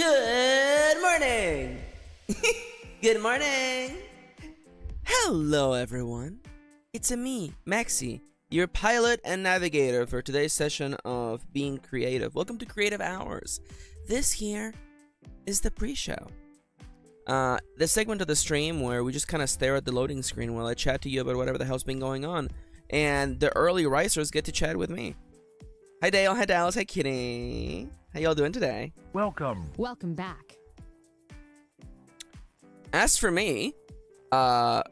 Good morning! Good morning! Hello everyone! It's me, Maxi, your pilot and navigator for today's session of Being Creative. Welcome to Creative Hours. This here is the pre-show. The segment of the stream where we just kind of stare at the loading screen while I chat to you about whatever the hell's been going on. And the early risers get to chat with me. Hi Dale, hi Dallas, hi Kirin. How y'all doing today? Welcome. Welcome back. As for me, I've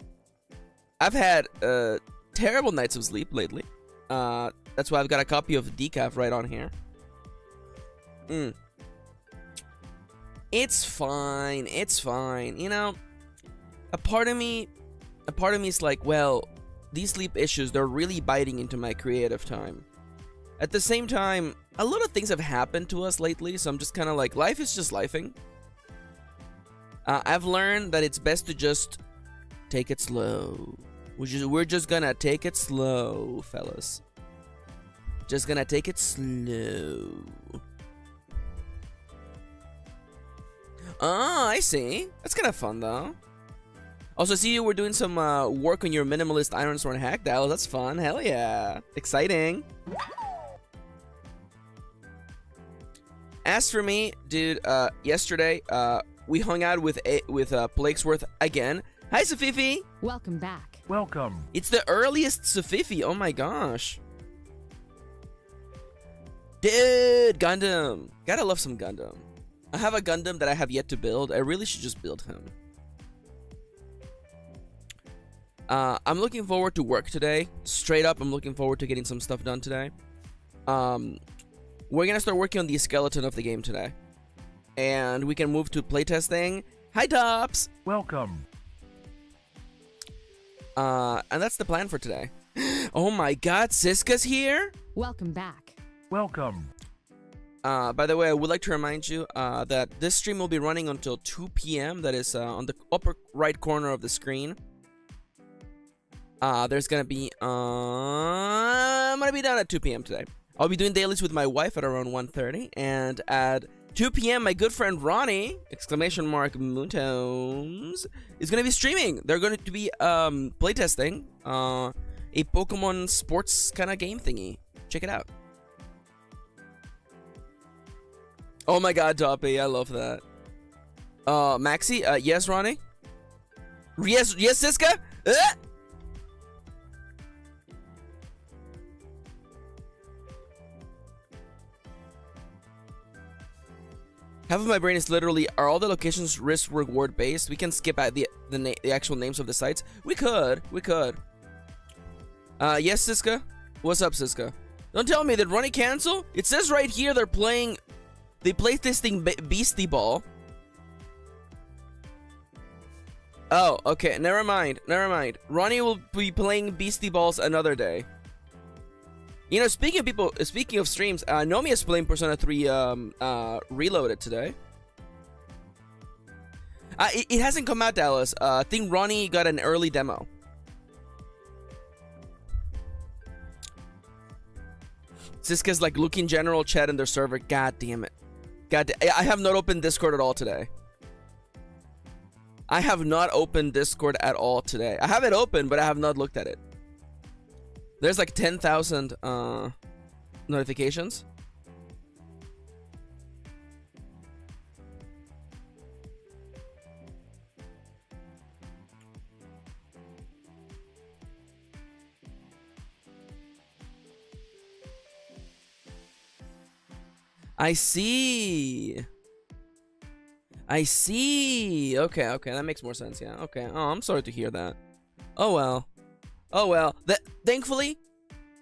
had terrible nights of sleep lately. That's why I've got a copy of Decaf right on here. It's fine. It's fine. You know, a part of me is like, well, these sleep issues, they're really biting into my creative time. At the same time, a lot of things have happened to us lately, so I'm just kind of like, life is just lifing. I've learned that it's best to just take it slow. We're just gonna take it slow, fellas. Just gonna take it slow. Oh, I see. That's kind of fun, though. Also, see you were doing some work on your minimalist iron sword hack dial. That's fun. Hell yeah. Exciting. As for me, dude, yesterday, we hung out with Blakesworth again. Hi, Safifi. Welcome back. Welcome. It's the earliest Safifi. Oh my gosh. Dude, Gundam. Gotta love some Gundam. I have a Gundam that I have yet to build. I really should just build him. I'm looking forward to work today. Straight up, I'm looking forward to getting some stuff done today. We're gonna start working on the skeleton of the game today. And we can move to playtesting. Hi, Tops! Welcome. And that's the plan for today. Oh my god, Siska's here? Welcome back. Welcome. By the way, I would like to remind you that this stream will be running until 2 p.m. That is on the upper right corner of the screen. There's gonna be... I'm gonna be down at 2 p.m. today. I'll be doing dailies with my wife at around 1:30. And at 2 p.m., my good friend Ronnie, exclamation mark Moontones, is gonna be streaming. They're going to be playtesting a Pokemon sports kind of game thingy. Check it out. Oh my god, Doppy, I love that. Maxi, yes, Ronnie? Yes, Siska? Half of my brain is literally, are all the locations risk reward based? We can skip at the actual names of the sites. We could. Yes, Siska? What's up, Siska? Don't tell me, did Ronnie cancel? It says right here they played this thing Beastie Ball. Oh, okay, never mind. Ronnie will be playing Beastie Balls another day. You know, speaking of streams, Nomi is playing Persona 3 Reloaded today. It hasn't come out, Dallas. I think Ronnie got an early demo. Siska's like looking general chat in their server. God damn it. I have not opened Discord at all today. I have not opened Discord at all today. I have it open, but I have not looked at it. There's like 10,000 notifications. I see. Okay, that makes more sense. Yeah. Okay. Oh, I'm sorry to hear that. Oh well. Thankfully,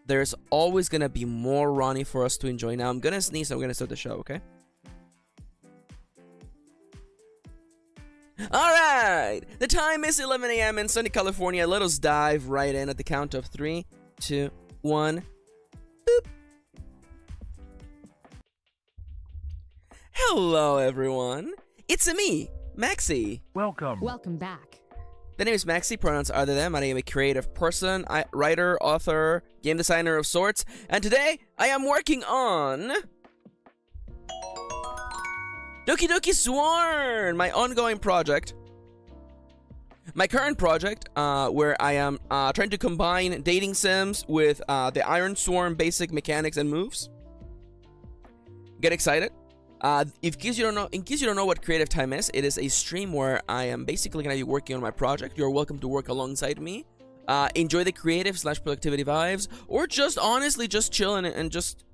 there's always gonna be more Ronnie for us to enjoy. Now I'm gonna sneeze. I'm gonna start the show. Okay. All right. The time is 11 a.m. in sunny California. Let us dive right in at the count of 3, 2, 1. Boop. Hello, everyone. It's me, Maxi. Welcome. Welcome back. The name is Maxi, pronouns are they, them. I am a creative person, writer, author, game designer of sorts, and today I am working on Doki Doki Sworn, my ongoing project. My current project, where I am trying to combine dating sims with the Iron Swarm basic mechanics and moves. Get excited. In case you don't know what creative time is, it is a stream where I am basically gonna be working on my project. You're welcome to work alongside me. Enjoy the creative / productivity vibes, or just honestly just chill and just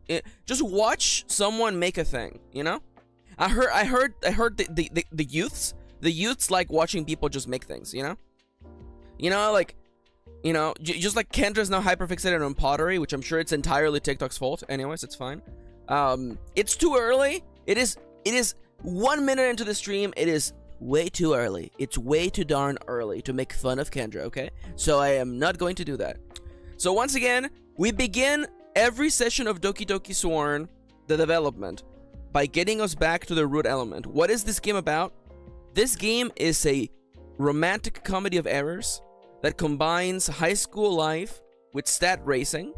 watch someone make a thing. You know, I heard the youths like watching people just make things. You know, like, just like Kendra's now hyperfixated on pottery, which I'm sure it's entirely TikTok's fault. Anyways, it's fine. It's too early. It is 1 minute into the stream. It is way too early. It's way too darn early to make fun of Kendra, okay? So I am not going to do that. So once again, we begin every session of Doki Doki Sworn, the development, by getting us back to the root element. What is this game about? This game is a romantic comedy of errors that combines high school life with stat racing.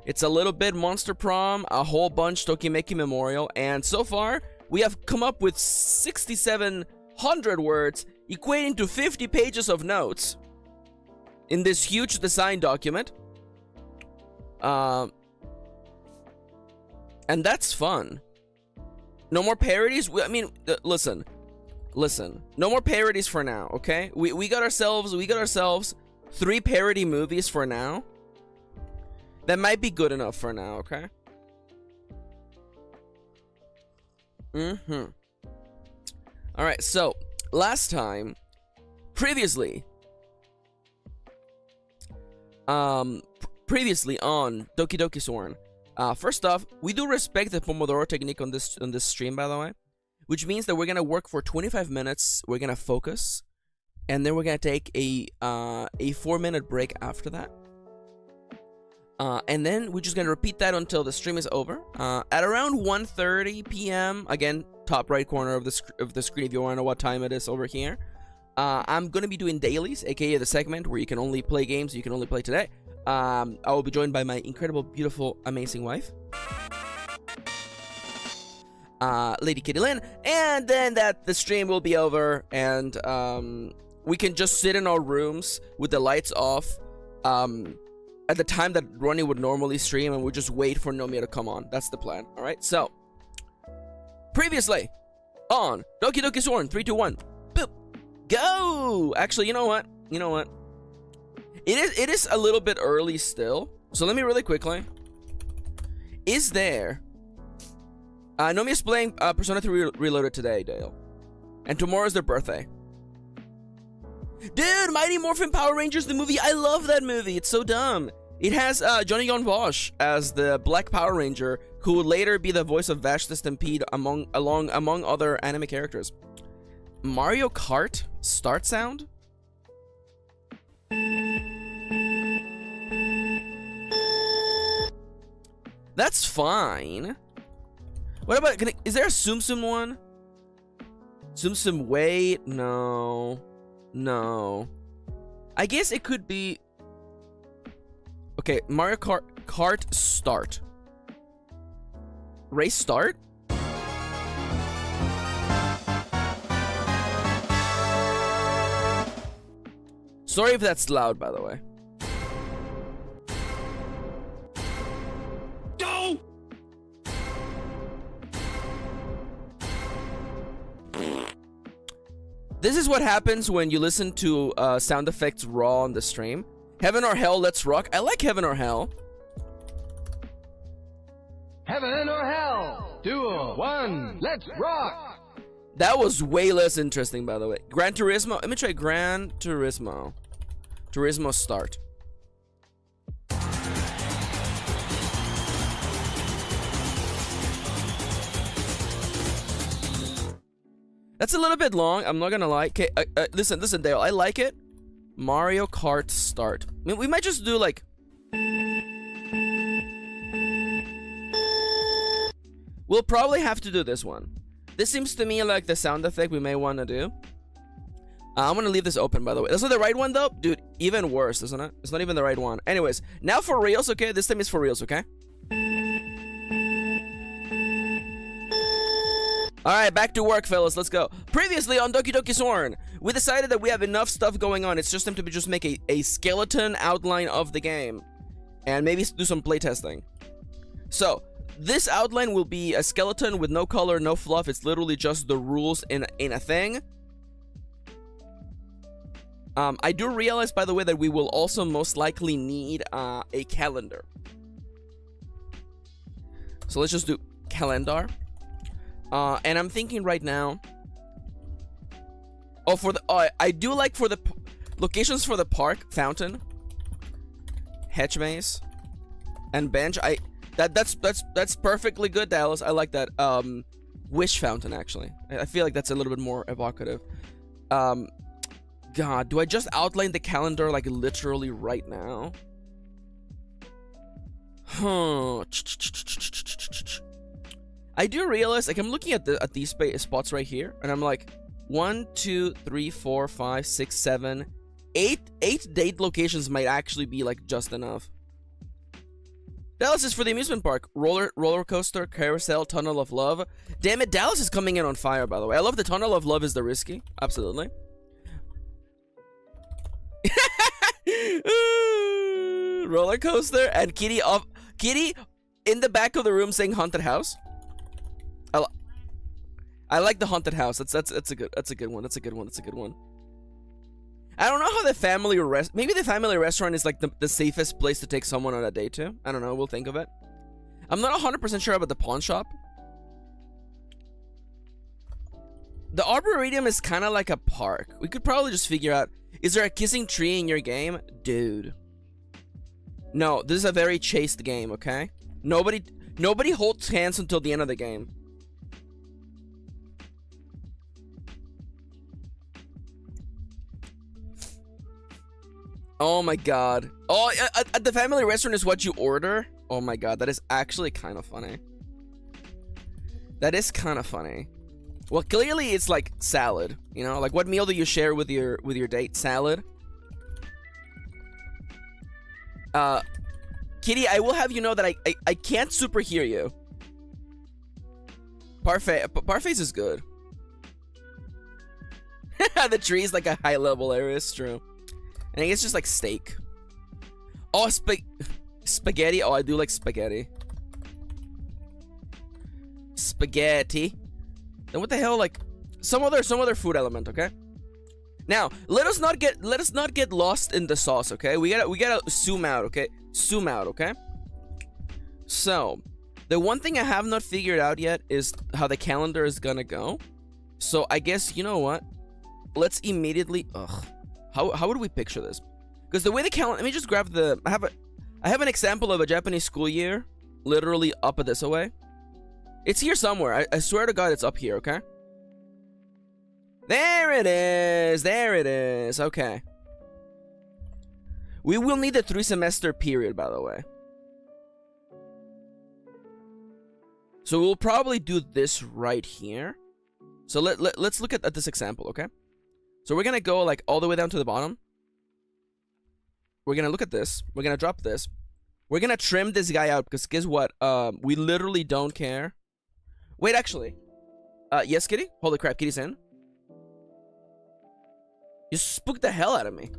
It's a little bit Monster Prom, a whole bunch Tokimeki Memorial, and so far, we have come up with 6,700 words, equating to 50 pages of notes in this huge design document. And that's fun. No more parodies? Listen. No more parodies for now, okay? We got ourselves 3 parody movies for now. That might be good enough for now, okay? Alright, so, previously on Doki Doki Sworn, first off, we do respect the Pomodoro technique on this stream, by the way, which means that we're gonna work for 25 minutes, we're gonna focus, and then we're gonna take a 4-minute break after that. And then we're just gonna repeat that until the stream is over. At around 1:30 p.m., again, top right corner of the screen if you want to know what time it is over here. I'm gonna be doing dailies, aka the segment where you can only play games you can only play today. I will be joined by my incredible, beautiful, amazing wife, Lady Kitty Lynn, and then the stream will be over, and we can just sit in our rooms with the lights off. At the time that Ronnie would normally stream, and we'll just wait for Nomiya to come on. That's the plan. Alright, so previously on Doki Doki Sworn, 3, 2, 1, boop, go! Actually, you know what? It is a little bit early still. So let me really quickly. Is there Nomiya's playing Persona 3 Reloaded today, Dale. And tomorrow's their birthday. Dude, Mighty Morphin Power Rangers, the movie. I love that movie. It's so dumb. It has Johnny Yon Bosch as the Black Power Ranger, who would later be the voice of Vash the Stampede among other anime characters. Mario Kart start sound? That's fine. What about, is there a Tsum Tsum one? Tsum Tsum wait? No. I guess it could be... Okay, Mario Kart start. Race start? Sorry if that's loud, by the way. Go! This is what happens when you listen to sound effects raw on the stream. Heaven or Hell, let's rock. I like Heaven or Hell. Heaven or Hell! 2, 1, let's rock! That was way less interesting, by the way. Gran Turismo. Let me try Gran Turismo. Turismo start. That's a little bit long. I'm not gonna lie. Okay, listen, Dale. I like it. Mario Kart start. I mean, we might just do like... We'll probably have to do this one. This seems to me like the sound effect we may want to do. I'm gonna leave this open, by the way. That's not the right one, though? Dude, even worse, isn't it? It's not even the right one. Anyways, now for reals, okay? This time is for reals, okay? Alright, back to work, fellas. Let's go. Previously on Doki Doki Soren, we decided that we have enough stuff going on. It's just time to just make a skeleton outline of the game. And maybe do some playtesting. So, this outline will be a skeleton with no color, no fluff. It's literally just the rules in a thing. I do realize, by the way, that we will also most likely need a calendar. So let's just do calendar. And I'm thinking right now. Oh, for the I do like for the locations for the park, fountain, hedge maze, and bench. That's perfectly good, Dallas. I like that. Wish fountain, actually. I feel like that's a little bit more evocative. God, do I just outline the calendar like literally right now? Huh. I do realize, like, I'm looking at these spots right here, and I'm like, 1, 2, 3, 4, 5, 6, 7, 8 date locations might actually be like just enough. Dallas is for the amusement park. Roller coaster, carousel, tunnel of love. Damn it, Dallas is coming in on fire, by the way. I love the tunnel of love is the risky. Absolutely. Roller coaster and Kitty in the back of the room saying haunted house. I like the haunted house. That's a good one. That's a good one. I don't know how the family maybe the family restaurant is like the safest place to take someone on a date to. I don't know. We'll think of it. I'm not 100% sure about the pawn shop. The Arboretum is kind of like a park. We could probably just figure out, is there a kissing tree in your game? Dude. No, this is a very chaste game, okay? Nobody holds hands until the end of the game. Oh my god. Oh, at the family restaurant is what you order? Oh my god, that is actually kind of funny. That is kind of funny. Well, clearly it's like salad, you know? Like, what meal do you share with your date? Salad? Kitty, I will have you know that I can't super hear you. Parfaits is good. The tree is like a high level area, it's true. And I guess just like steak. Oh, spaghetti. Oh, I do like spaghetti. Spaghetti. Then what the hell? Like some other food element. Okay. Now let us not get lost in the sauce. Okay. We gotta zoom out. Okay. Zoom out. Okay. So the one thing I have not figured out yet is how the calendar is gonna go. So I guess, you know what? Let's immediately. Ugh. How would we picture this? Because the way the calendar, let me just grab the. I have an example of a Japanese school year, literally up this away. It's here somewhere. I swear to God, it's up here. Okay. There it is. There it is. Okay. We will need a 3-semester period, by the way. So we'll probably do this right here. So let's look at this example. Okay. So we're gonna go like all the way down to the bottom. We're gonna look at this. We're gonna drop this. We're gonna trim this guy out because guess what? We literally don't care. Wait, actually. Yes, Kitty? Holy crap, Kitty's in. You spooked the hell out of me.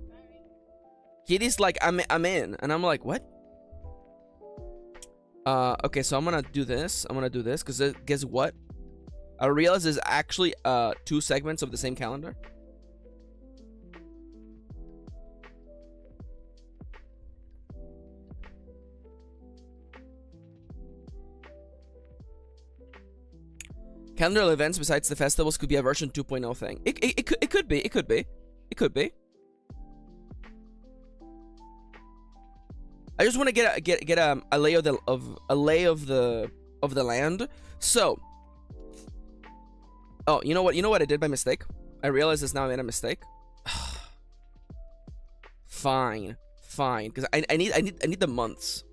Kitty's like, I'm in. And I'm like, what? Okay, so I'm gonna do this. I'm gonna do this because guess what? I realize there's actually 2 segments of the same calendar. Calendar events besides the festivals could be a version 2.0 thing. It could be. It could be. It could be. I just want to get a lay of the land. So, oh, you know what I did by mistake? I realized this now. I made a mistake. Fine, because I need the months.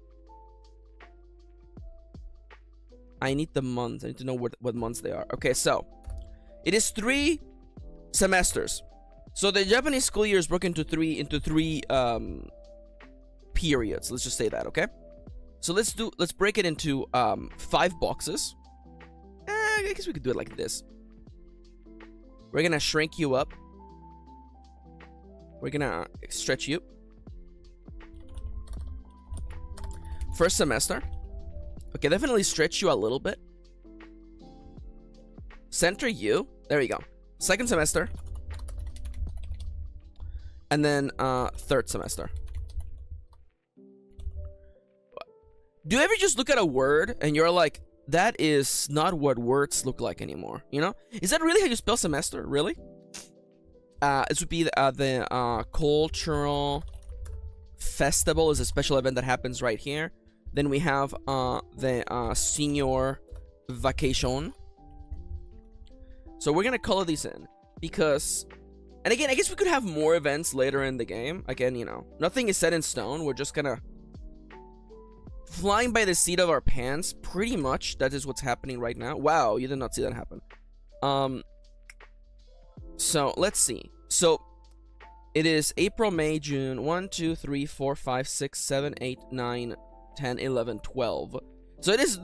I need the months. I need to know what months they are. Okay, so it is 3 semesters. So the Japanese school year is broken into three periods. Let's just say that, okay? So let's break it into 5 boxes. I guess we could do it like this. We're gonna shrink you up. We're gonna stretch you. First semester. Okay, definitely stretch you a little bit. Center you. There you go. Second semester. And then third semester. Do you ever just look at a word and you're like, that is not what words look like anymore, you know? Is that really how you spell semester? Really? This would be the cultural festival is a special event that happens right here. Then we have the senior vacation. So we're gonna color these in because, and again, I guess we could have more events later in the game. Again, you know, nothing is set in stone. We're just gonna flying by the seat of our pants. Pretty much, that is what's happening right now. Wow, you did not see that happen. So let's see. So it is April, May, June. 1, 2, 3, 4, 5, 6, 7, 8, 9, 10, 11, 12. So it is.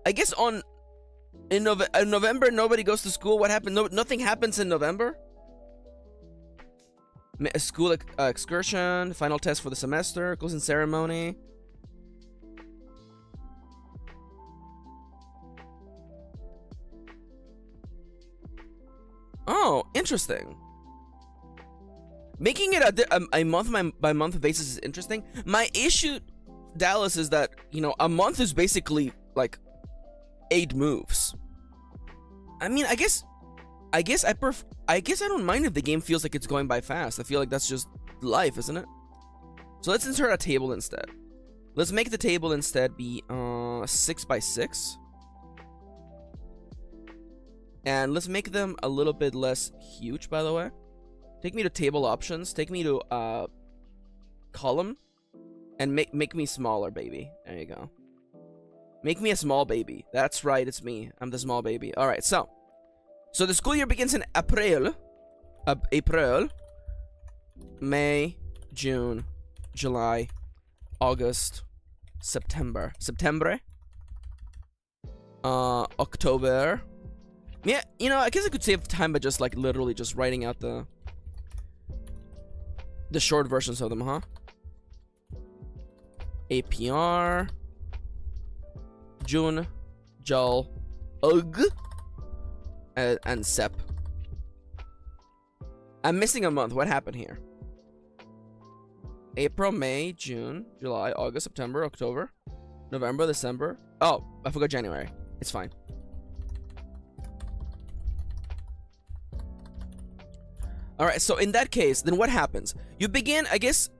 I guess in November, nobody goes to school. What happened? Nothing happens in November. A school excursion, final test for the semester, closing ceremony. Oh, interesting. Making it a month by month basis is interesting. My issue, Dallas, is that, you know, a month is basically like 8 moves. I mean, I guess I don't mind if the game feels like it's going by fast. I feel like that's just life, isn't it? So let's insert a table instead. Let's make the table instead be 6 by 6. And let's make them a little bit less huge, by the way. Take me to table options. Take me to column. And make me smaller, baby. There you go. Make me a small baby. That's right, it's me. I'm the small baby. Alright, so the school year begins in April. April. May, June, July, August, September. September. October. Yeah, you know, I guess I could save time by just like literally just writing out the short versions of them, huh? APR, June, Jul, Ugh, and Sep. I'm missing a month. What happened here? April, May, June, July, August, September, October, November, December. Oh, I forgot January. It's fine. Alright, so in that case, then what happens? You begin, I guess...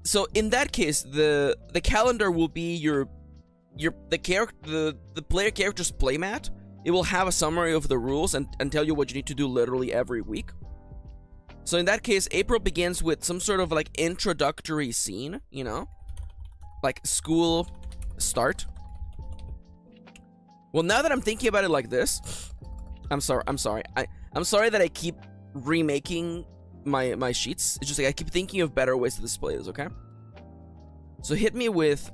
So in that case, the calendar will be the player character's playmat. It will have a summary of the rules and tell you what you need to do literally every week. So in that case, April begins with some sort of like introductory scene, you know? Like school start. Well, now that I'm thinking about it like this, I'm sorry. I'm sorry that I keep remaking my sheets. It's just like I keep thinking of better ways to display this, okay? So hit me with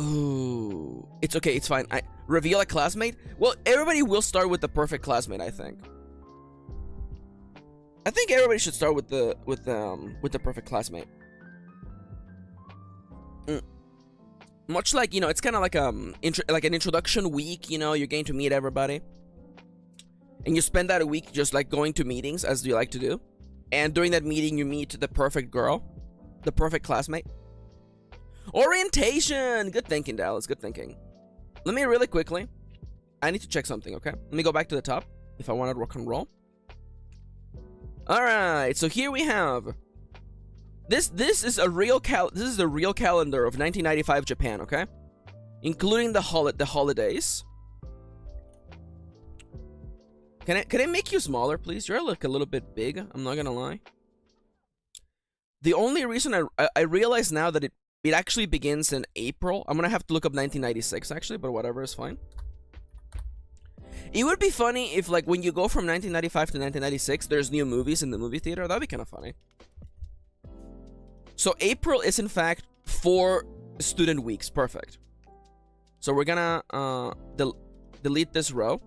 ooh, it's okay, it's fine. I reveal a classmate. Well, everybody will start with the perfect classmate, I think. I think everybody should start with the perfect classmate. Much like, you know, it's kind of like like an introduction week, you know, you're getting to meet everybody. And you spend that a week just like going to meetings, as you like to do. And during that meeting, you meet the perfect girl, the perfect classmate. Orientation! Good thinking, Dallas, good thinking. Let me really quickly, I need to check something, okay? Let me go back to the top if I want to rock and roll. Alright, so here we have... This is a real the real calendar of 1995 Japan, okay? Including the holidays. Can I make you smaller, please? You're like a little bit big, I'm not gonna lie. The only reason I realize now that it actually begins in April. I'm gonna have to look up 1996 actually, but whatever is fine. It would be funny if, like, when you go from 1995 to 1996, there's new movies in the movie theater. That'd be kind of funny. So April is in fact 4 student weeks. Perfect. So we're gonna delete this row.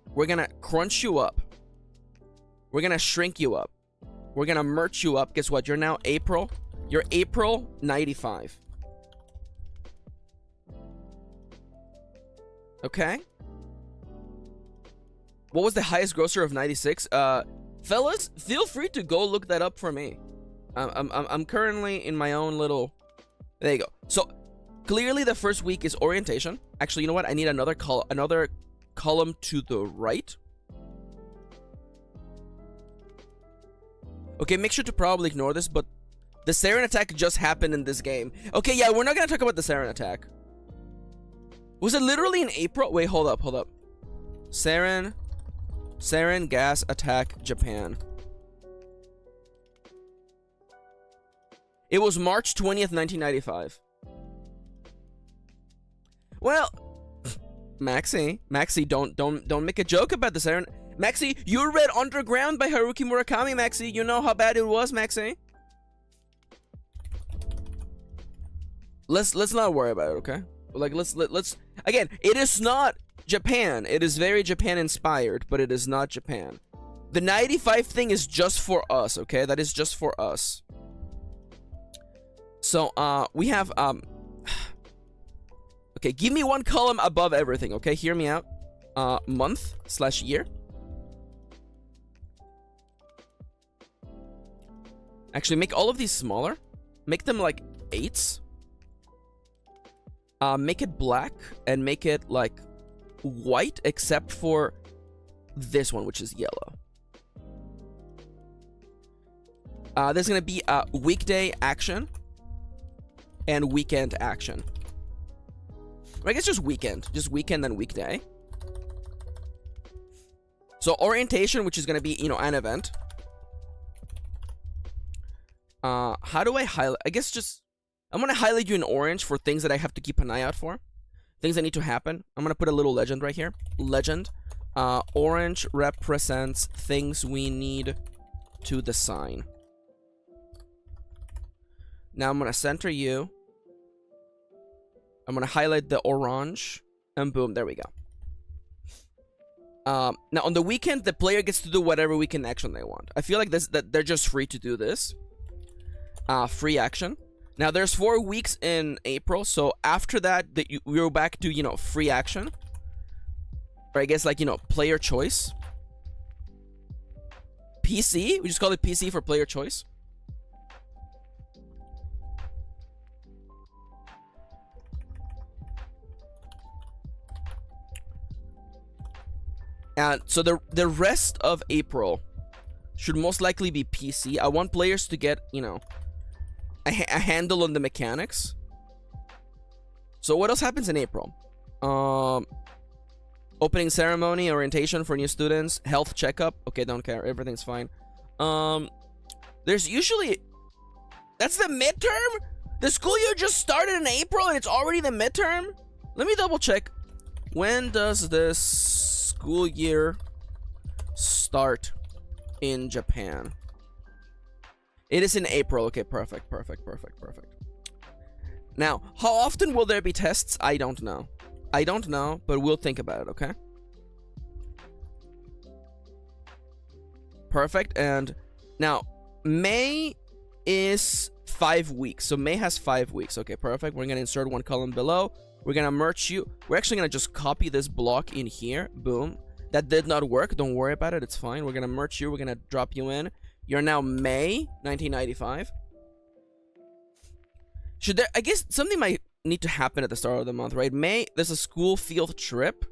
We're gonna crunch you up. We're gonna shrink you up. We're gonna merch you up. Guess what? You're now April. You're April 95. Okay. What was the highest grosser of 96? Fellas, feel free to go look that up for me. I'm currently in my own little... There you go. So, clearly the first week is orientation. Actually, you know what? I need another column to the right. Okay, make sure to probably ignore this, but the sarin attack just happened in this game. Okay, yeah, we're not gonna talk about the sarin attack. Was it literally in April? Wait, hold up. Sarin gas attack Japan. It was March 20th, 1995. Well, Maxi, don't make a joke about the sarin. Maxi, you read Underground by Haruki Murakami, Maxi. You know how bad it was, Maxi. Let's not worry about it, okay? Like let's again, it is not Japan. It is very Japan inspired, but it is not Japan. The 95 thing is just for us, okay? That is just for us. So we have okay, give me one column above everything, okay? Hear me out. Month/year. Actually, make all of these smaller. Make them like 8s. Make it black and make it like white, except for this one, which is yellow. There's gonna be a weekday action and weekend action. Or I guess just weekend and weekday. So orientation, which is gonna be, you know, an event. How do I highlight? I guess just I'm gonna highlight you in orange for things that I have to keep an eye out for. Things that need to happen. I'm gonna put a little legend right here. Legend. Orange represents things we need to design. Now I'm gonna center you. I'm gonna highlight the orange, and boom, there we go. Now on the weekend, the player gets to do whatever weekend action they want. I feel like that they're just free to do this. Free action. Now there's 4 weeks in April, so after that, we're back to, you know, free action. Or I guess, like, you know, player choice. PC, we just call it PC for player choice. And so the rest of April should most likely be PC. I want players to get, you know, a handle on the mechanics. So what else happens in April? Opening ceremony, orientation for new students, health checkup. Okay, don't care. Everything's fine. There's usually... That's the midterm? The school year just started in April and it's already the midterm? Let me double check. When does this school year start in Japan? It is in April. Okay, perfect. Now, how often will there be tests? I don't know. But we'll think about it, okay? Perfect. And now, May is 5 weeks. So May has 5 weeks. Okay, perfect. We're going to insert one column below. We're going to merge you. We're actually going to just copy this block in here. Boom. That did not work. Don't worry about it. It's fine. We're going to merge you. We're going to drop you in. You're now May 1995. I guess something might need to happen at the start of the month, right? May, there's a school field trip.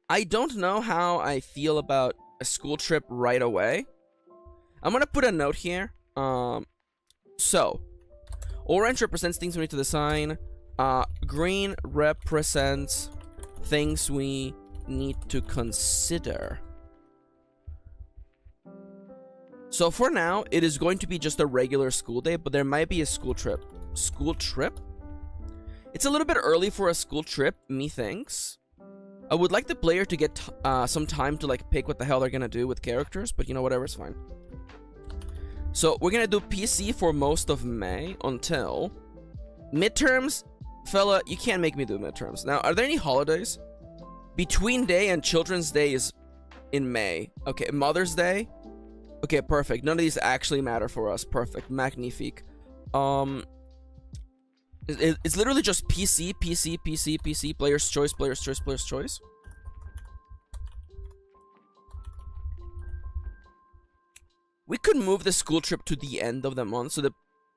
I don't know how I feel about a school trip right away. I'm going to put a note here. So, orange represents things we need to design. Green represents things we need to consider. So for now, it is going to be just a regular school day, but there might be a school trip. School trip? It's a little bit early for a school trip, methinks. I would like the player to get some time to like pick what the hell they're gonna do with characters, but you know, whatever, it's fine. So we're gonna do PC for most of May until midterms. Fella, you can't make me do midterms. Now, are there any holidays? Between Day and Children's Day is in May. Okay, Mother's Day. Okay, perfect. None of these actually matter for us. Perfect. Magnifique. It's literally just PC, PC, PC, PC. Player's choice, player's choice, player's choice. We could move the school trip to the end of the month, so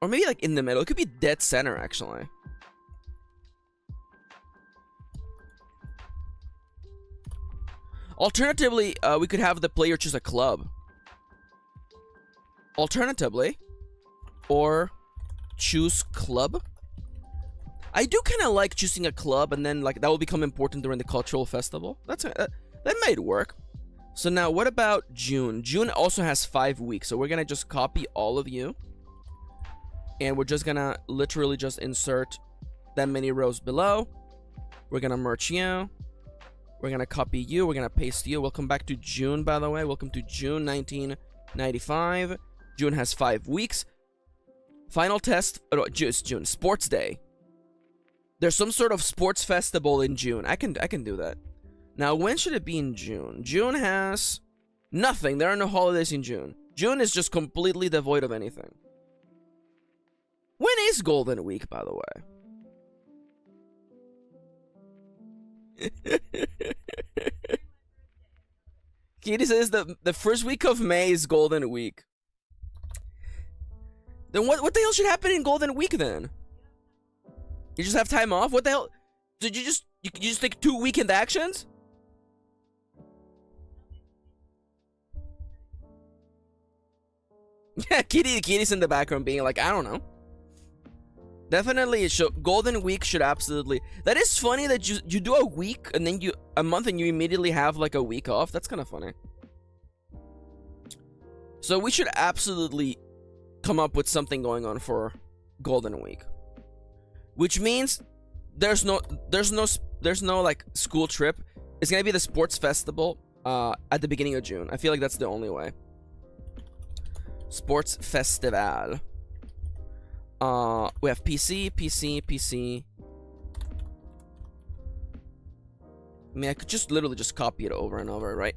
or maybe like in the middle. It could be dead center, actually. Alternatively, we could have the player choose a club. Alternatively, or choose club. I do kind of like choosing a club, and then like that will become important during the cultural festival. That might work. So now, what about June? June also has 5 weeks, so we're gonna just copy all of you, and we're just gonna literally just insert that many rows below. We're gonna merge you. We're gonna copy you. We're gonna paste you. Welcome back to June, by the way. Welcome to June 1995. June has 5 weeks. Final test. Oh, June. Sports Day. There's some sort of sports festival in June. I can do that. Now, when should it be in June? June has nothing. There are no holidays in June. June is just completely devoid of anything. When is Golden Week, by the way? Kitty says the first week of May is Golden Week. Then what the hell should happen in Golden Week then? You just have time off? What the hell? Did you just take 2 weekend actions? Yeah, Kitty's in the background being like, I don't know. Definitely, Golden Week should absolutely. That is funny that you do a week and then a month and you immediately have like a week off. That's kind of funny. So we should absolutely come up with something going on for Golden Week, which means there's no like school trip. It's gonna be the sports festival at the beginning of June. I feel like that's the only way. Sports festival. We have PC, PC, PC. I mean, I could just literally just copy it over and over, right?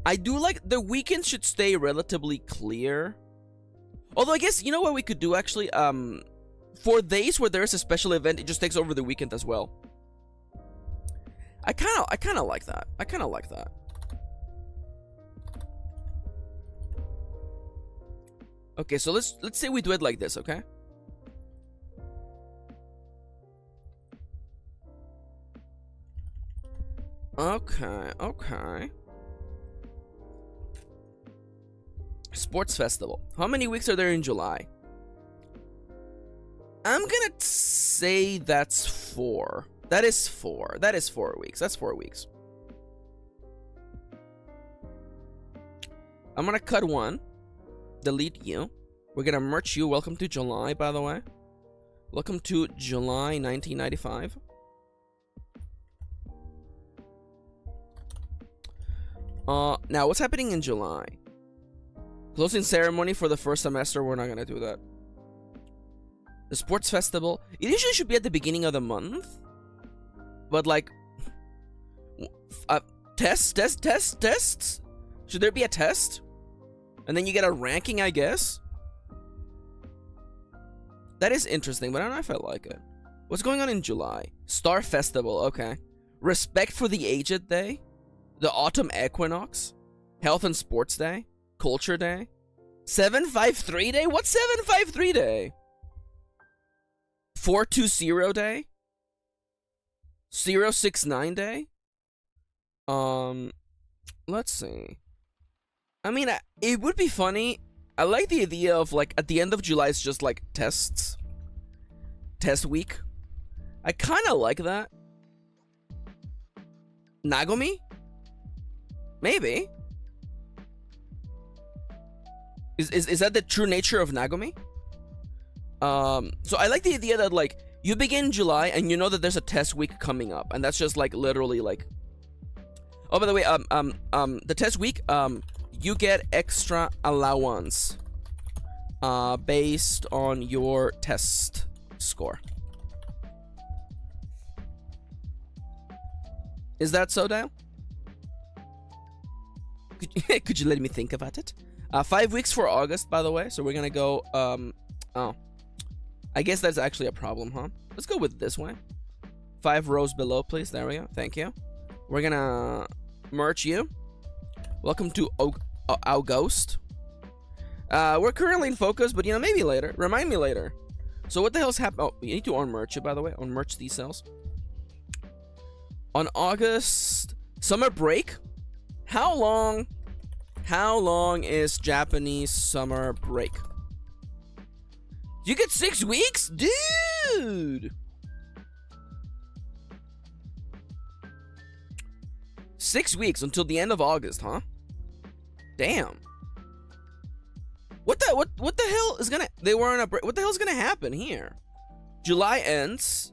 I do like the weekends should stay relatively clear. Although I guess, you know what we could do actually? For days where there is a special event, it just takes over the weekend as well. I kind of like that. I kind of like that. Okay, so let's say we do it like this, okay? Okay. Sports festival. How many weeks are there in July? I'm gonna say that's 4. That is 4. That is 4 weeks. That's 4 weeks. I'm gonna cut 1. Delete you. We're gonna merge you. Welcome to July, by the way. Welcome to July 1995. Now what's happening in July? Closing ceremony for the first semester. We're not gonna do that. The sports festival. It usually should be at the beginning of the month, but like, tests. Should there be a test? And then you get a ranking, I guess. That is interesting, but I don't know if I like it. What's going on in July? Star Festival, okay. Respect for the Aged Day. The Autumn Equinox. Health and Sports Day. Culture Day. 753 Day? What's 753 Day? 420 Day? 069 Day? Let's see. I mean, it would be funny. I like the idea of like at the end of July it's just like tests. Test week. I kind of like that. Nagomi? Maybe. Is that the true nature of Nagomi? So I like the idea that like you begin July and you know that there's a test week coming up, and that's just like literally like. Oh, by the way, the test week, you get extra allowance, based on your test score. Is that so, Dale? Could you let me think about it? 5 weeks for August, by the way. So we're gonna go. Oh, I guess that's actually a problem, huh? Let's go with this way. 5 rows below, please. There we go. Thank you. We're gonna merge you. Welcome to August. We're currently in focus, but maybe later. Remind me later. So what the hell's happening? Oh, you need to unmerge it, by the way. Unmerge these cells. On August, summer break. How long is Japanese summer break? You get 6 weeks? Dude! 6 weeks until the end of August, huh? Damn. What the hell is gonna... They were on a break. What the hell is gonna happen here? July ends.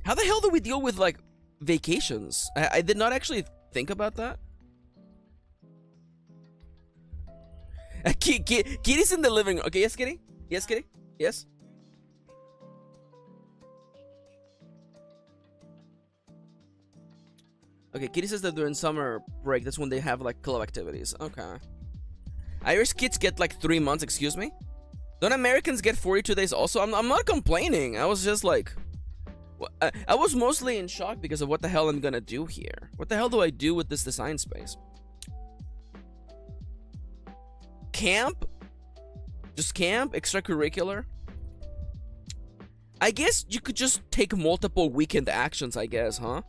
How the hell do we deal with, like, vacations? I did not actually think about that. Kitty's in the living room. Okay, yes, Kitty? Yes, Kitty? Yes? Okay, Kitty says that during summer break, that's when they have, like, club activities. Okay. Irish kids get, like, 3 months, excuse me? Don't Americans get 42 days also? I'm not complaining. I was just, like... I was mostly in shock because of what the hell I'm gonna do here. What the hell do I do with this design space? Camp? Just camp? Extracurricular? I guess you could just take multiple weekend actions, I guess, huh?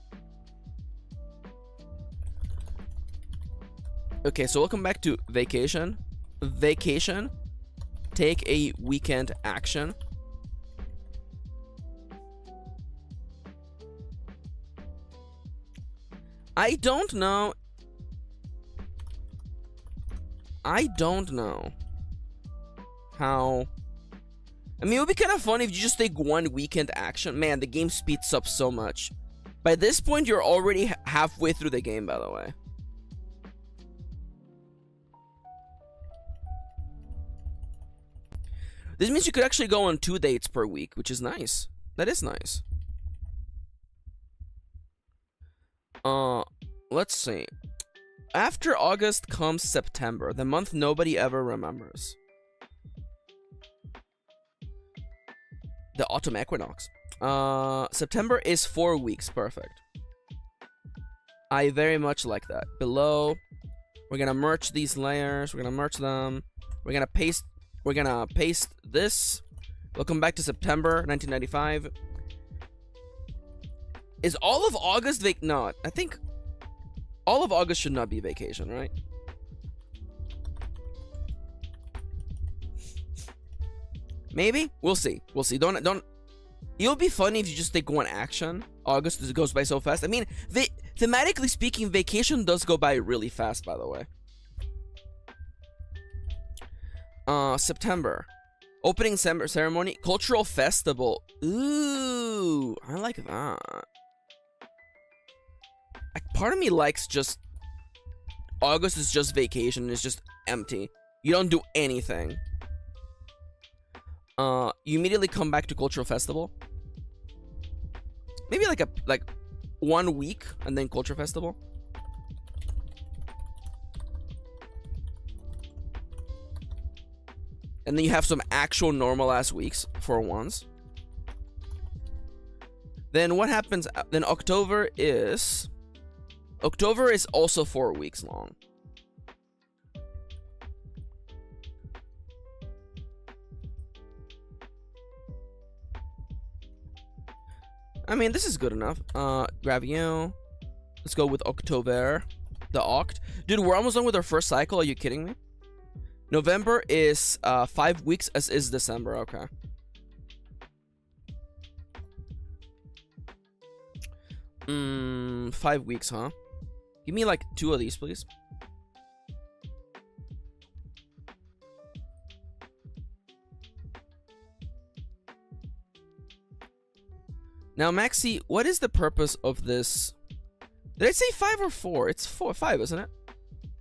Okay, so welcome back to vacation. Vacation. Take a weekend action. I don't know how... I mean, it would be kind of funny if you just take one weekend action. Man, the game speeds up so much. By this point, you're already halfway through the game, by the way. This means you could actually go on 2 dates per week, which is nice. That is nice. Let's see. After August comes September, the month nobody ever remembers. The autumn equinox. September is 4 weeks. Perfect. I very much like that. Below, we're gonna merge these layers. We're gonna merge them. We're gonna paste this. Welcome back to September 1995. Is all of August no, I think all of August should not be vacation, right? Maybe? We'll see. We'll see. Don't it'll be funny if you just take one action. August goes by so fast. I mean, thematically speaking, vacation does go by really fast, by the way. September. Opening ceremony. Cultural festival. Ooh, I like that. Part of me likes just... August is just vacation. It's just empty. You don't do anything. You immediately come back to cultural festival. Maybe like 1 week and then culture festival. And then you have some actual normal ass weeks for once. Then what happens? Then October is also 4 weeks long. I mean, this is good enough. Grab you. Let's go with October. The Oct. Dude, we're almost done with our first cycle. Are you kidding me? November is 5 weeks, as is December. Okay. Mm, 5 weeks, huh? Give me like 2 of these, please. Now, Maxi, what is the purpose of this? Did I say 5 or 4? It's 5, isn't it?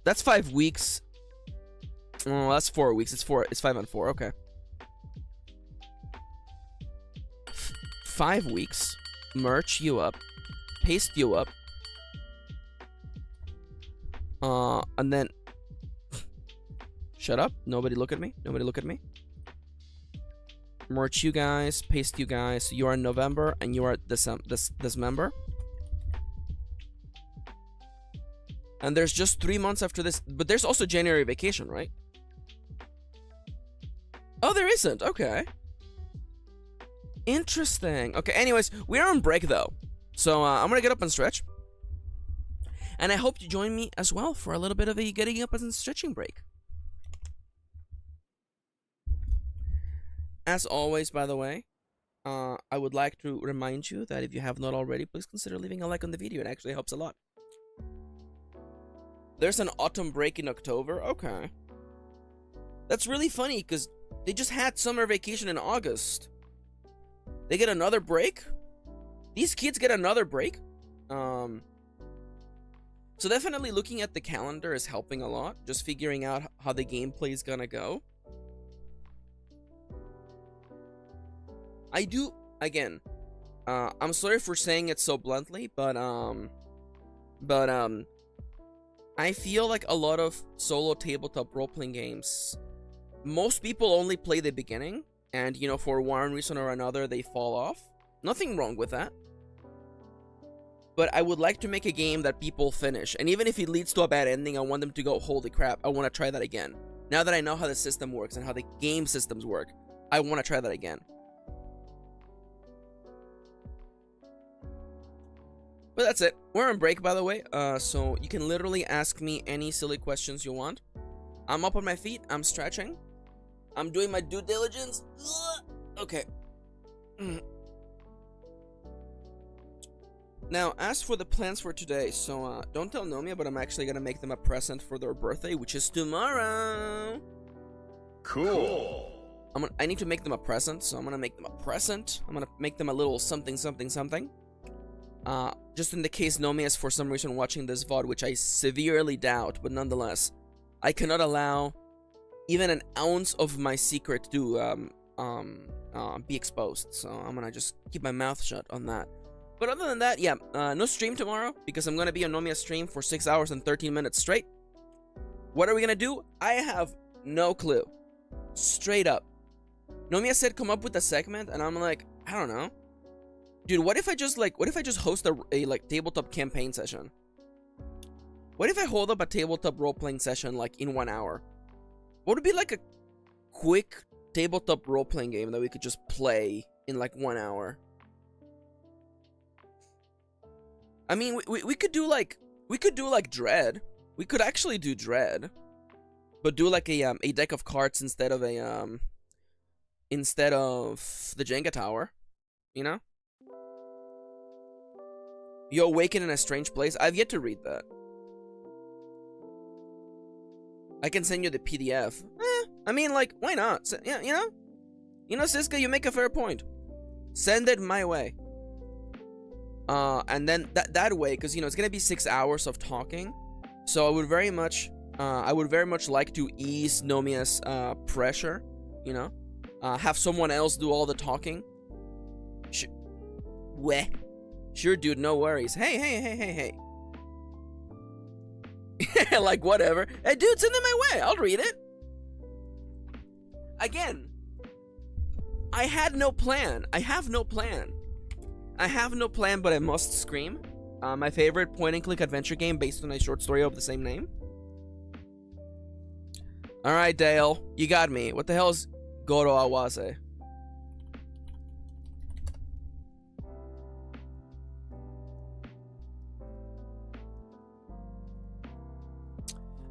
That's 5 weeks. Oh, that's 4 weeks. It's 5 and 4. Okay. 5 weeks. Merge you up. Paste you up. And then shut up. Nobody look at me. Nobody look at me. Merch you guys, paste you guys. You are in November and you are December. And there's just 3 months after this, but there's also January vacation, right? Oh, there isn't. Okay. Interesting. Okay, anyways, we're on break though. So I'm gonna get up and stretch. And I hope you join me as well for a little bit of a getting up and stretching break. As always, by the way, I would like to remind you that if you have not already, please consider leaving a like on the video. It actually helps a lot. There's an autumn break in October. Okay. That's really funny because they just had summer vacation in August. They get another break? These kids get another break? So definitely looking at the calendar is helping a lot. Just figuring out how the gameplay is gonna go. I do, again, I'm sorry for saying it so bluntly, but I feel like a lot of solo tabletop role-playing games, most people only play the beginning, and, you know, for one reason or another, they fall off. Nothing wrong with that. But I would like to make a game that people finish, and even if it leads to a bad ending, I want them to go, holy crap, I want to try that again. Now that I know how the system works and how the game systems work, I want to try that again. But that's it. We're on break, by the way, so you can literally ask me any silly questions you want. I'm up on my feet. I'm stretching. I'm doing my due diligence. Okay. Now, as for the plans for today, so don't tell Nomia, but I'm actually gonna make them a present for their birthday, which is tomorrow. Cool. I need to make them a present, so I'm gonna make them a present. I'm gonna make them a little something, something, something. Just in the case Nomia is for some reason watching this VOD, which I severely doubt, but nonetheless, I cannot allow even an ounce of my secret to be exposed. So I'm gonna just keep my mouth shut on that. But other than that, yeah, no stream tomorrow because I'm gonna be on Nomia's stream for 6 hours and 13 minutes straight. What are we gonna do? I have no clue. Straight up. Nomiya said come up with a segment, and I'm like, I don't know. Dude, what if I just host a like tabletop campaign session? What if I hold up a tabletop role-playing session like in 1 hour? What would be like a quick tabletop role-playing game that we could just play in like 1 hour? I mean, we could do like Dread. We could actually do Dread, but do like a deck of cards instead of the Jenga tower, you know? You awaken in a strange place. I've yet to read that. I can send you the PDF. I mean, like, why not? Yeah, you know, Siska, you make a fair point. Send it my way. And then that way, because you know it's gonna be 6 hours of talking, so I would very much like to ease Nomiya's pressure. You know, have someone else do all the talking. Sure, dude, no worries. Hey. Like, whatever. Hey, dude, send it my way. I'll read it. Again, I have no plan, but I must scream. My favorite point-and-click adventure game based on a short story of the same name. Alright, Dale. You got me. What the hell is Goro Awase?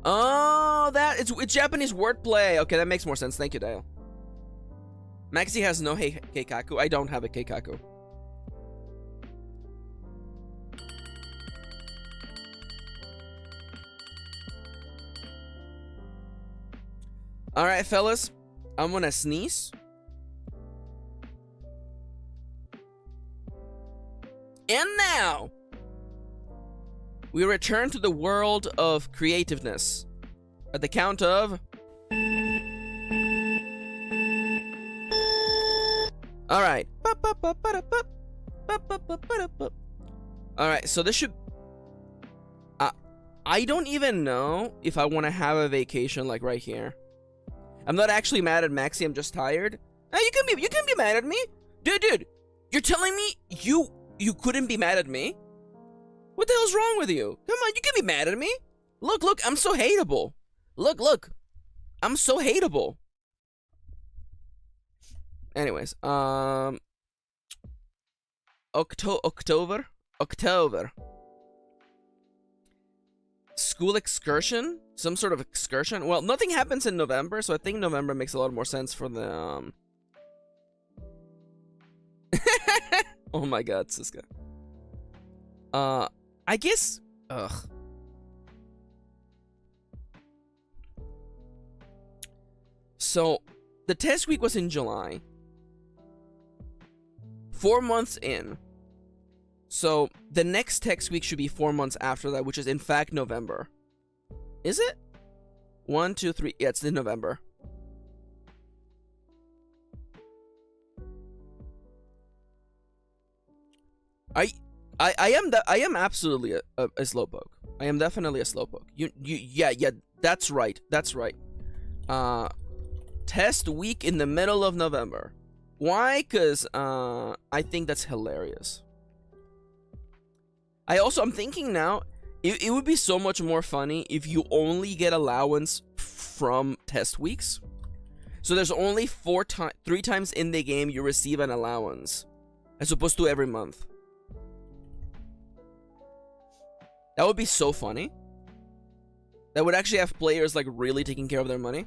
Oh, it's Japanese wordplay. Okay, that makes more sense. Thank you, Dale. Maxi has no Keikaku. I don't have a Keikaku. Alright, fellas. I'm gonna sneeze. And now, we return to the world of creativeness. At the count of... Alright. Alright, so this should... I don't even know if I want to have a vacation like right here. I'm not actually mad at Maxi, I'm just tired. Now you can be mad at me. Dude, you're telling me you couldn't be mad at me? What the hell's wrong with you? Come on, you can be mad at me. Look, I'm so hateable. Look. I'm so hateable. Anyways, October. School excursion? Some sort of excursion? Well, nothing happens in November, so I think November makes a lot more sense for the, Oh my god, Siska. I guess... Ugh. So, the test week was in July. 4 months in. So, the next text week should be 4 months after that, which is in fact November. Is it? 1, 2, 3. Yeah, it's in November. I am absolutely a slowpoke. I am definitely a slowpoke. Yeah, that's right. Test week in the middle of November. Why? Because I think that's hilarious. I'm thinking now, it would be so much more funny if you only get allowance from test weeks. So there's only 3 times in the game you receive an allowance, as opposed to every month. That would be so funny. That would actually have players like really taking care of their money.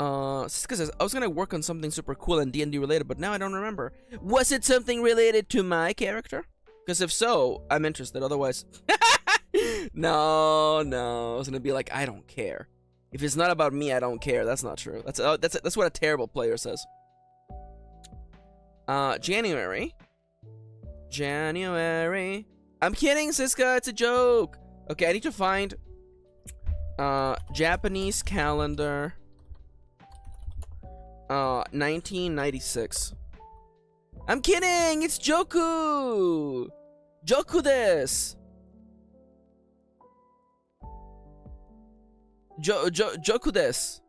Siska says, I was gonna work on something super cool and D&D related, but now I don't remember. Was it something related to my character? Because if so, I'm interested. Otherwise, no. I was gonna be like, I don't care. If it's not about me, I don't care. That's not true. That's what a terrible player says. January. I'm kidding, Siska. It's a joke. Okay, I need to find Japanese calendar. 1996. I'm kidding. It's Joku. Joku desu. Joku desu.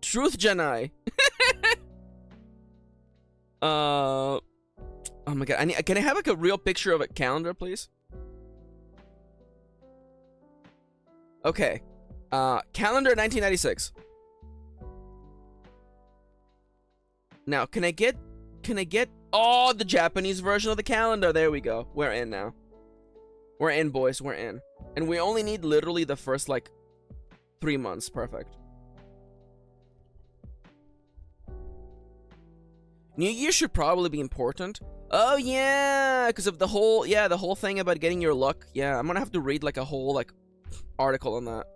Truth Janai. Oh my god. Can I have like a real picture of a calendar, please? Okay. Calendar 1996. Now, can I get oh, the Japanese version of the calendar? There we go. We're in now. We're in, boys. We're in. And we only need literally the first like 3 months. Perfect. New Year should probably be important. Oh yeah, because of the whole thing about getting your luck. Yeah, I'm gonna have to read like a whole like article on that.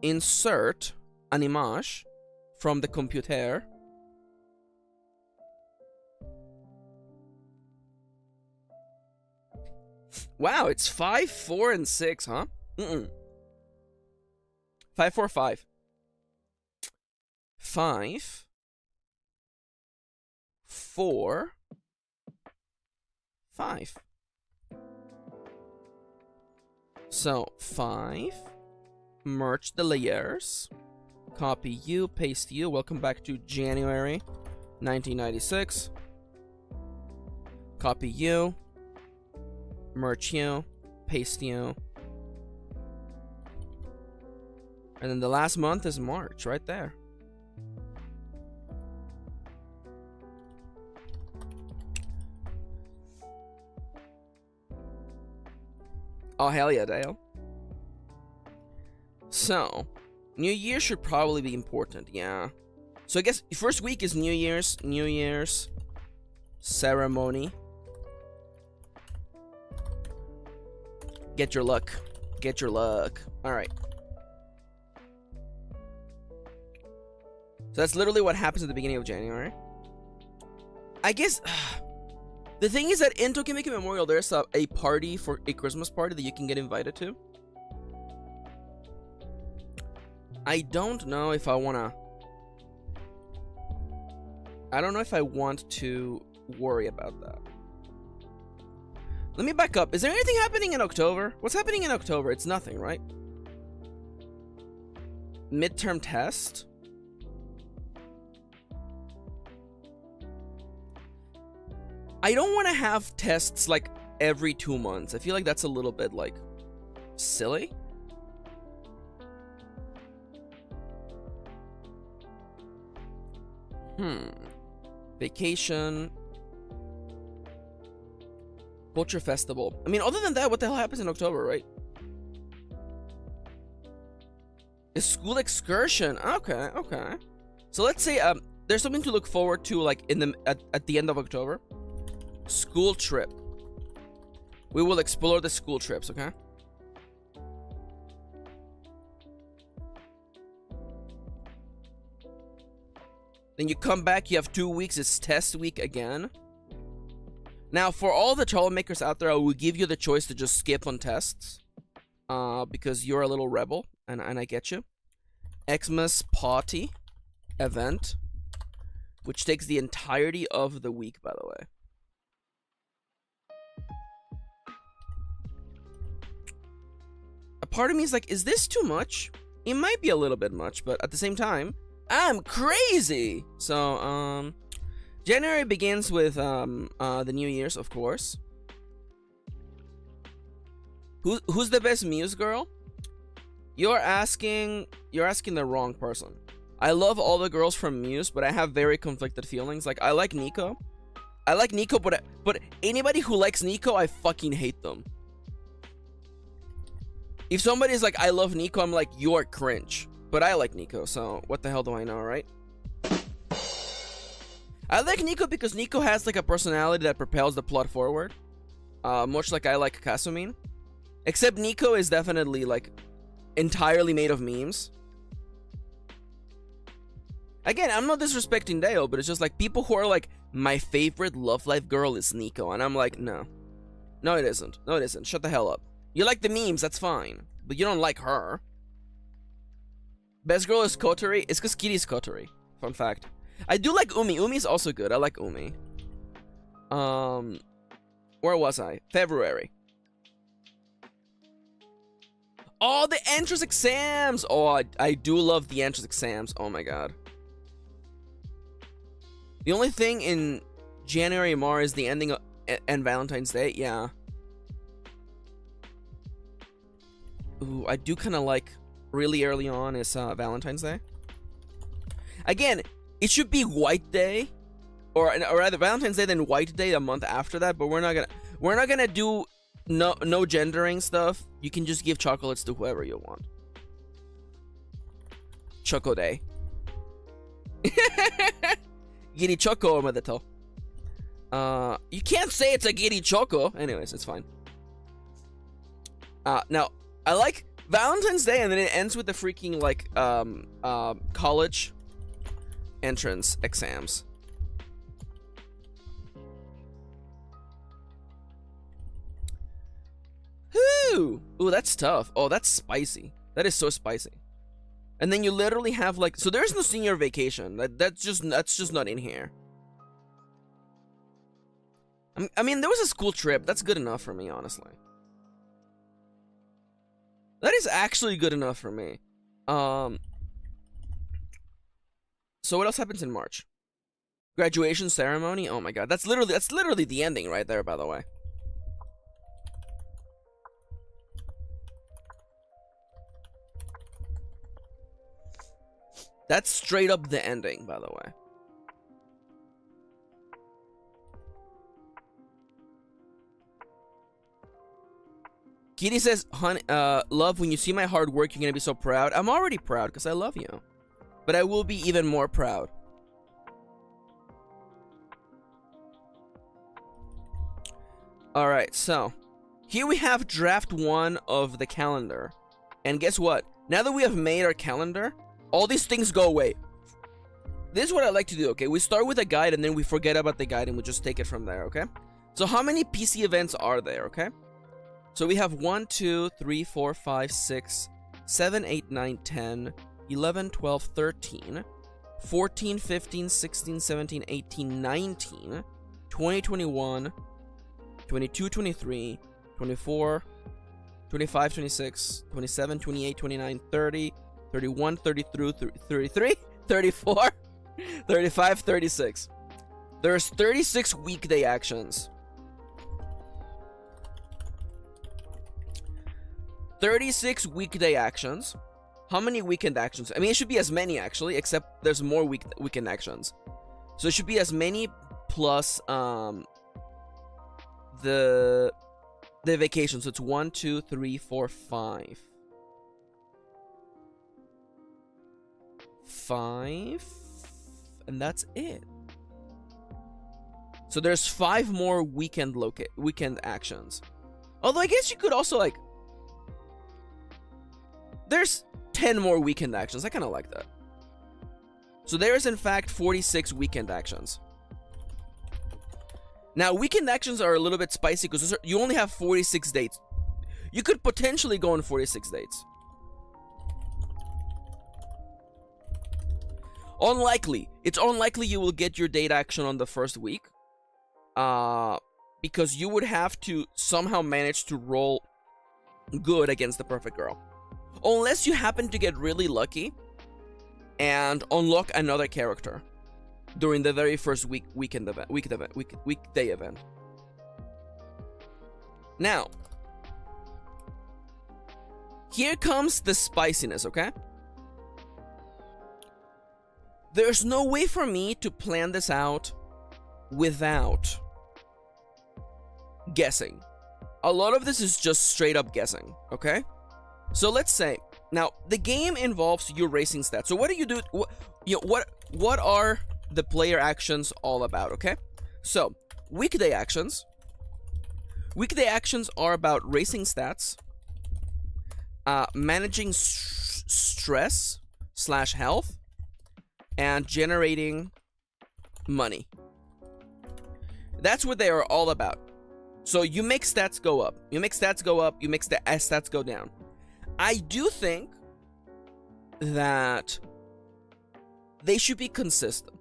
Insert an image from the computer. Wow, it's 5, 4, and 6, huh? 5, 4, 5. 5, 4, 5. So 5. Merge the layers. Copy you, paste you. Welcome back to January 1996. Copy you. Merge you. Paste you. And then the last month is March, right there. Oh, hell yeah, Dale. So, New Year should probably be important, yeah. So I guess first week is New Year's ceremony. Get your luck. Alright. So that's literally what happens at the beginning of January. I guess... the thing is that in Tokimeki Memorial, there's a party for a Christmas party that you can get invited to. I don't know if I wanna... I don't know if I want to worry about that. Let me back up. Is there anything happening in October? What's happening in October? It's nothing, right? Midterm test? I don't want to have tests like every 2 months. I feel like that's a little bit like silly. Vacation. Culture festival. I mean, other than that, what the hell happens in October, right? A school excursion. Okay, okay. So let's say there's something to look forward to like in the at the end of October. School trip. We will explore the school trips, okay? Then you come back, you have 2 weeks, it's test week again. Now, for all the troublemakers out there, I will give you the choice to just skip on tests. Because you're a little rebel, and I get you. Xmas party event, which takes the entirety of the week, by the way. A part of me is like, is this too much? It might be a little bit much, but at the same time, I'm crazy! So, January begins with the New Year's, of course. Who's the best Muse girl? You're asking the wrong person. I love all the girls from Muse, but I have very conflicted feelings. Like, I like Nico. But anybody who likes Nico, I fucking hate them. If somebody's like, I love Nico, I'm like, you're cringe. But I like Nico, so what the hell do I know, right? I like Nico because Nico has like a personality that propels the plot forward. Much like I like Kasumine. Except Nico is definitely like entirely made of memes. Again, I'm not disrespecting Dale, but it's just like people who are like, my favorite love life girl is Nico. And I'm like, no. No, it isn't. No, it isn't. Shut the hell up. You like the memes, that's fine. But you don't like her. Best girl is Kotori. It's because Kitty's Kotori. Fun fact. I do like Umi. Umi's also good. I like Umi. Where was I? February. Oh, the entrance exams! Oh, I do love the entrance exams. Oh my god. The only thing in January and March is the ending of, and Valentine's Day. Yeah. Ooh, I do kind of like really early on is Valentine's Day. Again, it should be White Day, or rather Valentine's Day then White Day a month after that. But we're not gonna do no gendering stuff. You can just give chocolates to whoever you want. Choco Day. Giri Choco omedetou. You can't say it's a Giri Choco. Anyways, it's fine. Now I like Valentine's Day, and then it ends with the freaking like college entrance exams. Ooh, that's tough. Oh, that's spicy. That is so spicy. And then you literally have like, so there's no senior vacation. That's just not in here. I mean, there was a school trip. That's good enough for me, honestly. That is actually good enough for me. So what else happens in March? Graduation ceremony. Oh my god, that's literally the ending right there, by the way. That's straight up the ending, by the way. Kitty says, "Honey, love, when you see my hard work, you're gonna be so proud." I'm already proud because I love you. But I will be even more proud. Alright, so here we have draft 1 of the calendar. And guess what? Now that we have made our calendar, all these things go away. This is what I like to do, okay? We start with a guide and then we forget about the guide and we just take it from there, okay? So how many PC events are there, okay? So we have 1, 2, 3, 4, 5, 6, 7, 8, 9, 10, 11, 12, 13, 14, 15, 16, 17, 18, 19, 20, 21, 22, 23, 24, 25, 26, 27, 28, 29, 30, 31, 33, 33, 34, 35, 36. There's 36 weekday actions. 36 weekday actions. How many weekend actions? I mean, it should be as many actually, except there's more weekend actions. So it should be as many plus the vacation. So it's 1, 2, 3, 4, 5. 5, and that's it. So there's 5 more weekend actions. Although I guess you could also like, there's 10 more weekend actions. I kind of like that. So there's in fact 46 weekend actions. Now weekend actions are a little bit spicy because you only have 46 dates. You could potentially go on 46 dates. Unlikely. It's unlikely you will get your date action on the first week. Because you would have to somehow manage to roll good against the perfect girl. Unless you happen to get really lucky and unlock another character during the very first weekday event. Now, here comes the spiciness, okay? There's no way for me to plan this out without guessing. A lot of this is just straight up guessing, okay? So let's say, now the game involves your racing stats. So what do you do? What are the player actions all about, okay? So weekday actions. Weekday actions are about racing stats, managing stress / health, and generating money. That's what they are all about. So you make stats go up. You make stats go up. You make stats go down. I do think that they should be consistent.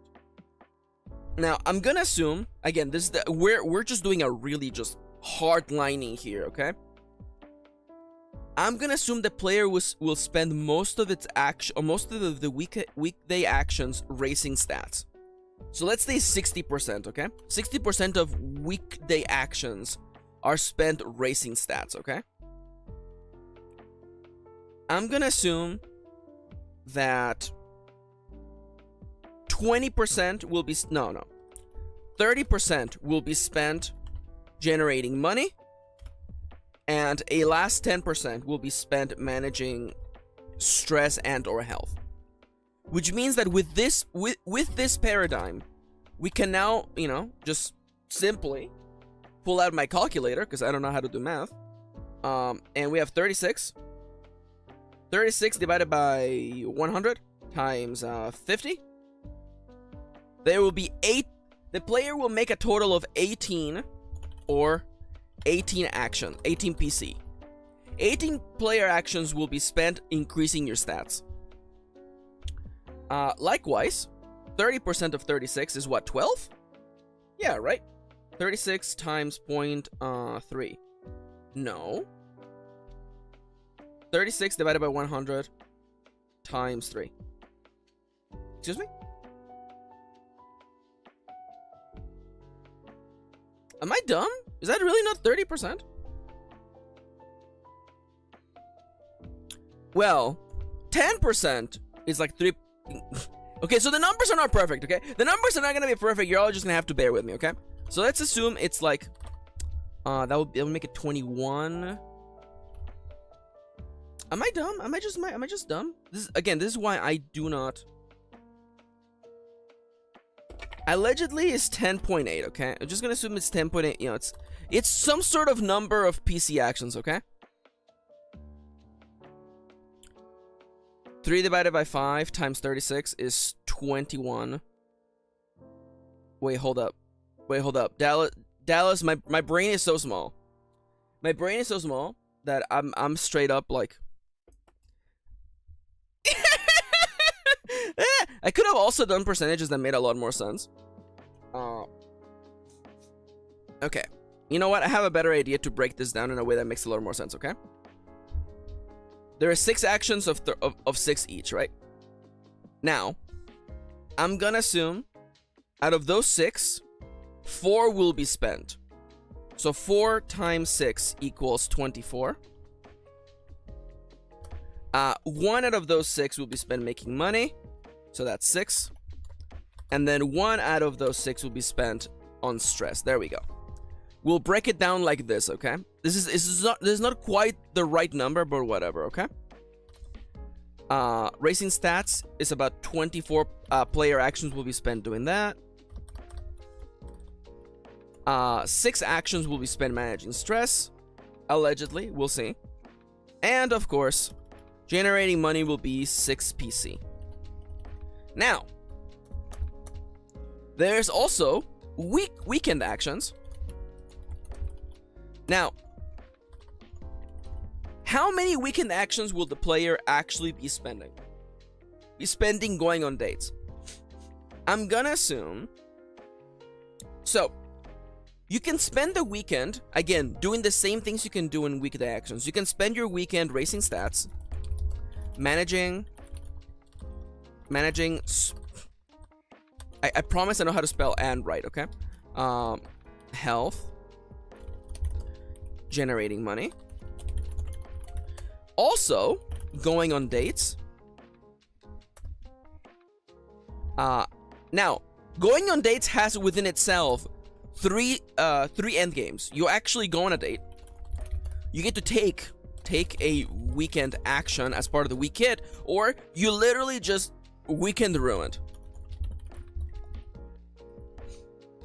Now, I'm gonna assume, again, this is we're just doing a really just hard lining here, okay? I'm gonna assume the player will spend most of its action, or most of the weekday actions racing stats. So let's say 60%, okay? 60% of weekday actions are spent racing stats, okay? I'm gonna assume that 20% will be 30% will be spent generating money, and a last 10% will be spent managing stress and or health. Which means that with this paradigm, we can now, just simply pull out my calculator, because I don't know how to do math. And we have 36. 36 divided by 100 times 50. There will be 8. The player will make a total of 18 or 18 action, 18 PC. 18 player actions will be spent increasing your stats. Likewise, 30% of 36 is what, 12? Yeah, right? 36 times 0.3. No. 36 divided by 100 times 3. Excuse me? Am I dumb? Is that really not 30%? Well, 10% is like 3. Okay, so the numbers are not perfect, okay? The numbers are not gonna be perfect. You're all just gonna have to bear with me, okay? So let's assume it's like, that would make it 21. Am I dumb? Am I just dumb? This is why I do not. Allegedly is 10.8, okay? I'm just gonna assume it's 10.8. It's some sort of number of PC actions, okay? 3 divided by 5 times 36 is 21. Wait, hold up. Dallas, my brain is so small. My brain is so small that I'm straight up like I could have also done percentages that made a lot more sense. Okay. You know what? I have a better idea to break this down in a way that makes a lot more sense, okay? There are 6 actions of 6 each, right? Now, I'm gonna assume out of those 6, 4 will be spent. So 4 times 6 equals 24. 1 out of those 6 will be spent making money. So that's 6. And then 1 out of those 6 will be spent on stress. There we go. We'll break it down like this, okay? This is not quite the right number, but whatever, okay? Racing stats is about 24 player actions will be spent doing that. 6 actions will be spent managing stress. Allegedly, we'll see. And of course, generating money will be 6 PC. Now, there's also weekend actions. Now, how many weekend actions will the player actually be spending? Going on dates. I'm gonna assume. So, you can spend the weekend, again, doing the same things you can do in weekday actions. You can spend your weekend racing stats, managing. I promise I know how to spell and right, okay? Health. Generating money. Also, going on dates. Now, going on dates has within itself three end games. You actually go on a date. You get to take a weekend action as part of the week kit, or you literally just weekend ruined.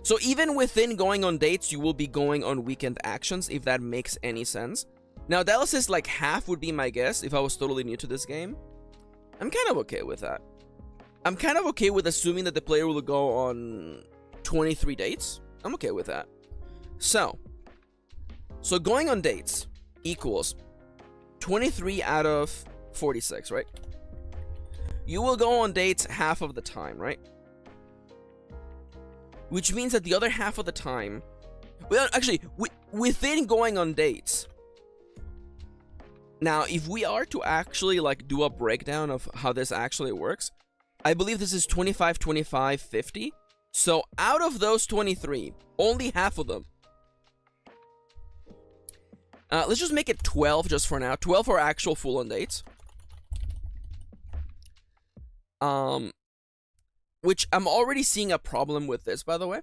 So even within going on dates, you will be going on weekend actions, if that makes any sense. Now, Dallas is like half would be my guess if I was totally new to this game. I'm kind of okay with that. I'm kind of okay with assuming that the player will go on 23 dates. I'm okay with that. So going on dates equals 23 out of 46, right? You will go on dates half of the time, right? Which means that the other half of the time, well, actually, within going on dates. Now, if we are to actually like do a breakdown of how this actually works, I believe this is 25, 25, 50. So out of those 23, only half of them. Let's just make it 12 just for now. 12 are actual full-on dates. Which I'm already seeing a problem with this, by the way.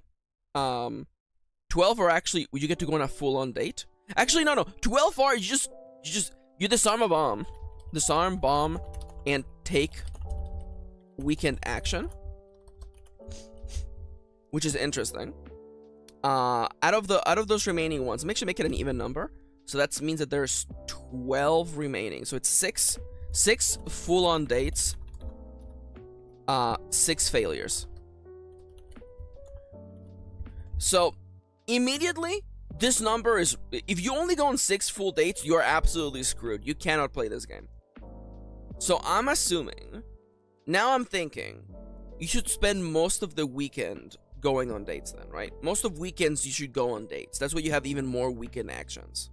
12 are actually, you get to go on a full-on date. Actually, no. 12 are, you disarm a bomb. Disarm bomb and take weekend action. Which is interesting. Out of those remaining ones, make sure to make it an even number. So that means that there's 12 remaining. So it's 6 full-on dates. 6 failures. So immediately, this number is, if you only go on 6 full dates, you're absolutely screwed. You cannot play this game. So I'm assuming, now I'm thinking, you should spend most of the weekend going on dates then, right? Most of weekends you should go on dates. That's why you have even more weekend actions.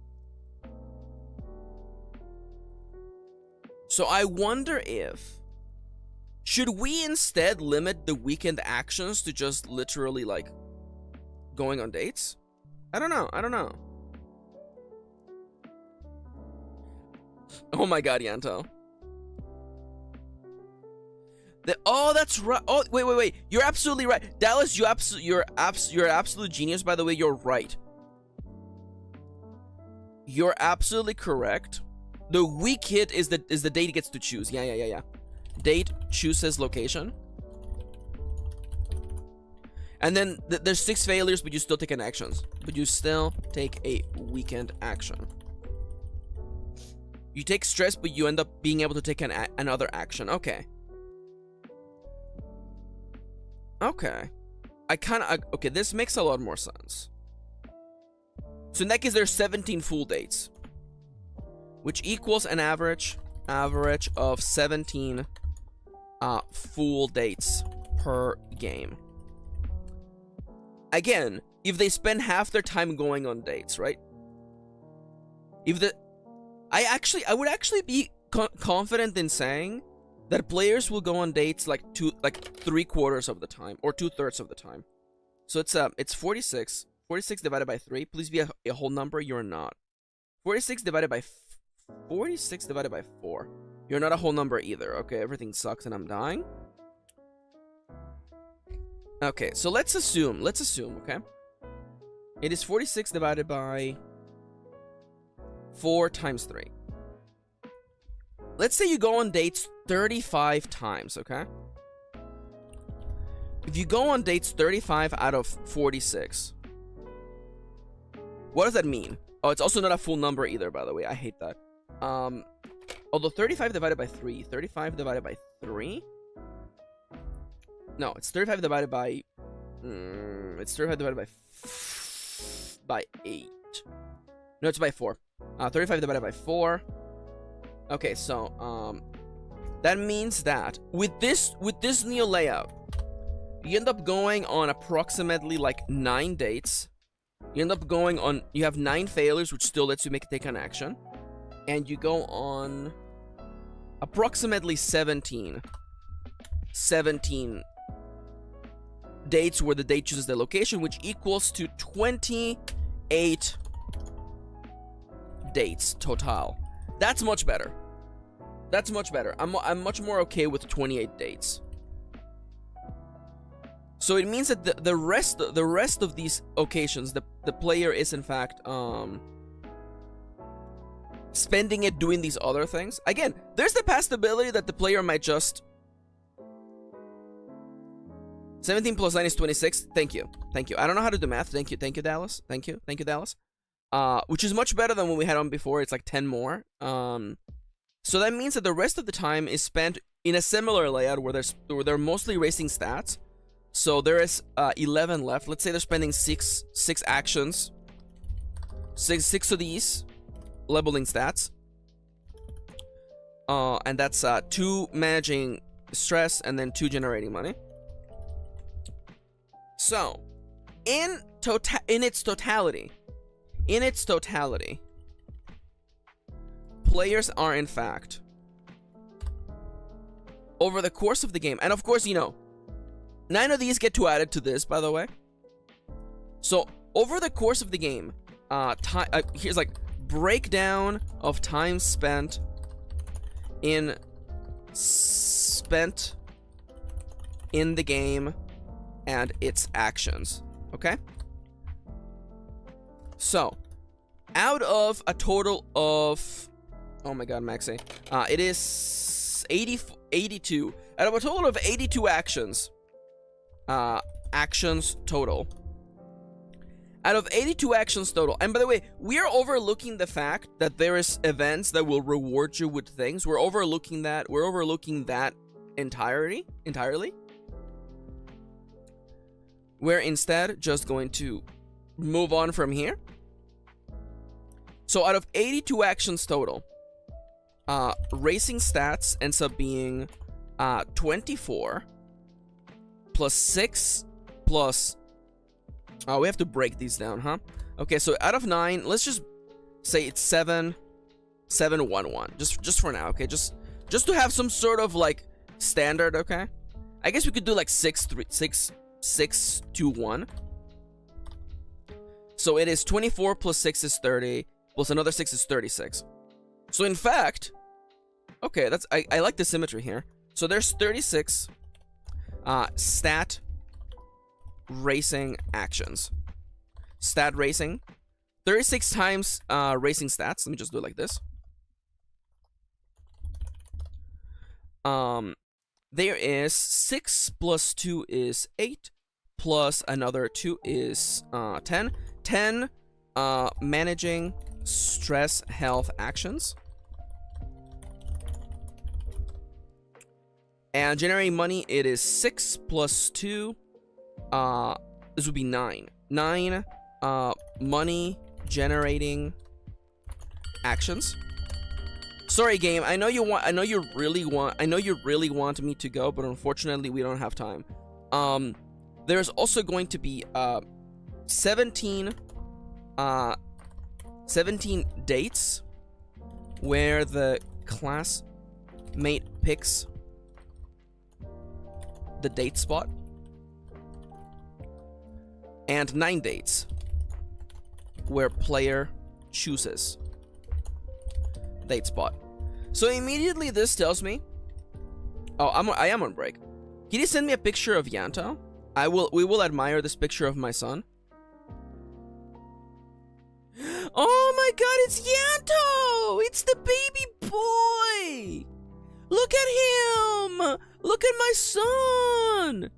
So I wonder if, should we instead limit the weekend actions to just literally like going on dates? I don't know. Oh my god, Yanto. Oh, that's right. Oh, wait. You're absolutely right. Dallas, you're absolute genius, by the way. You're right. You're absolutely correct. The week hit is the date he gets to choose. Yeah. Date chooses location. And then there's 6 failures, but you still take an actions. But you still take a weekend action. You take stress, but you end up being able to take another action. Okay. Okay. Okay, this makes a lot more sense. So in that case, there's 17 full dates. Which equals an average of 17 full dates per game. Again, if they spend half their time going on dates, right? I would actually be confident in saying that players will go on dates like 3/4 of the time or 2/3 of the time. So it's 46. 46 divided by 3. Please be a whole number. You're not. 46 divided by 4. You're not a whole number either. Okay, everything sucks and I'm dying. Okay, so let's assume, okay? It is 46 divided by 4 times 3. Let's say you go on dates 35 times, okay? If you go on dates 35 out of 46, what does that mean? Oh, it's also not a full number either, by the way. I hate that. Although 35 divided by 3, 35 divided by 3? No, it's 35 divided by... it's 35 divided by 8. No, it's by 4. 35 divided by 4. Okay, so, that means that with this new layout, you end up going on approximately like 9 dates. You end up going on... You have 9 failures, which still lets you take an action. And you go on approximately 17 dates where the date chooses the location, which equals to 28 dates total. That's much better. That's much better. I'm much more okay with 28 dates. So it means that the rest of these occasions, the player is in fact spending it doing these other things. Again, there's the possibility that the player might just... 17 plus 9 is 26. Thank you. I don't know how to do math. Thank you, Dallas. Thank you, Dallas. Which is much better than what we had on before. It's like 10 more. So that means that the rest of the time is spent in a similar layout where they're mostly racing stats. So there is 11 left. Let's say they're spending six actions. Six of these leveling stats. And that's 2 managing stress and then 2 generating money. So, in its totality, players are in fact, over the course of the game, and of course, 9 of these get to added to this, by the way. So, over the course of the game, here's like breakdown of time spent in the game and its actions, okay? So, out of a total of... Oh my god, Maxi. It is 82. Out of a total of 82 actions. Actions total. Out of 82 actions total. And by the way, we are overlooking the fact that there is events that will reward you with things. We're overlooking that. We're overlooking that entirely. We're instead just going to move on from here. So out of 82 actions total, racing stats ends up being 24 plus 6 plus... we have to break these down, huh? Okay, so out of 9, let's just say it's 7, 1, 1. Just for now, okay? Just to have some sort of like standard, okay? I guess we could do like 6, 2, 1. So it is 24 plus 6 is 30, plus another 6 is 36. So in fact, okay, I like the symmetry here. So there's 36 stat racing actions. Stat racing. 36 times racing stats. Let me just do it like this. There is 6 plus 2 is 8, plus another 2 is 10. 10 managing stress health actions. And generating money, it is 6 plus 2. This would be 9. 9 money generating actions. Sorry, game. I know you really want me to go, but unfortunately, we don't have time. There's also going to be 17 dates where the classmate picks the date spot, and 9 dates where player chooses date spot. So immediately this tells me, oh, I am on break. Can you send me a picture of Yanto? We will admire this picture of my son. Oh my god, it's Yanto! It's the baby boy! Look at him! Look at my son!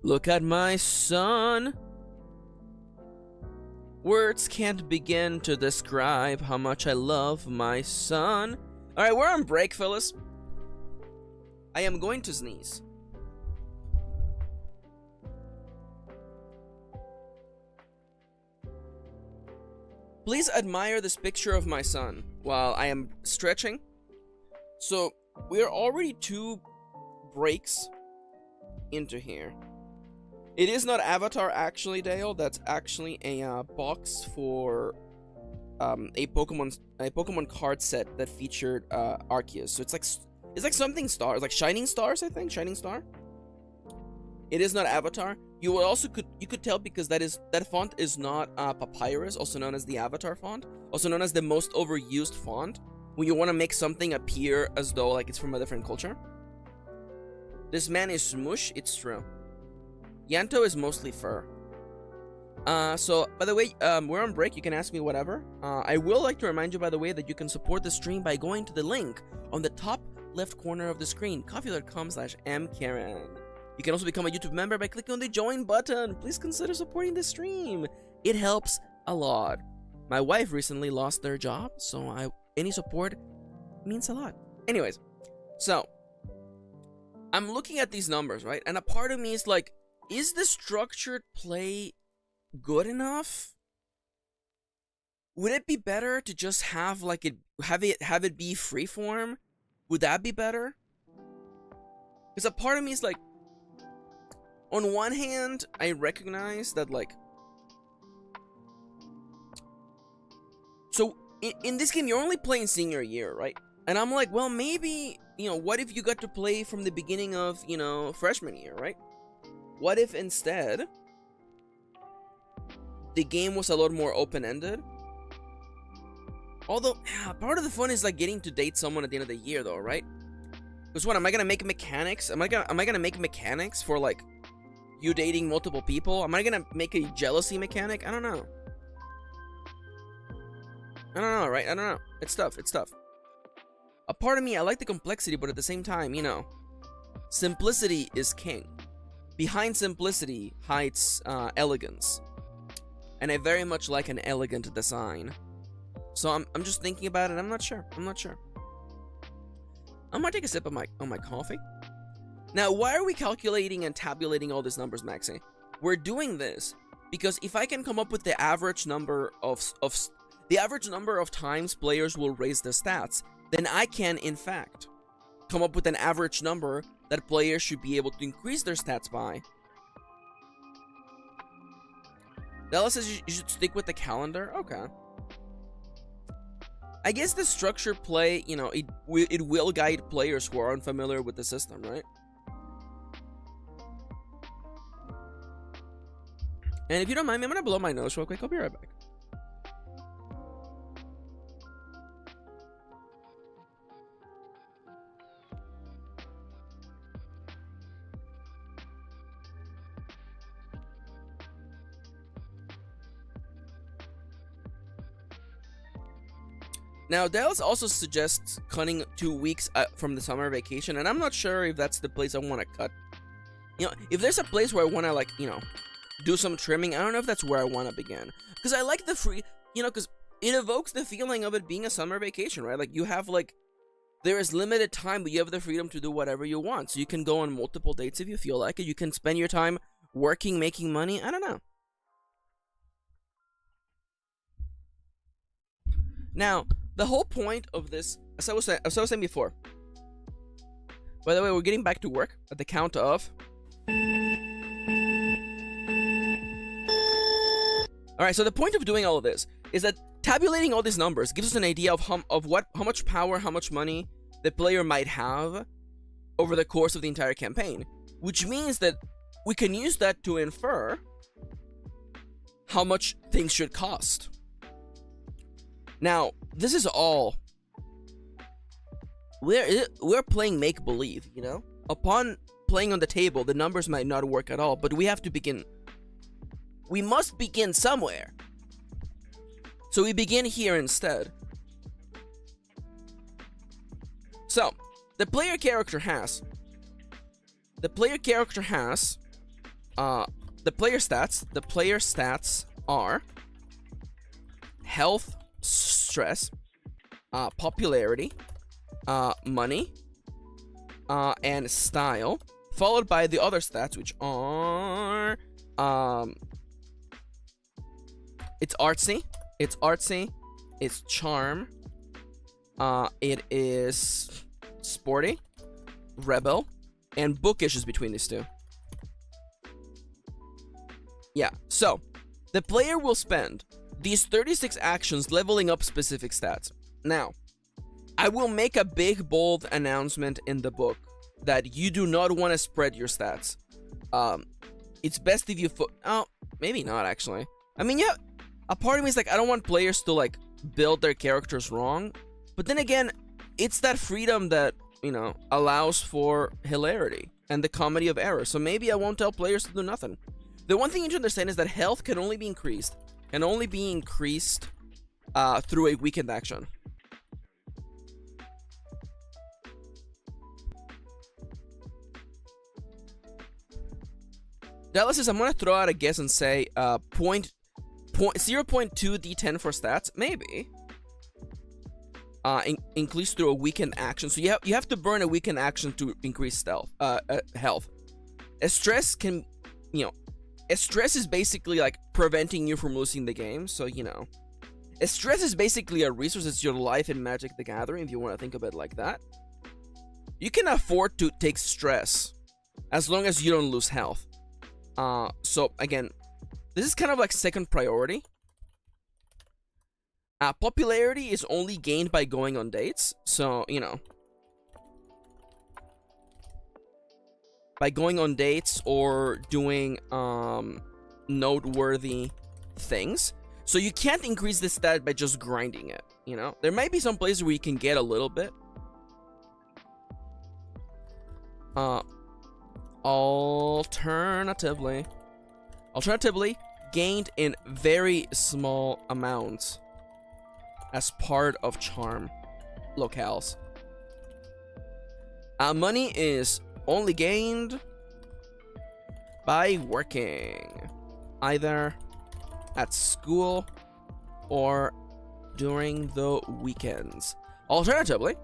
Look at my son! Words can't begin to describe how much I love my son. Alright, we're on break, fellas. I am going to sneeze. Please admire this picture of my son while I am stretching. So, we are already 2 breaks into here. It is not Avatar, actually, Dale. That's actually a box for a Pokemon card set that featured Arceus. So it's like something stars, like Shining Stars, I think. Shining Star. It is not Avatar. You will also could tell because that font is not Papyrus, also known as the Avatar font, also known as the most overused font when you want to make something appear as though like it's from a different culture. This man is smush. It's true. Yanto is mostly fur. So, by the way, we're on break. You can ask me whatever. I will like to remind you, by the way, that you can support the stream by going to the link on the top left corner of the screen, coffee.com/mkirin. You can also become a YouTube member by clicking on the join button. Please consider supporting the stream. It helps a lot. My wife recently lost their job, so any support means a lot. Anyways, so I'm looking at these numbers, right? And a part of me is like, is the structured play good enough? Would it be better to just have like have it be freeform? Would that be better? Because a part of me is like, on one hand, I recognize that like, so in this game you're only playing senior year, right? And I'm like, well, maybe, what if you got to play from the beginning of, freshman year, right? What if instead the game was a lot more open-ended? Although, part of the fun is like getting to date someone at the end of the year, though, right? Because what, am I gonna make mechanics? Am I gonna make mechanics for like you dating multiple people? Am I gonna make a jealousy mechanic? I don't know. Right? I don't know. It's tough. A part of me, I like the complexity, but at the same time, simplicity is king. Behind simplicity hides elegance. And I very much like an elegant design. So I'm just thinking about it. I'm not sure. I'm gonna take a sip of my coffee. Now, why are we calculating and tabulating all these numbers, Maxi? We're doing this because if I can come up with the average number of times players will raise their stats, then I can, in fact, come up with an average number that players should be able to increase their stats by. Della says you should stick with the calendar. Okay. I guess the structure play, it will guide players who are unfamiliar with the system, right? And if you don't mind me, I'm gonna blow my nose real quick. I'll be right back. Now, Dallas also suggests cutting 2 weeks from the summer vacation, and I'm not sure if that's the place I want to cut. If there's a place where I want to, do some trimming, I don't know if that's where I want to begin. Because I like the free, because it evokes the feeling of it being a summer vacation, right? Like, you have, there is limited time, but you have the freedom to do whatever you want. So you can go on multiple dates if you feel like it. You can spend your time working, making money. I don't know. Now, the whole point of this as I was saying before. By the way, we're getting back to work at the count of. All right. So the point of doing all of this is that tabulating all these numbers gives us an idea of how much power, how much money the player might have over the course of the entire campaign, which means that we can use that to infer how much things should cost. Now, this is all we're playing make-believe, you know? Upon playing on the table, the numbers might not work at all, but we have to begin. We must begin somewhere. So we begin here instead. So, the player stats, the player stats are health, stress, popularity, money, and style, followed by the other stats, which are it's artsy, it's charm, it is sporty, rebel, and bookish is between these two. Yeah, so the player will spend these 36 actions leveling up specific stats. Now, I will make a big, bold announcement in the book that you do not want to spread your stats. It's best if you oh, maybe not actually. I mean, yeah, a part of me is like, I don't want players to like build their characters wrong. But then again, it's that freedom that, you know, allows for hilarity and the comedy of error. So maybe I won't tell players to do nothing. The one thing you need to understand is that health can only be increased through a weekend action. Dallas says, I'm going to throw out a guess and say 0.2 d10 for stats. Maybe. Increase through a weekend action. So you have to burn a weekend action to increase health. A stress can, you know, a stress is basically like preventing you from losing the game. So, you know, a stress is basically a resource. It's your life in Magic the Gathering, if you want to think of it like that. You can afford to take stress as long as you don't lose health. So again, this is kind of like second priority. Popularity is only gained by going on dates. So, you know, by going on dates or doing noteworthy things. So you can't increase this stat by just grinding it, you know? There might be some places where you can get a little bit. Alternatively, gained in very small amounts as part of charm locales. Money is only gained by working, either at school or during the weekends. Alternatively,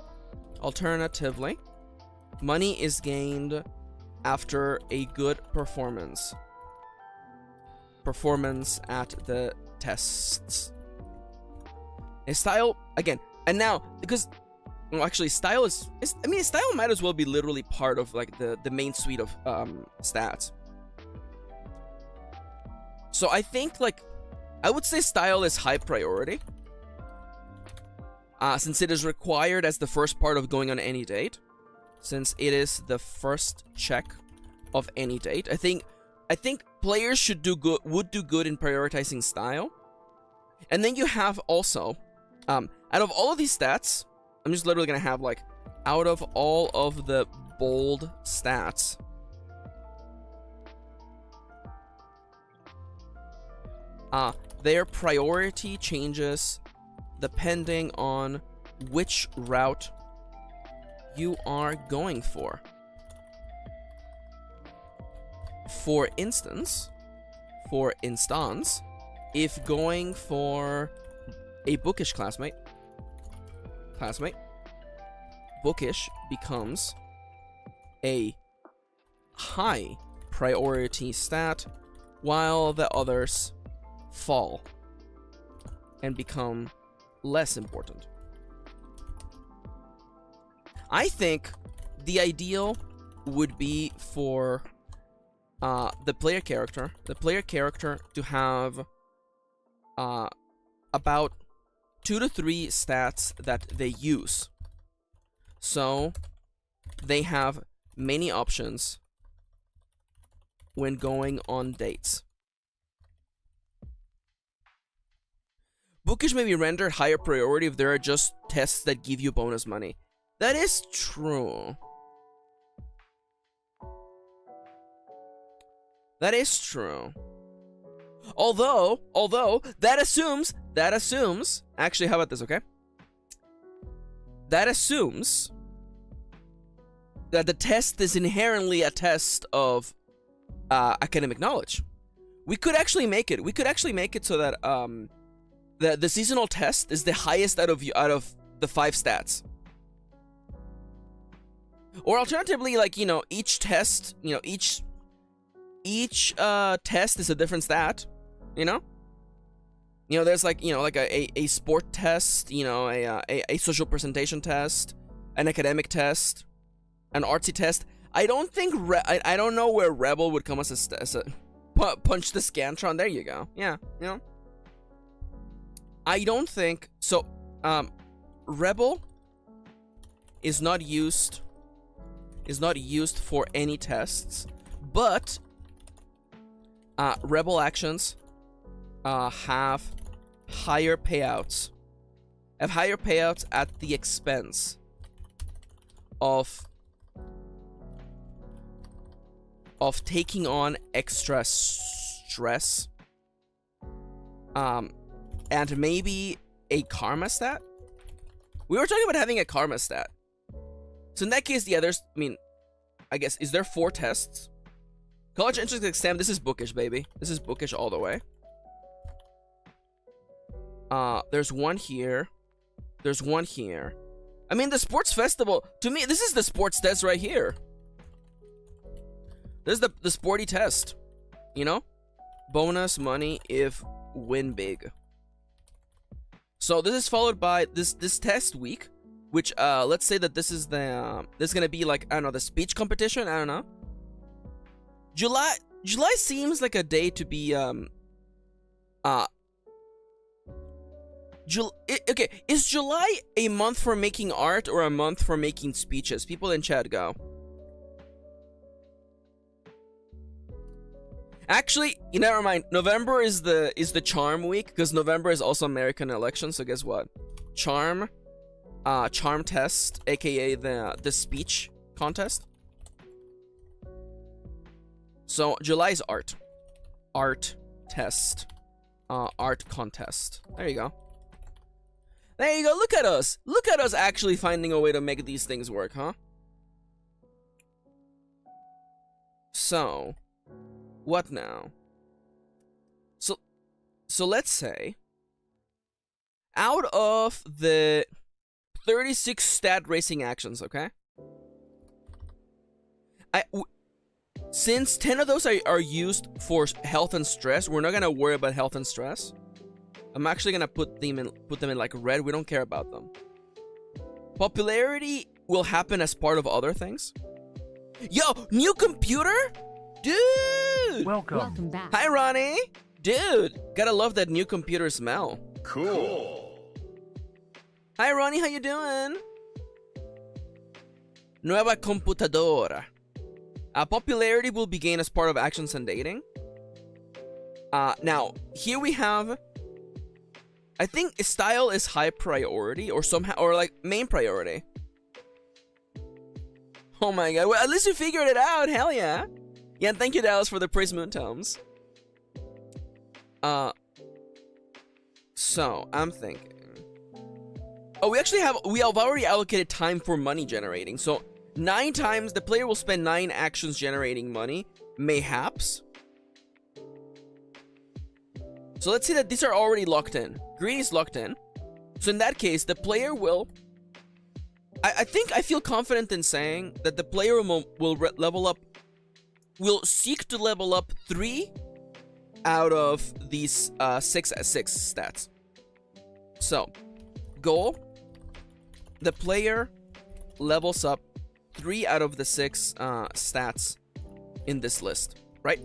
money is gained after a good performance at the tests. A style, again, and now, because, well, actually, style I mean, style might as well be literally part of, like, the main suite of stats. So I think, like, I would say style is high priority, since it is required as the first part of going on any date, since it is the first check of any date. I think players would do good in prioritizing style. And then you have also, out of all of these stats, I'm just literally gonna have, like, out of all of the bold stats, their priority changes depending on which route you are going for. For instance, if going for a bookish classmate, bookish becomes a high priority stat, while the others fall and become less important. I think the ideal would be for the player character to have about 2 to 3 stats that they use. So they have many options when going on dates. Bookish may be rendered higher priority if there are just tests that give you bonus money. That is true. That is true. Although that assumes, actually, how about this, okay? That assumes that the test is inherently a test of academic knowledge. We could actually make it. We could actually make it so that the seasonal test is the highest out of the 5 stats. Or alternatively, like, you know, each test, you know, each test is a different stat, you know? You know, there's like, you know, like a sport test, you know, a social presentation test, an academic test, an artsy test. I don't think I don't know where Rebel would come as a punch the Scantron. There you go. Yeah, you know. I don't think so. Rebel is not used for any tests, but Rebel actions have higher payouts. At the expense of taking on extra stress, and maybe a karma stat. We were talking about having a karma stat. So in that case, the others, I mean, I guess, is there 4 tests? College entrance exam, this is bookish, baby. This is bookish all the way. There's one here. There's one here. I mean, the sports festival, to me, this is the sports test right here. This is the sporty test, you know? Bonus money if win big. So this is followed by this test week, which let's say that this is gonna be like, I don't know, the speech competition. I don't know. July seems like a day to be okay, is July a month for making art or a month for making speeches? People in chat go. Actually, never mind. November is the charm week, because November is also American election. So guess what? Charm test, aka the speech contest. So July is art test, art contest. There you go. There you go. Look at us. Look at us actually finding a way to make these things work, huh? So, what now? So let's say, out of the 36 stat racing actions, okay? Since 10 of those are used for health and stress, we're not gonna worry about health and stress. I'm actually gonna put them in like red. We don't care about them. Popularity will happen as part of other things. Yo, new computer? Dude! Welcome back. Hi, Ronnie. Dude, gotta love that new computer smell. Cool. Hi, Ronnie. How you doing? Nueva computadora. Popularity will be gained as part of actions and dating. Now, here we have, I think style is high priority, or somehow, or like main priority. Oh my god, well, at least you figured it out, hell yeah. Yeah, and thank you, Dallas, for the praise moon tomes. So, I'm thinking. Oh, we have already allocated time for money generating, so 9 times, the player will spend 9 actions generating money, mayhaps. So let's say that these are already locked in. Green is locked in. So in that case, the player will... I feel confident in saying that the player will seek to level up 3 out of these 6 stats. So, goal, the player levels up 3 out of the 6 stats in this list, right?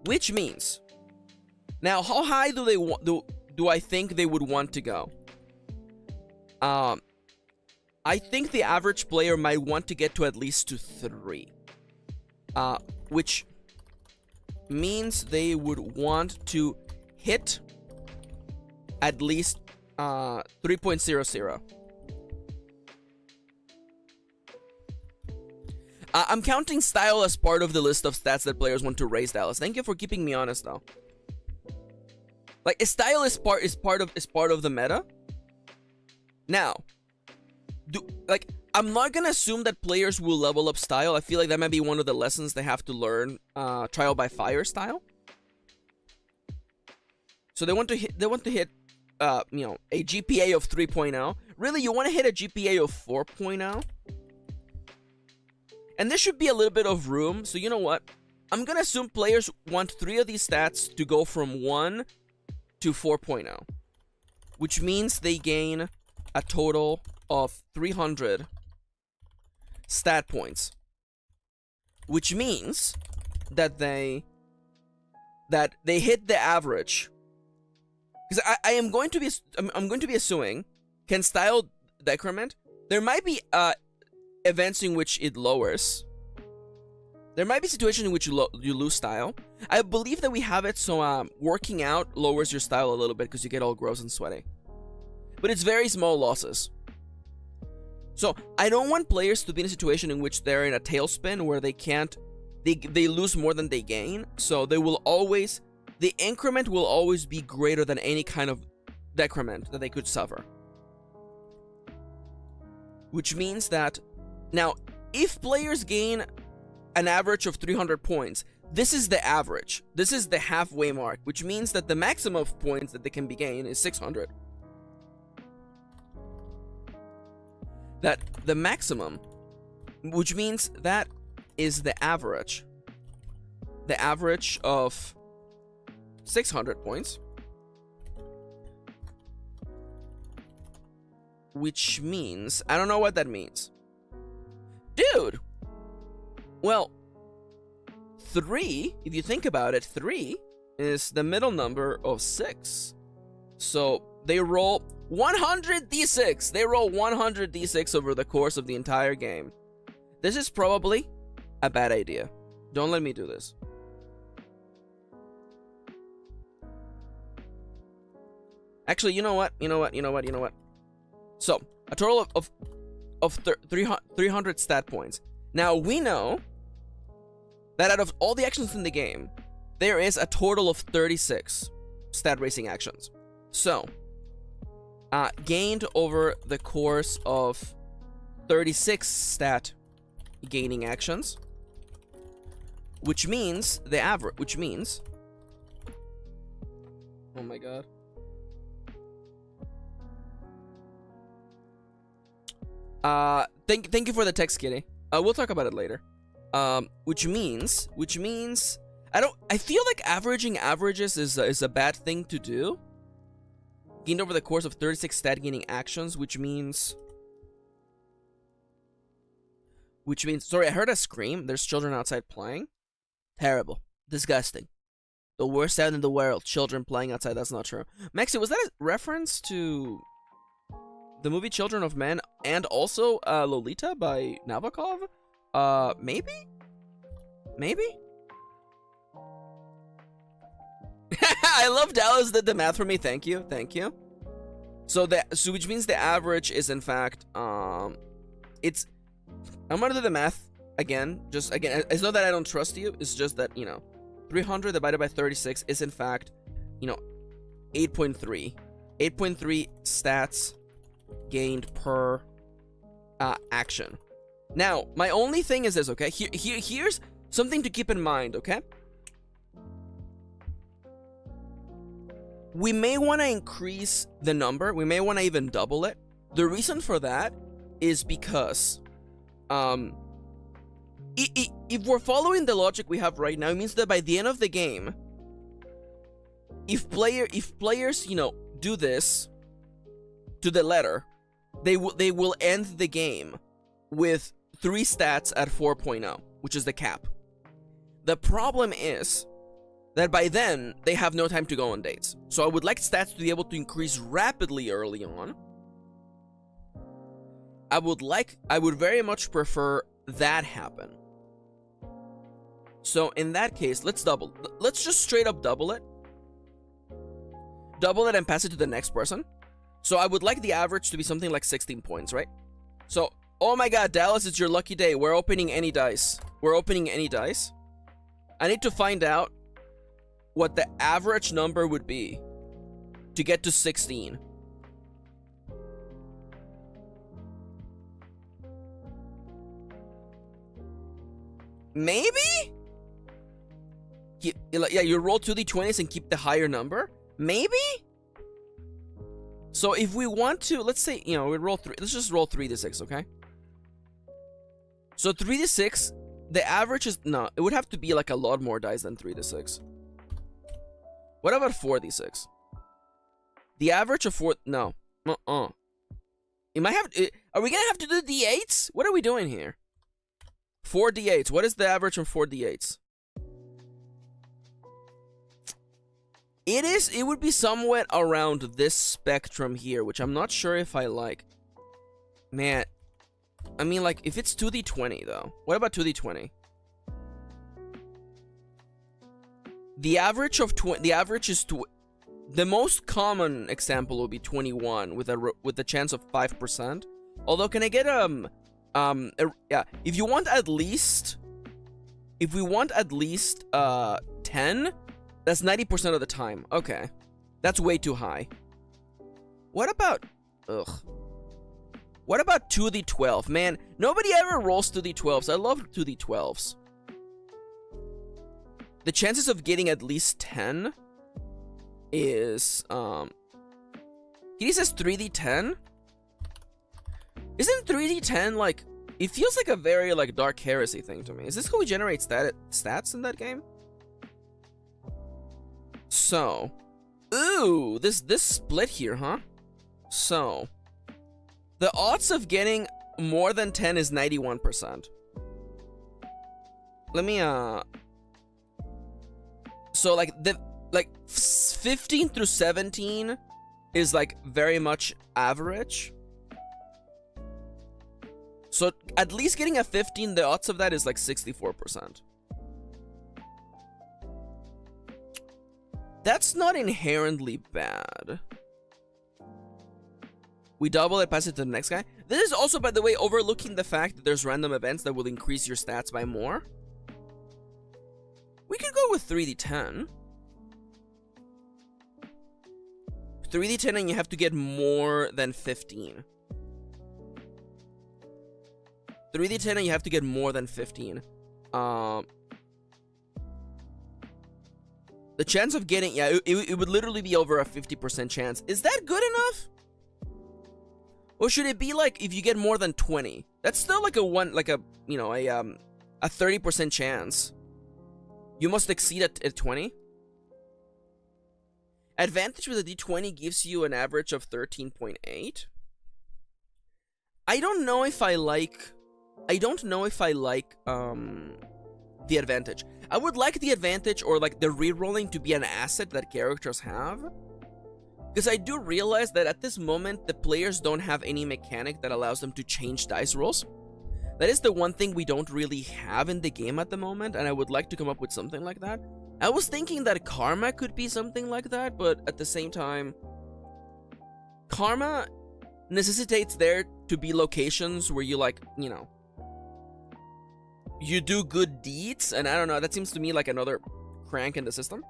Which means, now how high do I think they would want to go? I think the average player might want to get to at least to 3, which means they would want to hit at least 3.00. I'm counting style as part of the list of stats that players want to raise, Dallas. Thank you for keeping me honest, though. Like, style is part of the meta. Now, I'm not gonna assume that players will level up style. I feel like that might be one of the lessons they have to learn. Trial by fire style. So they want to hit. A GPA of 3.0. Really, you want to hit a GPA of 4.0. And there should be a little bit of room. So you know what? I'm gonna assume players want 3 of these stats to go from 1 to 4.0, which means they gain a total of 300 stat points, which means that they hit the average. Because I'm going to be assuming, can style decrement? There might be events in which it lowers. There might be situations in which you lose style. I believe that we have it so working out lowers your style a little bit because you get all gross and sweaty. But it's very small losses. So I don't want players to be in a situation in which they're in a tailspin where they lose more than they gain. So the increment will always be greater than any kind of decrement that they could suffer. Which means that, now, if players gain an average of 300 points, this is the average. This is the halfway mark, which means that the maximum of points that they can be gained is 600. That the maximum, which means that is the average. The average of 600 points. Which means, I don't know what that means. Dude! Well, 3, if you think about it, 3 is the middle number of 6. So they roll 100 d6. They roll 100 d6 over the course of the entire game. This is probably a bad idea. Don't let me do this. Actually, you know what? So, a total of 300 stat points. Now, we know that out of all the actions in the game, there is a total of 36 stat raising actions. So, gained over the course of 36 stat gaining actions, which means the average, oh my god. Thank you for the text, Kitty. We'll talk about it later. Which means I feel like averaging averages is a bad thing to do. Gained over the course of 36 stat gaining actions, which means, sorry, I heard a scream. There's children outside playing. Terrible. Disgusting. The worst sound in the world. Children playing outside. That's not true. Maxi, was that a reference to the movie Children of Men and also Lolita by Nabokov? Maybe? I love Dallas did the math for me. Thank you. So which means the average is in fact I'm gonna do the math again. It's not that I don't trust you. It's just that 300 divided by 36 is in fact 8.3 stats gained per action. Now, my only thing is this, okay? Here's something to keep in mind, okay? We may want to increase the number. We may want to even double it. The reason for that is because if we're following the logic we have right now, it means that by the end of the game, if players, do this to the letter, they will end the game with 3 stats at 4.0, which is the cap. The problem is that by then, they have no time to go on dates. So I would like stats to be able to increase rapidly early on. I would very much prefer that happen. So in that case, let's just straight up double it. Double it and pass it to the next person. So I would like the average to be something like 16 points, right? So, oh my god, Dallas, it's your lucky day. We're opening any dice. I need to find out what the average number would be to get to 16. Maybe? Yeah, you roll 2d20s and keep the higher number? Maybe? So if we want to, let's say, we roll 3. Let's just roll 3d6, okay? So 3d6, the average is, no, it would have to be like a lot more dice than 3d6. What about 4d6? The average of 4, no. It might have, are we gonna have to do d8s? What are we doing here? 4 d8s. What is the average of 4 d8s? It would be somewhat around this spectrum here, which I'm not sure if I like. Man, I mean, like, if it's 2d20 though. What about 2d20? The average of the most common example would be 21 with a chance of 5%. Although, can I get yeah, if we want at least 10, that's 90% of the time. Okay, that's way too high. What about 2d12? Man, nobody ever rolls 2d12s. I love 2d12s. The chances of getting at least 10 is he says 3d10. Isn't 3d10 like, it feels like a very like Dark Heresy thing to me. Is this how we generate stats in that game? So, ooh, this split here, huh? So, the odds of getting more than 10 is 91%. Let me so like 15 through 17 is like very much average. So at least getting a 15, the odds of that is like 64%. That's not inherently bad. We double it, pass it to the next guy. This is also, by the way, overlooking the fact that there's random events that will increase your stats by more. We could go with 3d10. 3d10 and you have to get more than 15. 3d10 and you have to get more than 15. The chance of getting, yeah, it would literally be over a 50% chance. Is that good enough? Or should it be like if you get more than 20? That's still like a 30% chance. You must exceed at 20. Advantage with a d20 gives you an average of 13.8. I don't know if I like the advantage. I would like the advantage or like the rerolling to be an asset that characters have. Because I do realize that at this moment, the players don't have any mechanic that allows them to change dice rolls. That is the one thing we don't really have in the game at the moment, and I would like to come up with something like that. I was thinking that karma could be something like that, but at the same time, karma necessitates there to be locations where you like, you do good deeds, and I don't know, that seems to me like another crank in the system.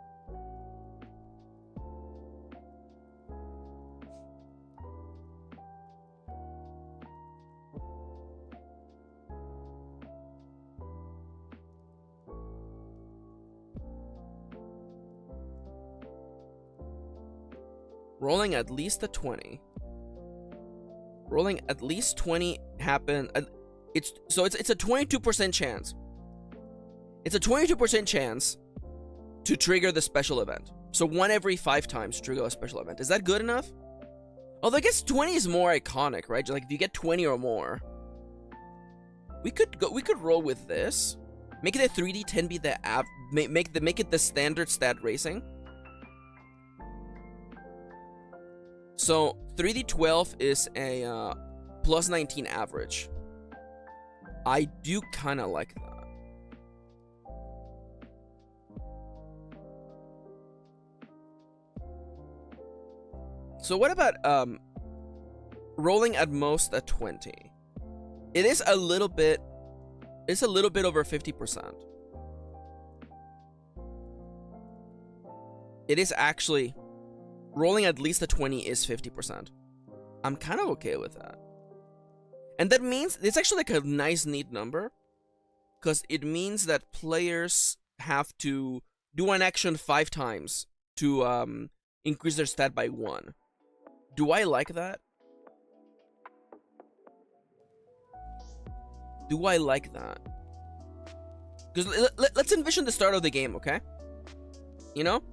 Rolling at least a 20. Rolling at least 20 happen. It's a 22% chance. It's a 22% chance to trigger the special event. So 1 every 5 times to trigger a special event. Is that good enough? Although I guess 20 is more iconic, right? Like if you get 20 or more, we could roll with this. Make it a 3d10 be the make it the standard stat racing. So 3d12 is a plus 19 average. I do kind of like that. So what about rolling at most a 20? It is a little bit. It's a little bit over 50%. It is actually rolling at least a 20 is 50%. I'm kind of okay with that. And that means it's actually like a nice, neat number, because it means that players have to do an action 5 times to increase their stat by 1. Do I like that? Do I like that? Because let's envision the start of the game, okay? You know?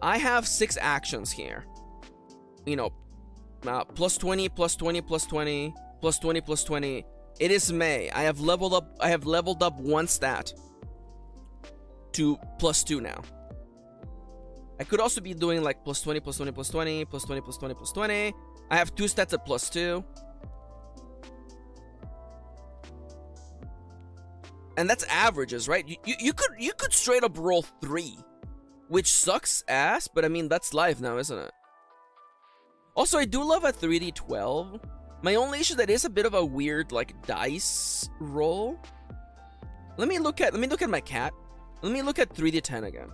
I have 6 actions here. You know, plus 20, plus 20, plus 20, plus 20, plus 20. It is May. I have leveled up 1 stat to plus 2 now. I could also be doing like plus 20, plus 20, plus 20, plus 20, plus 20, plus 20. I have 2 stats at plus 2. And that's averages, right? You could straight up roll 3, which sucks ass, but I mean that's life now, isn't it? Also, I do love a 3d12. My only issue that is a bit of a weird like dice roll. Let me look at my cat. Let me look at 3d10 again.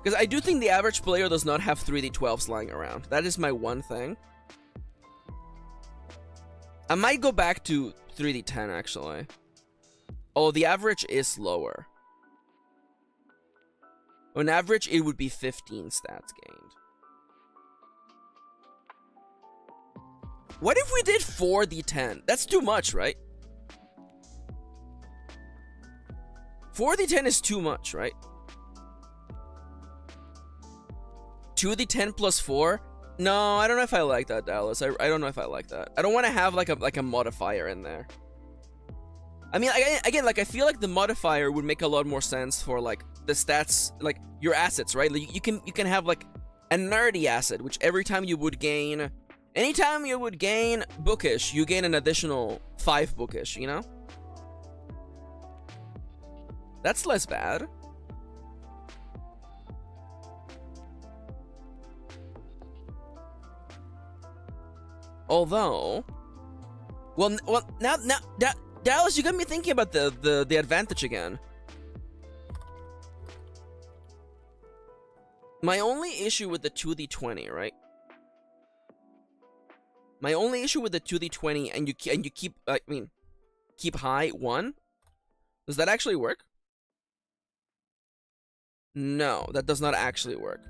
Because I do think the average player does not have 3d12s lying around. That is my one thing. I might go back to 3d10 actually. Oh, the average is lower. On average, it would be 15 stats gained. What if we did 4d10? That's too much, right? 4d10 is too much, right? 2d10 plus 4? No, I don't know if I like that, Dallas. I don't know if I like that. I don't want to have like a modifier in there. I mean, again, like I feel like the modifier would make a lot more sense for like the stats, like your assets, right? Like, you can have like a nerdy asset, which every time you would gain, anytime you would gain bookish, you gain an additional 5 bookish, you know? That's less bad. Although, well, now, Dallas, you got me thinking about the advantage again. My only issue with the 2d20, right? My only issue with the 2d20 and you keep, I mean, keep high 1. Does that actually work? No, that does not actually work.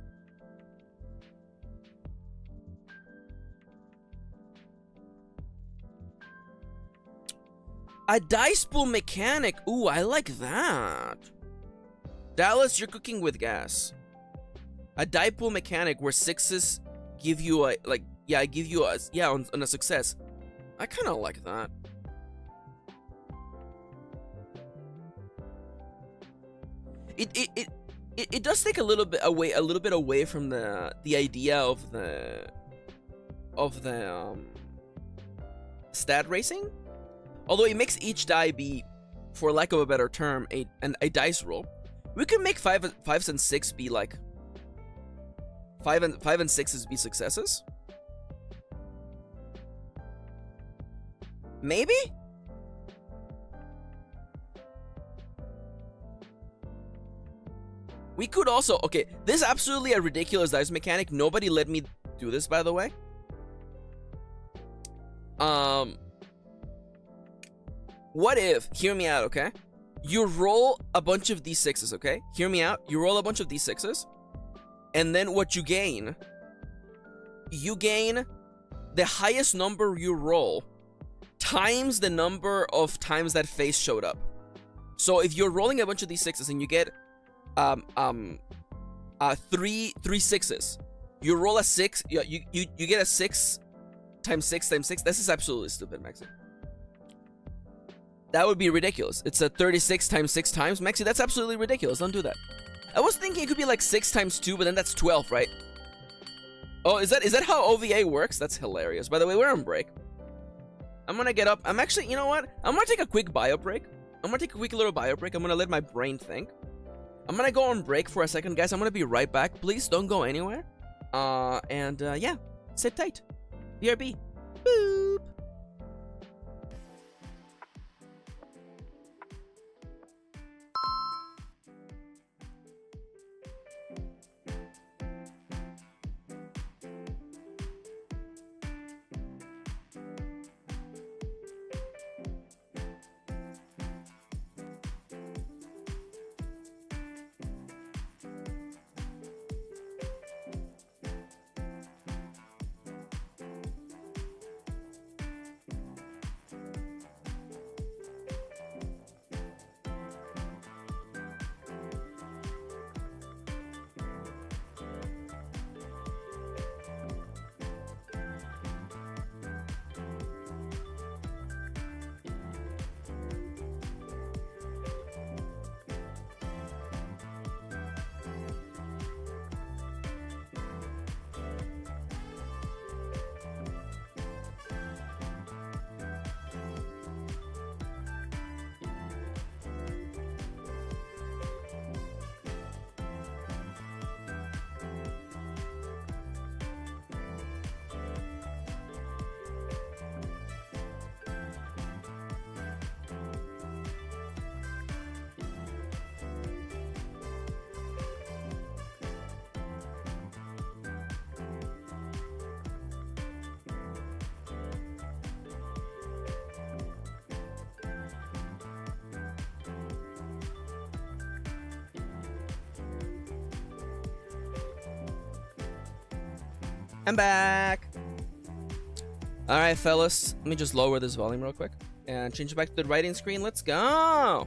A dice pool mechanic. Ooh, I like that. Dallas, you're cooking with gas. A die pool mechanic where 6s give you a, like, yeah, give you a, yeah, on a success. I kind of like that. It does take a little bit away from the idea of the stat racing. Although it makes each die be, for lack of a better term, a dice roll. We can make 5s and 6 be like 5 and 6s be successes. Maybe? We could also, okay, this is absolutely a ridiculous dice mechanic. Nobody let me do this, by the way. What if, hear me out, okay? You roll a bunch of d6s, okay? Hear me out. You roll a bunch of d6s, and then what you gain the highest number you roll times the number of times that face showed up. So if you're rolling a bunch of d6s and you get a three sixes. You roll a 6. You get a 6 times 6 times 6. This is absolutely stupid, Maxi. That would be ridiculous. It's a 36 times 6 times. Maxi, that's absolutely ridiculous. Don't do that. I was thinking it could be like 6 times 2, but then that's 12, right? Oh, is that how OVA works? That's hilarious. By the way, we're on break. I'm gonna get up. I'm actually, you know what? I'm gonna take a quick bio break. I'm gonna take a quick little bio break. I'm gonna let my brain think. I'm gonna go on break for a second, guys. I'm gonna be right back. Please don't go anywhere. Yeah, sit tight. BRB. Boop. I'm back. All right, fellas. Let me just lower this volume real quick and change it back to the writing screen. Let's go.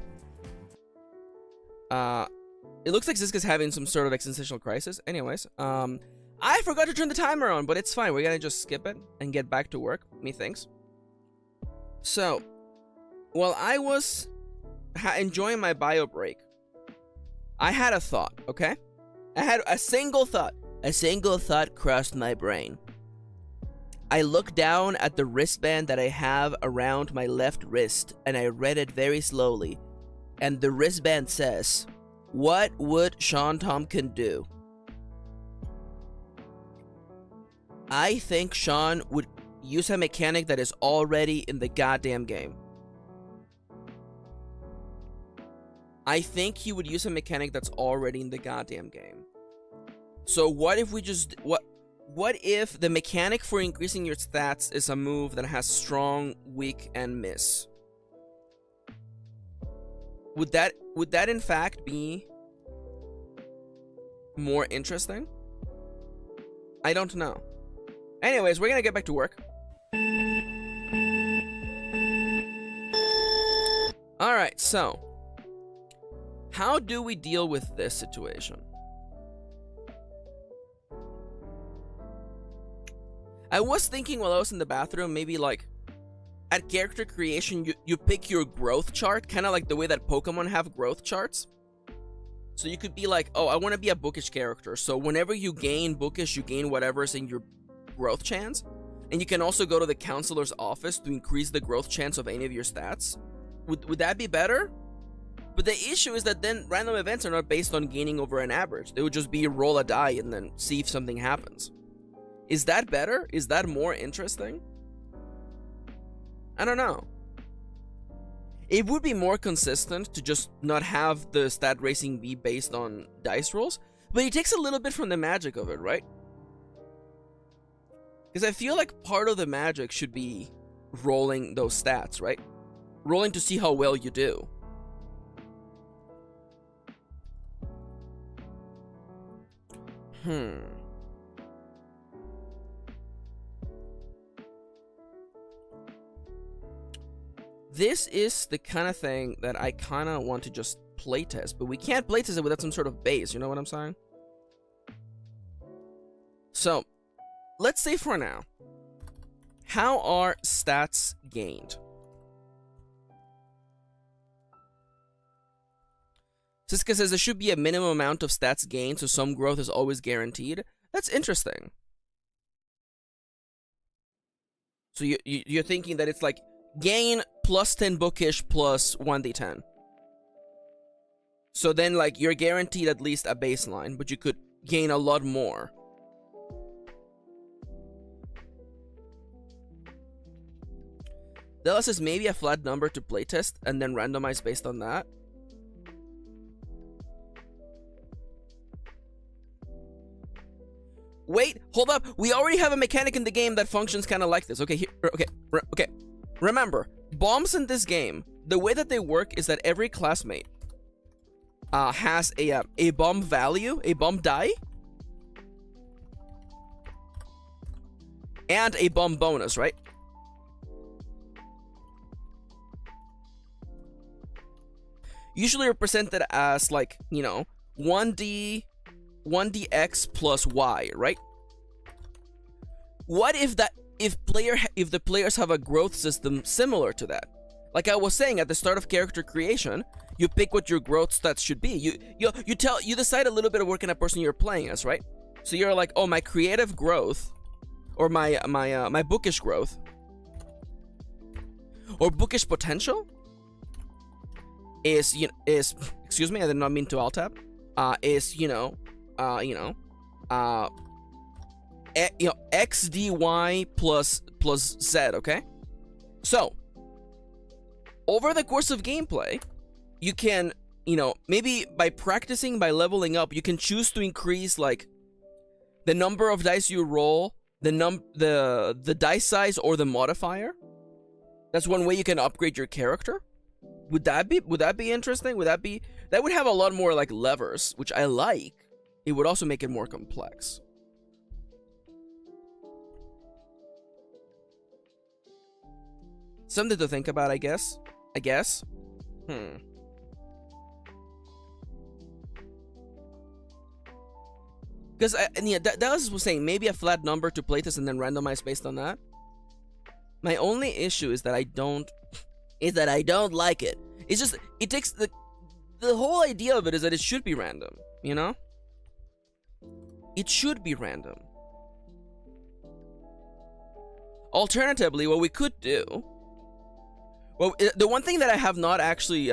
It looks like Ziska's having some sort of existential crisis. Anyways, I forgot to turn the timer on, but it's fine. We're gonna just skip it and get back to work. Methinks. So, while I was enjoying my bio break, I had a thought. Okay, I had a single thought. A single thought crossed my brain. I looked down at the wristband that I have around my left wrist, and I read it very slowly. And the wristband says, "What would Sean Tompkin do?" I think Sean would use a mechanic that is already in the goddamn game. I think he would use a mechanic that's already in the goddamn game. So what if we just what if the mechanic for increasing your stats is a move that has strong, weak, and miss? Would that in fact be more interesting? I don't know. Anyways, we're gonna get back to work. Alright, so how do we deal with this situation? I was thinking while I was in the bathroom, maybe like at character creation, you pick your growth chart, kind of like the way that Pokemon have growth charts. So you could be like, oh, I want to be a bookish character. So whenever you gain bookish, you gain whatever's in your growth chance. And you can also go to the counselor's office to increase the growth chance of any of your stats. Would that be better? But the issue is that then random events are not based on gaining over an average. They would just be roll a die and then see if something happens. Is that better? Is that more interesting? I don't know. It would be more consistent to just not have the stat racing be based on dice rolls, but it takes a little bit from the magic of it, right? Because I feel like part of the magic should be rolling those stats, right? Rolling to see how well you do. This is the kind of thing that I kind of want to just playtest, but we can't playtest it without some sort of base, you know what I'm saying? So, let's say for now, how are stats gained? Siska says there should be a minimum amount of stats gained, so some growth is always guaranteed. That's interesting. So you're thinking that it's like gain plus 10 bookish plus 1d10. So then like you're guaranteed at least a baseline, but you could gain a lot more. Della says maybe a flat number to playtest and then randomize based on that. Wait, hold up. We already have a mechanic in the game that functions kind of like this. Okay, okay. Remember, bombs in this game, the way that they work is that every classmate has a bomb value, a bomb die, and a bomb bonus, right? Usually represented as like, you know, 1dx plus y, right? What if the players have a growth system similar to that? Like I was saying at the start of character creation, you pick what your growth stats should be. You decide a little bit of what kind of person you're playing as, right? So you're like, oh, my creative growth, or my bookish growth, or bookish potential is excuse me, I did not mean to alt tab. Is xdy plus z, okay? So over the course of gameplay, you can, maybe by practicing, by leveling up, you can choose to increase like the number of dice you roll, the dice size, or the modifier. That's one way you can upgrade your character. Would that be interesting? That would have a lot more like levers, which I like. It would also make it more complex. Something to think about, I guess. Because Dallas was saying maybe a flat number to playtest and then randomize based on that. My only issue is that I don't like it. It's just, it takes the whole idea of it is that it should be random, It should be random. Alternatively, what we could do, the one thing that I have not actually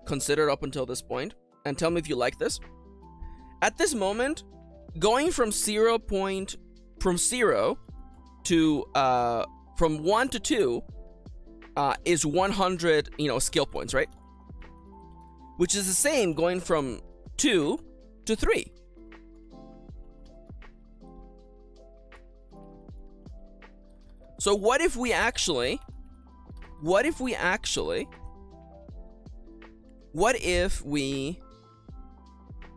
considered up until this point, and tell me if you like this. At this moment, going from 0 to from 1 to 2 is 100, skill points, right? Which is the same going from 2 to 3. So what if we actually,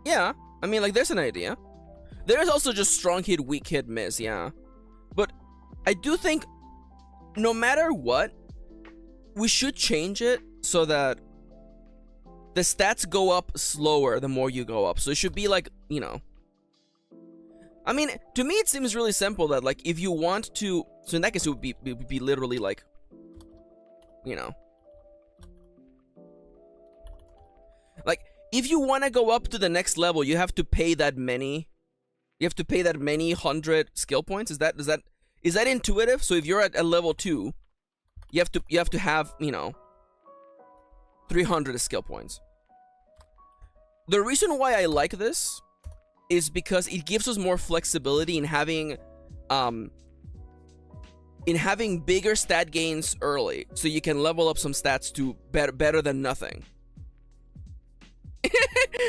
yeah, I mean, like, there's an idea. There's also just strong hit, weak hit, miss, yeah. But I do think no matter what, we should change it so that the stats go up slower the more you go up. So it should be like, I mean, to me it seems really simple that like if you want to, so in that case it would be literally like, like if you want to go up to the next level, you have to pay that many. You have to pay that many 100 skill points. Is that intuitive? So if you're at a level 2, you have to have 300 skill points. The reason why I like this is because it gives us more flexibility in having bigger stat gains early, so you can level up some stats to better than nothing.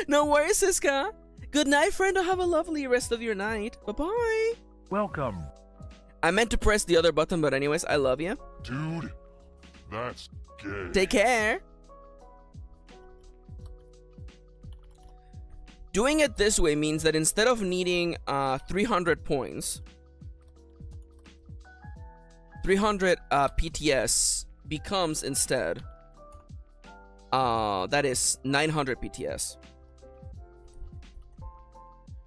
No worries, Siska. Good night, friend. Have a lovely rest of your night. Bye-bye. Welcome. I meant to press the other button, but anyways, I love you. Dude, that's gay. Take care. Doing it this way means that instead of needing 300 points, 300 PTS becomes instead that is 900 PTS.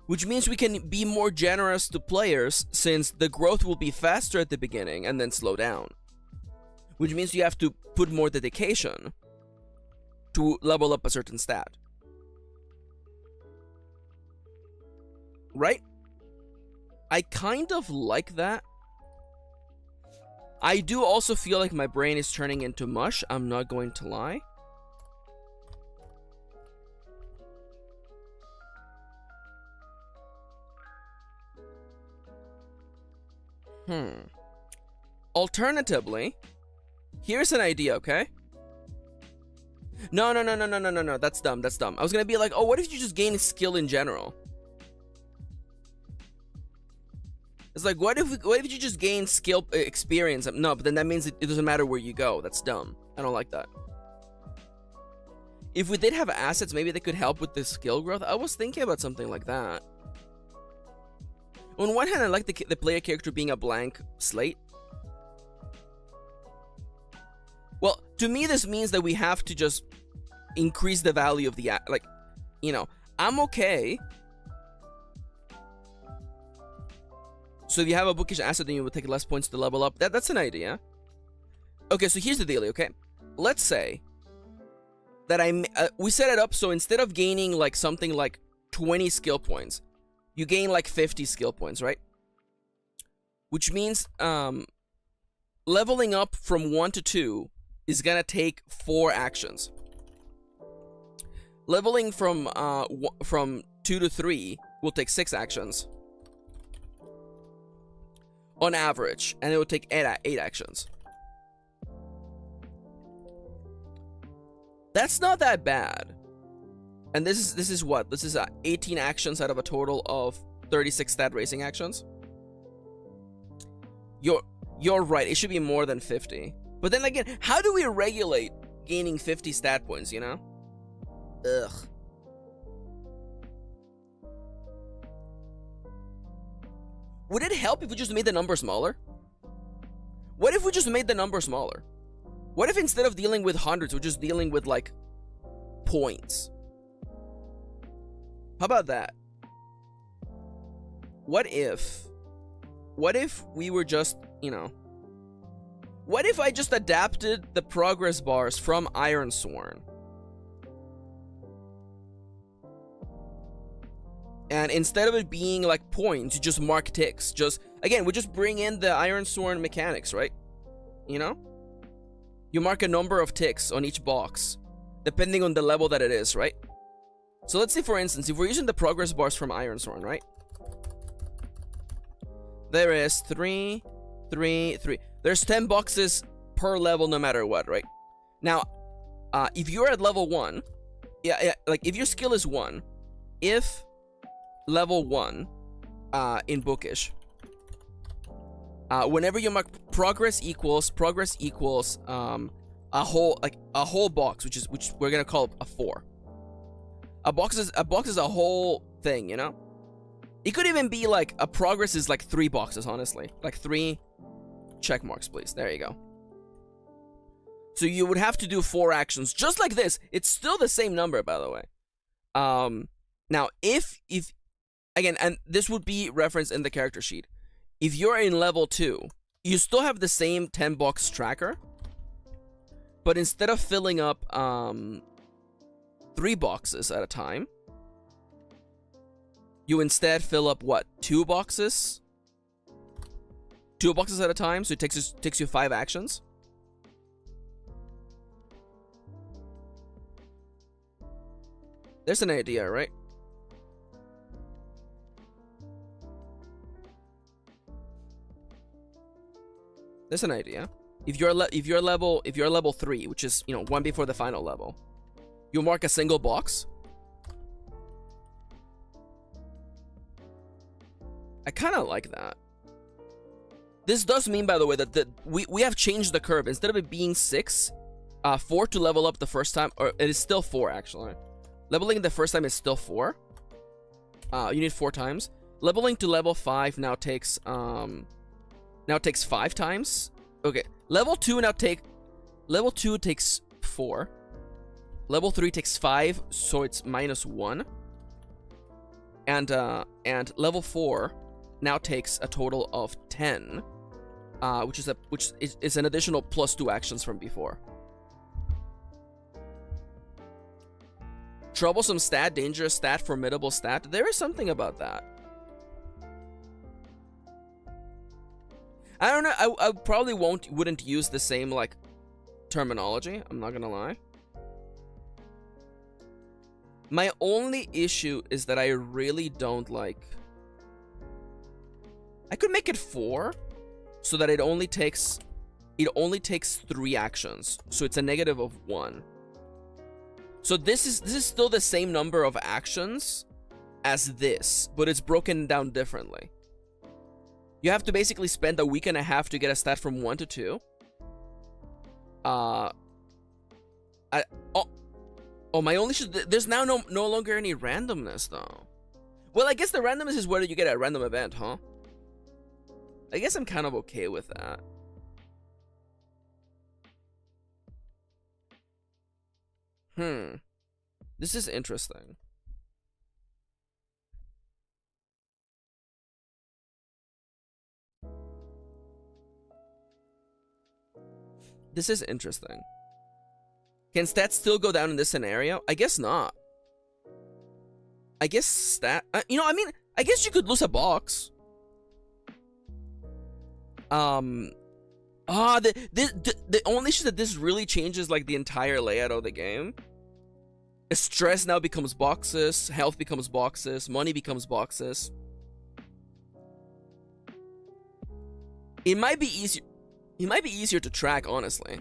which means we can be more generous to players since the growth will be faster at the beginning and then slow down. Which means you have to put more dedication to level up a certain stat. Right? I kind of like that. I do also feel like my brain is turning into mush, I'm not going to lie. Alternatively, here's an idea, okay? No, that's dumb, that's dumb. I was gonna be like, oh, what if you just gain skill in general? It's like, what if you just gain skill experience? No, but then that means it doesn't matter where you go. That's dumb. I don't like that. If we did have assets, maybe they could help with the skill growth. I was thinking about something like that. On one hand, I like the player character being a blank slate. Well, to me, this means that we have to just increase the value of the, like, you know, I'm okay. So if you have a bookish asset, then you would take less points to level up. That's an idea. Okay, so here's the deal, okay? Let's say that we set it up so instead of gaining like something like 20 skill points, you gain like 50 skill points, right? Which means leveling up from 1 to 2 is gonna take 4 actions. Leveling from 2 to 3 will take 6 actions. On average, and it will take 8 actions. That's not that bad. And this is what? This is 18 actions out of a total of 36 stat raising actions. You're right, it should be more than 50. But then again, how do we regulate gaining 50 stat points, you know? Ugh. Would it help if we just made the number smaller? What if we just made the number smaller? What if instead of dealing with hundreds, we're just dealing with, like, points? How about that? What if we were just, you know... What if I just adapted the progress bars from Ironsworn? And instead of it being like points, you just mark ticks. Again, we just bring in the Ironsworn mechanics, right? You know? You mark a number of ticks on each box, depending on the level that it is, right? So let's say, for instance, if we're using the progress bars from Ironsworn, right? There is 3, 3, 3. There's 10 boxes per level no matter what, right? Now, if you're at level 1, like if your skill is 1, if level 1 in bookish, whenever you mark progress equals a whole box, which we're gonna call a 4. A box is a whole thing, you know? It could even be like a progress is like 3 boxes, honestly. Like 3 check marks, please. There you go. So you would have to do 4 actions just like this. It's still the same number, by the way. Now if again, and this would be referenced in the character sheet. If you're in level 2, you still have the same 10 box tracker, but instead of filling up 3 boxes at a time, you instead fill up what? 2 boxes? 2 boxes at a time, so it takes you 5 actions. There's an idea, right? There's an idea. If you're level 3, which is, you know, 1 before the final level, you'll mark a single box. I kind of like that. This does mean, by the way, that we have changed the curve. Instead of it being 6, 4 to level up the first time, or it is still 4 actually. Leveling the first time is still 4. You need 4 times. Leveling to level 5 now takes 5 times. Okay, level 2 takes 4. Level 3 takes 5, so it's -1. and level 4 now takes a total of 10, which is an additional +2 actions from before. Troublesome stat, dangerous stat, formidable stat. There is something about that. I don't know. I probably wouldn't use the same like terminology. I'm not gonna lie. My only issue is that I really don't like. I could make it 4, so that it only takes 3 actions. So it's a negative of 1. So this is still the same number of actions as this, but it's broken down differently. You have to basically spend a week and a half to get a stat from 1 to 2. My only issue, there's now no longer any randomness though. Well, I guess the randomness is whether you get a random event, huh? I guess I'm kind of okay with that. This is interesting. This is interesting. Can stats still go down in this scenario? I guess not. I guess I guess you could lose a box. The only issue that this really changes like the entire layout of the game. Stress now becomes boxes, health becomes boxes, money becomes boxes. It might be easier to track, honestly.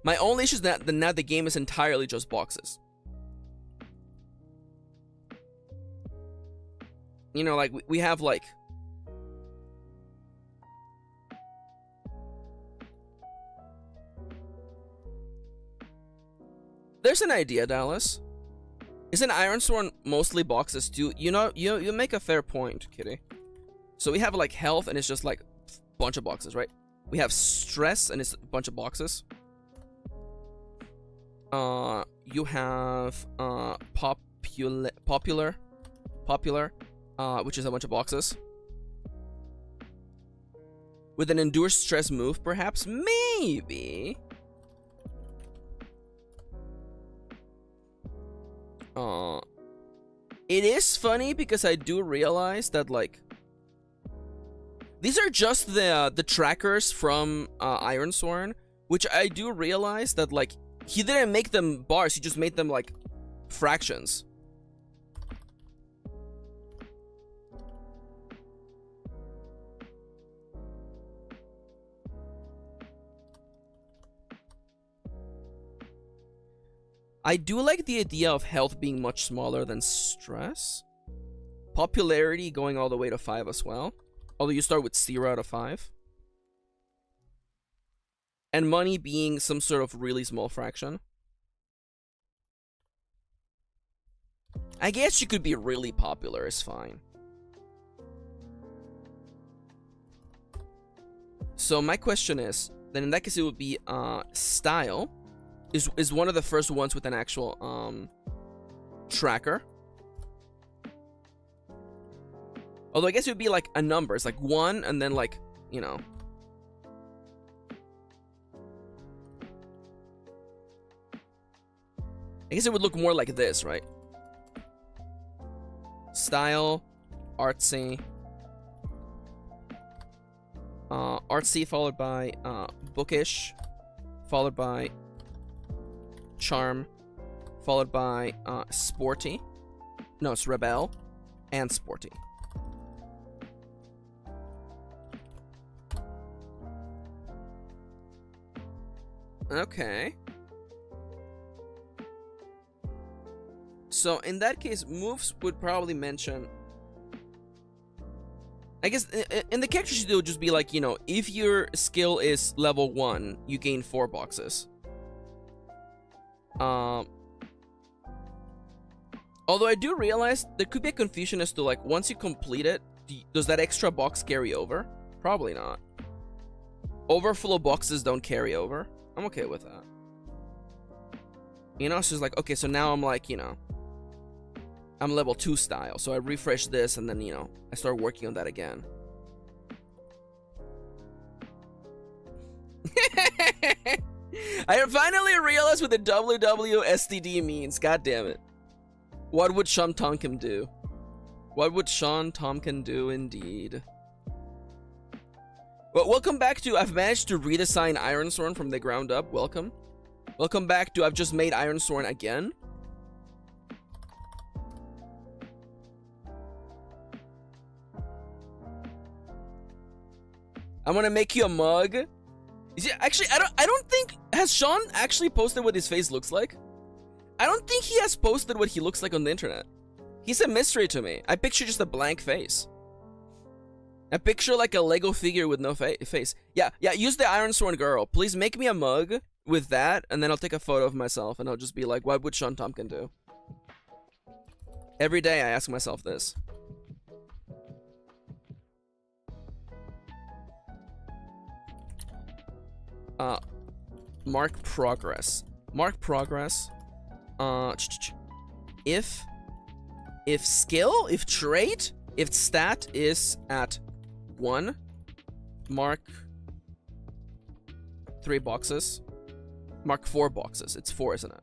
My only issue is that now the game is entirely just boxes. You know, like we have like there's an idea, Dallas. Isn't Ironsworn mostly boxes too? You know, you make a fair point, Kitty. So we have like health and it's just like a bunch of boxes, right? We have stress and it's a bunch of boxes. You have popular, which is a bunch of boxes. With an endure stress move, perhaps, maybe. It is funny because I do realize that like these are just the trackers from Ironsworn, which I do realize that like he didn't make them bars, he just made them like fractions. I do like the idea of health being much smaller than stress. Popularity going all the way to 5 as well. Although you start with 0 out of 5. And money being some sort of really small fraction. I guess you could be really popular, is fine. So my question is, then in that case it would be style. Is one of the first ones with an actual tracker. Although I guess it would be like a number. It's like 1 and then like, you know. I guess it would look more like this, right? Style, artsy. Artsy followed by bookish, followed by charm, followed by sporty. No, it's rebel and sporty. Okay. So in that case, moves would probably mention. I guess in the character sheet it would just be like, you know, if your skill is level 1, you gain 4 boxes. Although I do realize there could be a confusion as to like once you complete it, does that extra box carry over? Probably not. Overflow boxes don't carry over. I'm okay with that. You know, it's just like, okay, so now I'm like, you know, I'm level 2 style, so I refresh this and then, you know, I start working on that again. I finally realized what the WWSTD means. God damn it. What would Sean Tonkin do? What would Sean Tonkin do indeed? Well, welcome back to I've managed to redesign Ironsworn from the ground up. Welcome. Welcome back to I've just made Ironsworn again. I'm gonna make you a mug. Is it, actually, I don't think, has Sean actually posted what his face looks like? I don't think he has posted what he looks like on the internet. He's a mystery to me. I picture just a blank face. I picture like a Lego figure with no face. Yeah, use the Ironsworn girl. Please make me a mug with that, and then I'll take a photo of myself, and I'll just be like, what would Sean Tompkin do? Every day I ask myself this. Mark progress. Mark progress. If skill, if trait, if stat is at 1, mark 3 boxes. Mark 4 boxes. It's 4, isn't it?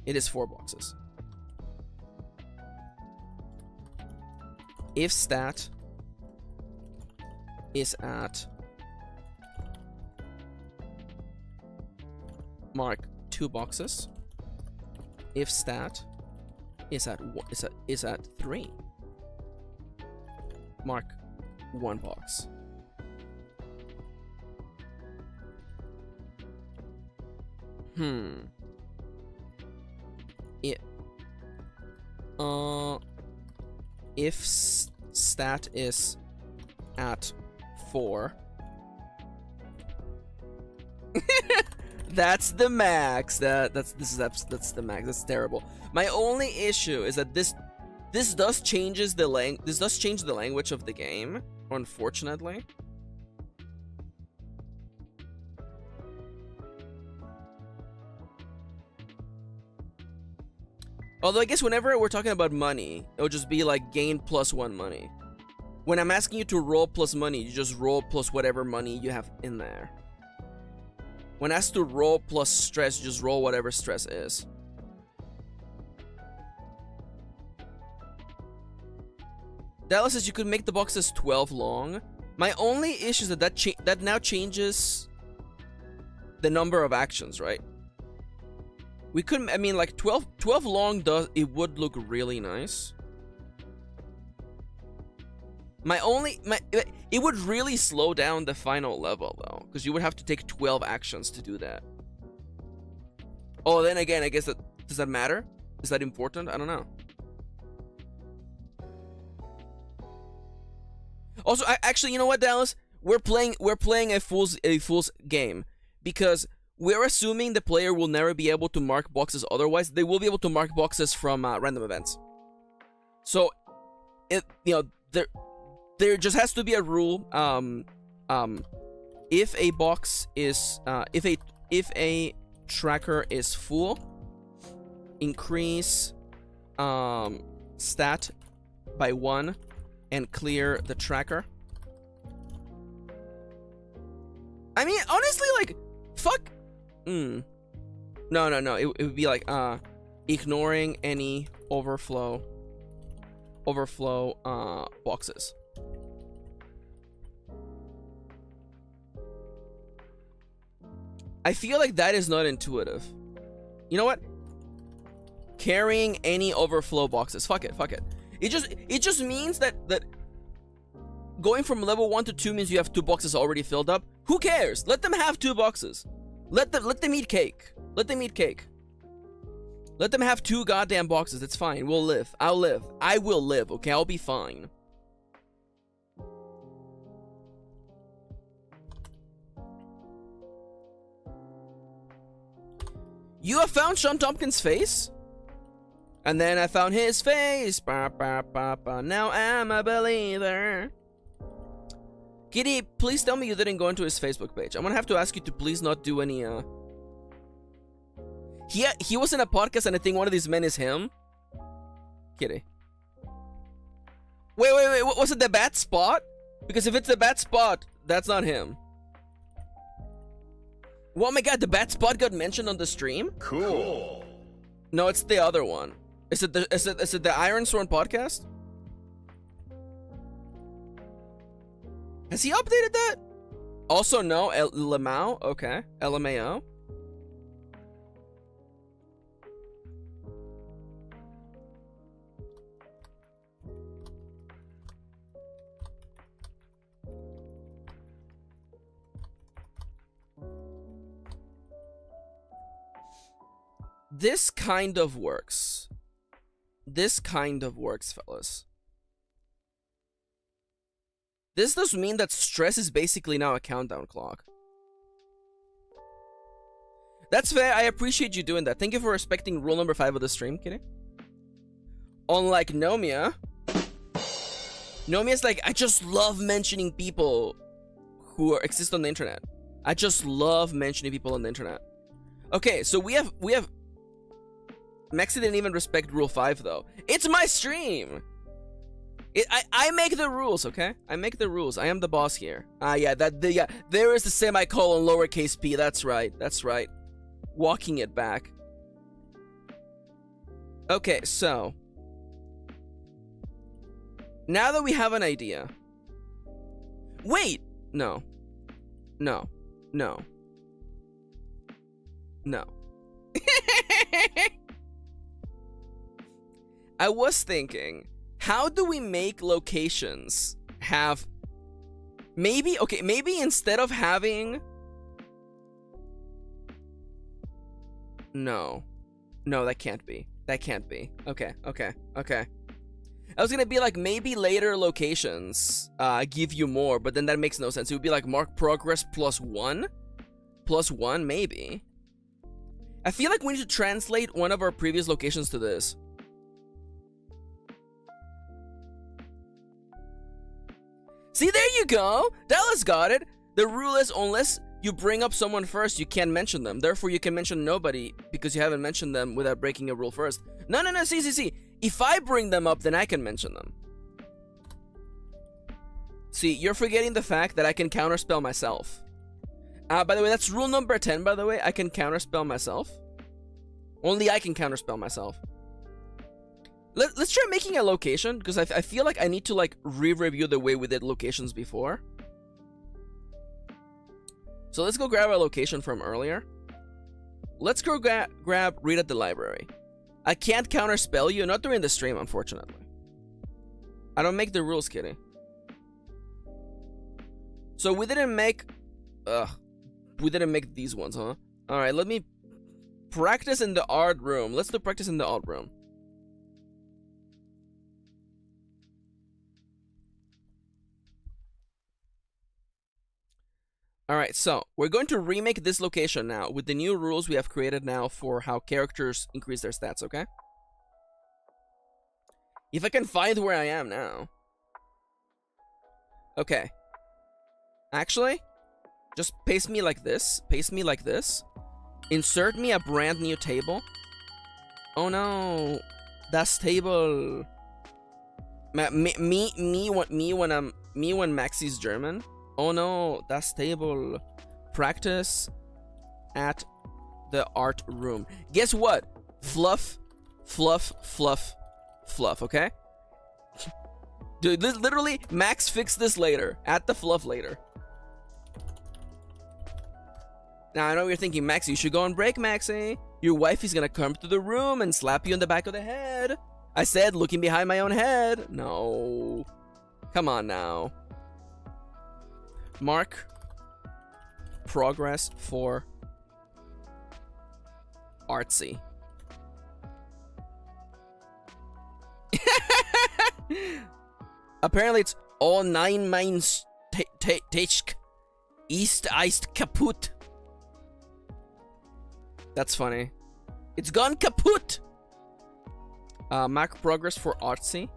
It is 4 boxes. If stat is at mark 2 boxes. If stat is at 3, mark 1 box. If stat is at 4. That's the max. That's the max. That's terrible. My only issue is that this does change the language of the game, unfortunately. Although I guess whenever we're talking about money, it'll just be like gain +1 money. When I'm asking you to roll plus money, you just roll plus whatever money you have in there. When asked to roll plus stress, you just roll whatever stress is. Dallas says you could make the boxes 12 long. My only issue is that now changes the number of actions, right? We couldn't, I mean, like 12 long it would look really nice. It would really slow down the final level though, because you would have to take 12 actions to do that. Oh, then again, I guess does that matter? Is that important? I don't know. Also, actually, you know what, Dallas? We're playing a fool's game because we're assuming the player will never be able to mark boxes otherwise. They will be able to mark boxes from random events. So, there just has to be a rule. If a box is if a tracker is full, increase stat by 1 and clear the tracker. I mean, honestly, like, fuck. No. It would be like ignoring any overflow boxes. I feel like that is not intuitive. You know what? Carrying any overflow boxes. Fuck it. It just means that going from level 1 to 2 means you have 2 boxes already filled up. Who cares? Let them have 2 boxes. Let them eat cake. Let them eat cake. Let them have 2 goddamn boxes. It's fine. We'll live. I'll live. I will live. Okay, I'll be fine. You have found Sean Tompkins' face? And then I found his face. Ba, ba, ba, ba. Now I'm a believer. Kitty, please tell me you didn't go into his Facebook page. I'm gonna have to ask you to please not do any, He was in a podcast and I think one of these men is him. Kitty. Wait. Was it the bad spot? Because if it's the bad spot, that's not him. Oh my god, the bad spot got mentioned on the stream? Cool. No, it's the other one. Is it the Iron Sworn podcast? Has he updated that? Also, no. LMAO? Okay. LMAO. This kind of works. This kind of works, fellas. This does mean that stress is basically now a countdown clock. That's fair. I appreciate you doing that. Thank you for respecting rule number 5 of the stream, Kitty. Unlike Nomia. Nomia's like, I just love mentioning people who exist on the internet. I just love mentioning people on the internet. Okay, so we have Maxi didn't even respect rule 5 though. It's my stream. I make the rules, okay? I make the rules. I am the boss here. Yeah, there is the semicolon lowercase p. That's right. That's right. Walking it back. Okay, so now that we have an idea. Wait, no. I was thinking, how do we make locations have maybe instead of having no, that can't be. Okay. I was gonna be like, maybe later locations give you more, but then that makes no sense. It would be like mark progress +1 maybe. I feel like we need to translate one of our previous locations to this. See, there you go. Dallas got it. The rule is, unless you bring up someone first, you can't mention them. Therefore, you can mention nobody because you haven't mentioned them without breaking a rule first. No. See. If I bring them up, then I can mention them. See, you're forgetting the fact that I can counterspell myself. By the way, that's rule number 10, by the way. I can counterspell myself. Only I can counterspell myself. Let's try making a location, because I feel like I need to like re-review the way we did locations before. So let's go grab a location from earlier. Let's go grab read at the library. I can't counterspell you, not during the stream, unfortunately. I don't make the rules, Kitty. So we didn't make these ones, huh? Alright, let me practice in the art room. Let's do practice in the art room. Alright, so we're going to remake this location now with the new rules we have created now for how characters increase their stats, okay? If I can find where I am now. Okay. Actually, just paste me like this. Insert me a brand new table. Oh no. Das table. Me when Maxi's German. Oh no, das table. Practice at the art room. Guess what? Fluff, okay? Dude, literally, Max fix this later. At the fluff later. Now, I know you're thinking, Maxi, you should go on break, Maxi. Your wife is gonna come to the room and slap you in the back of the head. I said, looking behind my own head. No. Come on now. Mark progress for artsy. Apparently it's all 9 mines tachk east iced kaput. That's funny. It's gone kaput. Mark progress for artsy.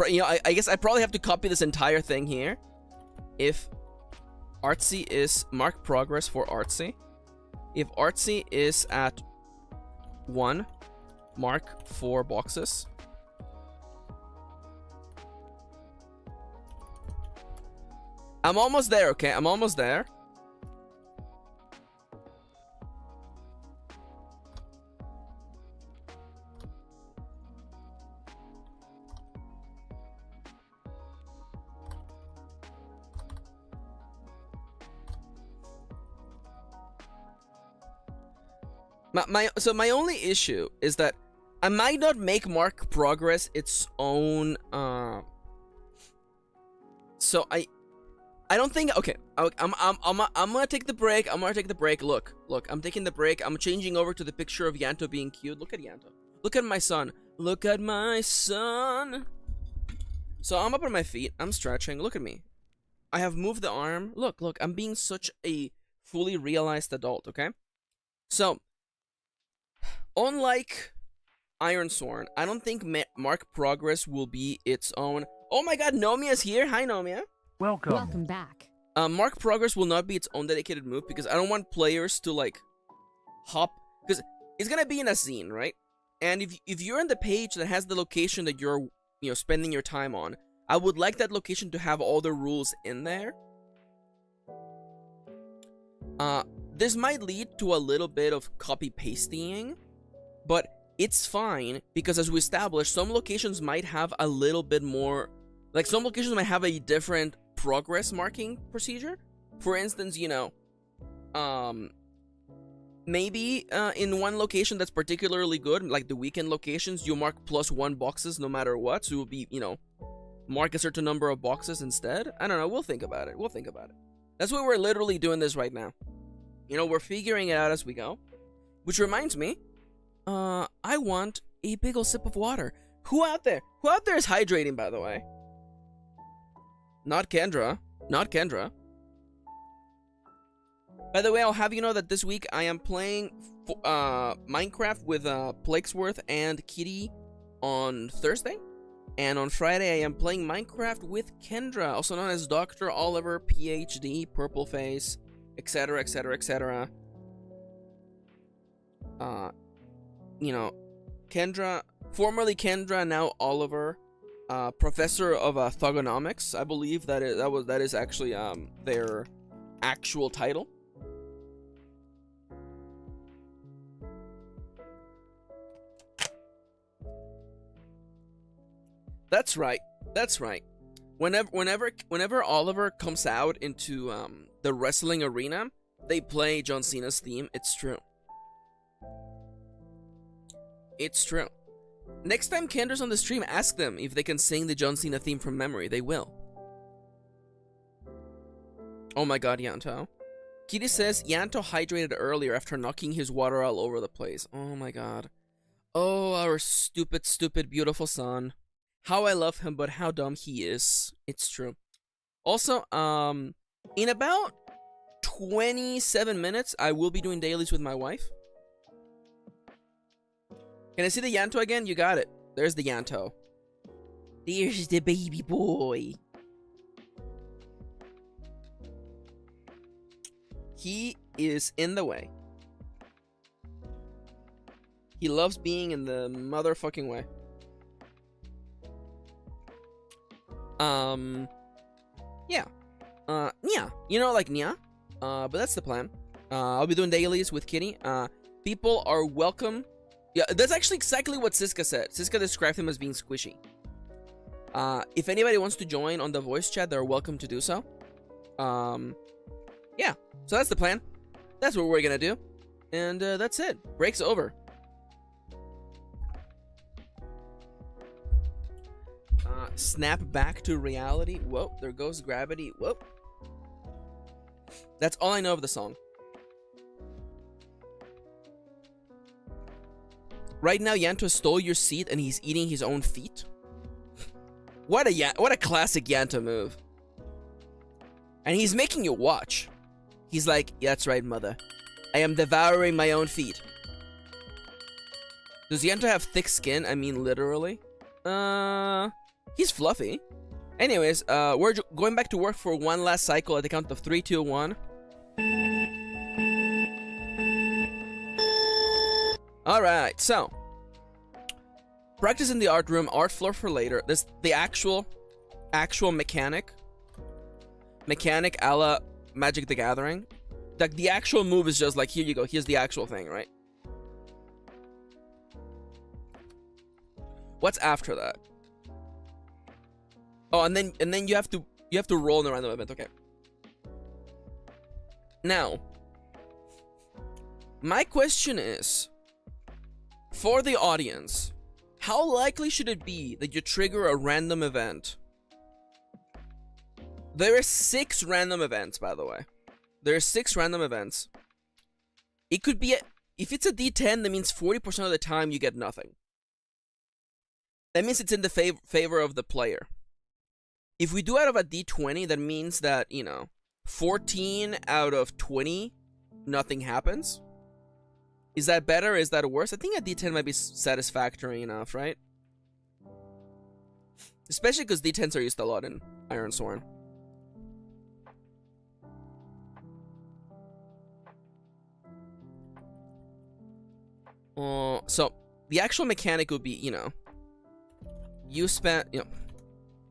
I guess I probably have to copy this entire thing here. If artsy is mark progress for artsy. If artsy is at 1, mark 4 boxes. I'm almost there, okay? I'm almost there. So my only issue is that I might not make mark progress its own. So I don't think. Okay, I'm gonna take the break. I'm gonna take the break. Look, I'm taking the break. I'm changing over to the picture of Yanto being cute. Look at Yanto. Look at my son. Look at my son. So I'm up on my feet. I'm stretching. Look at me. I have moved the arm. Look. I'm being such a fully realized adult. Okay. So, unlike Iron Sworn, I don't think mark progress will be its own. Oh my God, Nomia's here. Hi, Nomia. Welcome. Welcome back. Mark progress will not be its own dedicated move because I don't want players to like hop, because it's gonna be in a scene, right? And if you're on the page that has the location that you're spending your time on, I would like that location to have all the rules in there. This might lead to a little bit of copy pasting, but it's fine because, as we established, some locations might have a little bit more, like some locations might have a different progress marking procedure. For instance, maybe in one location that's particularly good, like the weekend locations, you mark +1 boxes no matter what, so you'll be, mark a certain number of boxes instead. I don't know, we'll think about it. That's why we're literally doing this right now. We're figuring it out as we go. Which reminds me, I want a big ol' sip of water. Who out there is hydrating, by the way? Not Kendra. By the way, I'll have you know that this week I am playing Minecraft with Plakesworth and Kitty on Thursday. And on Friday, I am playing Minecraft with Kendra, also known as Dr. Oliver, PhD, Purple Face, etc., etc., etc. Kendra, formerly Kendra, now Oliver, professor of thugonomics. I believe that is actually their actual title. That's right. Whenever Oliver comes out into the wrestling arena, they play John Cena's theme. It's true. Next time Kendra's on the stream, ask them if they can sing the John Cena theme from memory. They will. Oh my God, Yanto. Kitty says Yanto hydrated earlier after knocking his water all over the place. Oh my God. Oh, our stupid, beautiful son. How I love him, but how dumb he is. It's true. Also, in about 27 minutes, I will be doing dailies with my wife. Can I see the Yanto again? You got it. There's the Yanto. There's the baby boy. He is in the way. He loves being in the motherfucking way. Yeah. Like Nya. But that's the plan. I'll be doing dailies with Kitty. People are welcome. Yeah, that's actually exactly what Siska said. Siska described him as being squishy. If anybody wants to join on the voice chat, they're welcome to do so. Yeah. So that's the plan. That's what we're gonna do. And that's it. Break's over. Snap back to reality. Whoa, there goes gravity. Whoa. That's all I know of the song. Right now, Yanto stole your seat and he's eating his own feet. What a classic Yanto move. And he's making you watch. He's like, yeah, that's right, mother. I am devouring my own feet. Does Yanto have thick skin? I mean, literally. He's fluffy. Anyways, we're going back to work for one last cycle at the count of 3, 2, 1. Alright, so Practice in the art room, art floor for later. This the actual mechanic a la Magic the Gathering. Like the actual move is just like, here you go, here's the actual thing, right? What's after that? Oh, and then you have to roll in a random event. Okay. Now, my question is, for the audience, how likely should it be that you trigger a random event? There are 6 random events, by the way. There are 6 random events. It could be, if it's a D10, that means 40% of the time you get nothing. That means it's in the favor of the player. If we do out of a D20, that means that, you know, 14 out of 20, nothing happens. Is that better? Is that worse? I think a D10 might be satisfactory enough, right? Especially because D10s are used a lot in Iron Sworn. So, the actual mechanic would be, you know, you spent, you know,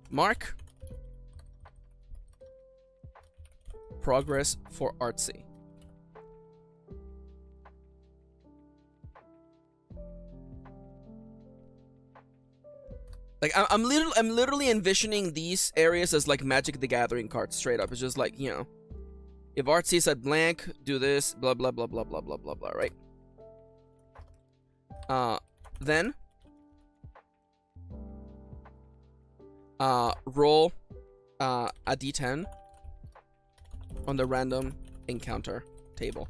mark progress for artsy. Like, I'm literally envisioning these areas as like Magic the Gathering cards, straight up. It's just like, you know, if artsy said blank, do this, blah blah blah blah blah blah blah blah, right? Then roll a D10 on the random encounter table.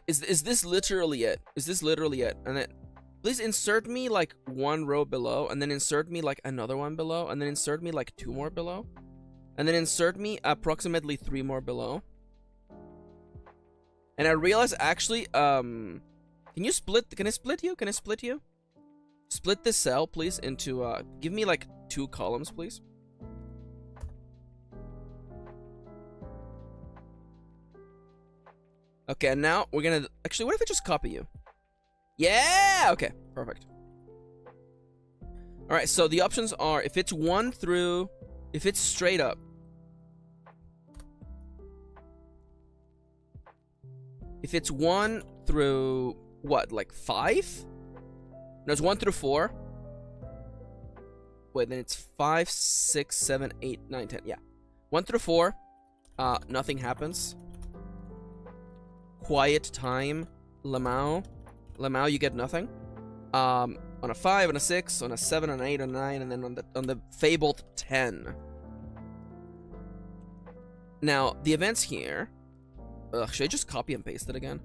Is this literally it? Is this literally it? And then please insert me like 1 row below, and then insert me like another one below, and then insert me like 2 more below, and then insert me approximately 3 more below. And I realize actually, can I split you? Can I split you? Split this cell, please, into, give me like 2 columns, please. Okay, and now we're gonna, actually, what if I just copy you? Yeah! Okay, perfect. Alright, so the options are, if it's 1 through, if it's straight up. If it's 1 through, what, like 5? No, it's 1 through 4. Wait, then it's 5, 6, 7, 8, 9, 10. Yeah. 1 through 4, nothing happens. Quiet time, Lamau, you get nothing. On a 5, on a 6, on a 7, on an 8, on a 9, and then on the fabled 10. Now, the events here. Ugh, should I just copy and paste it again?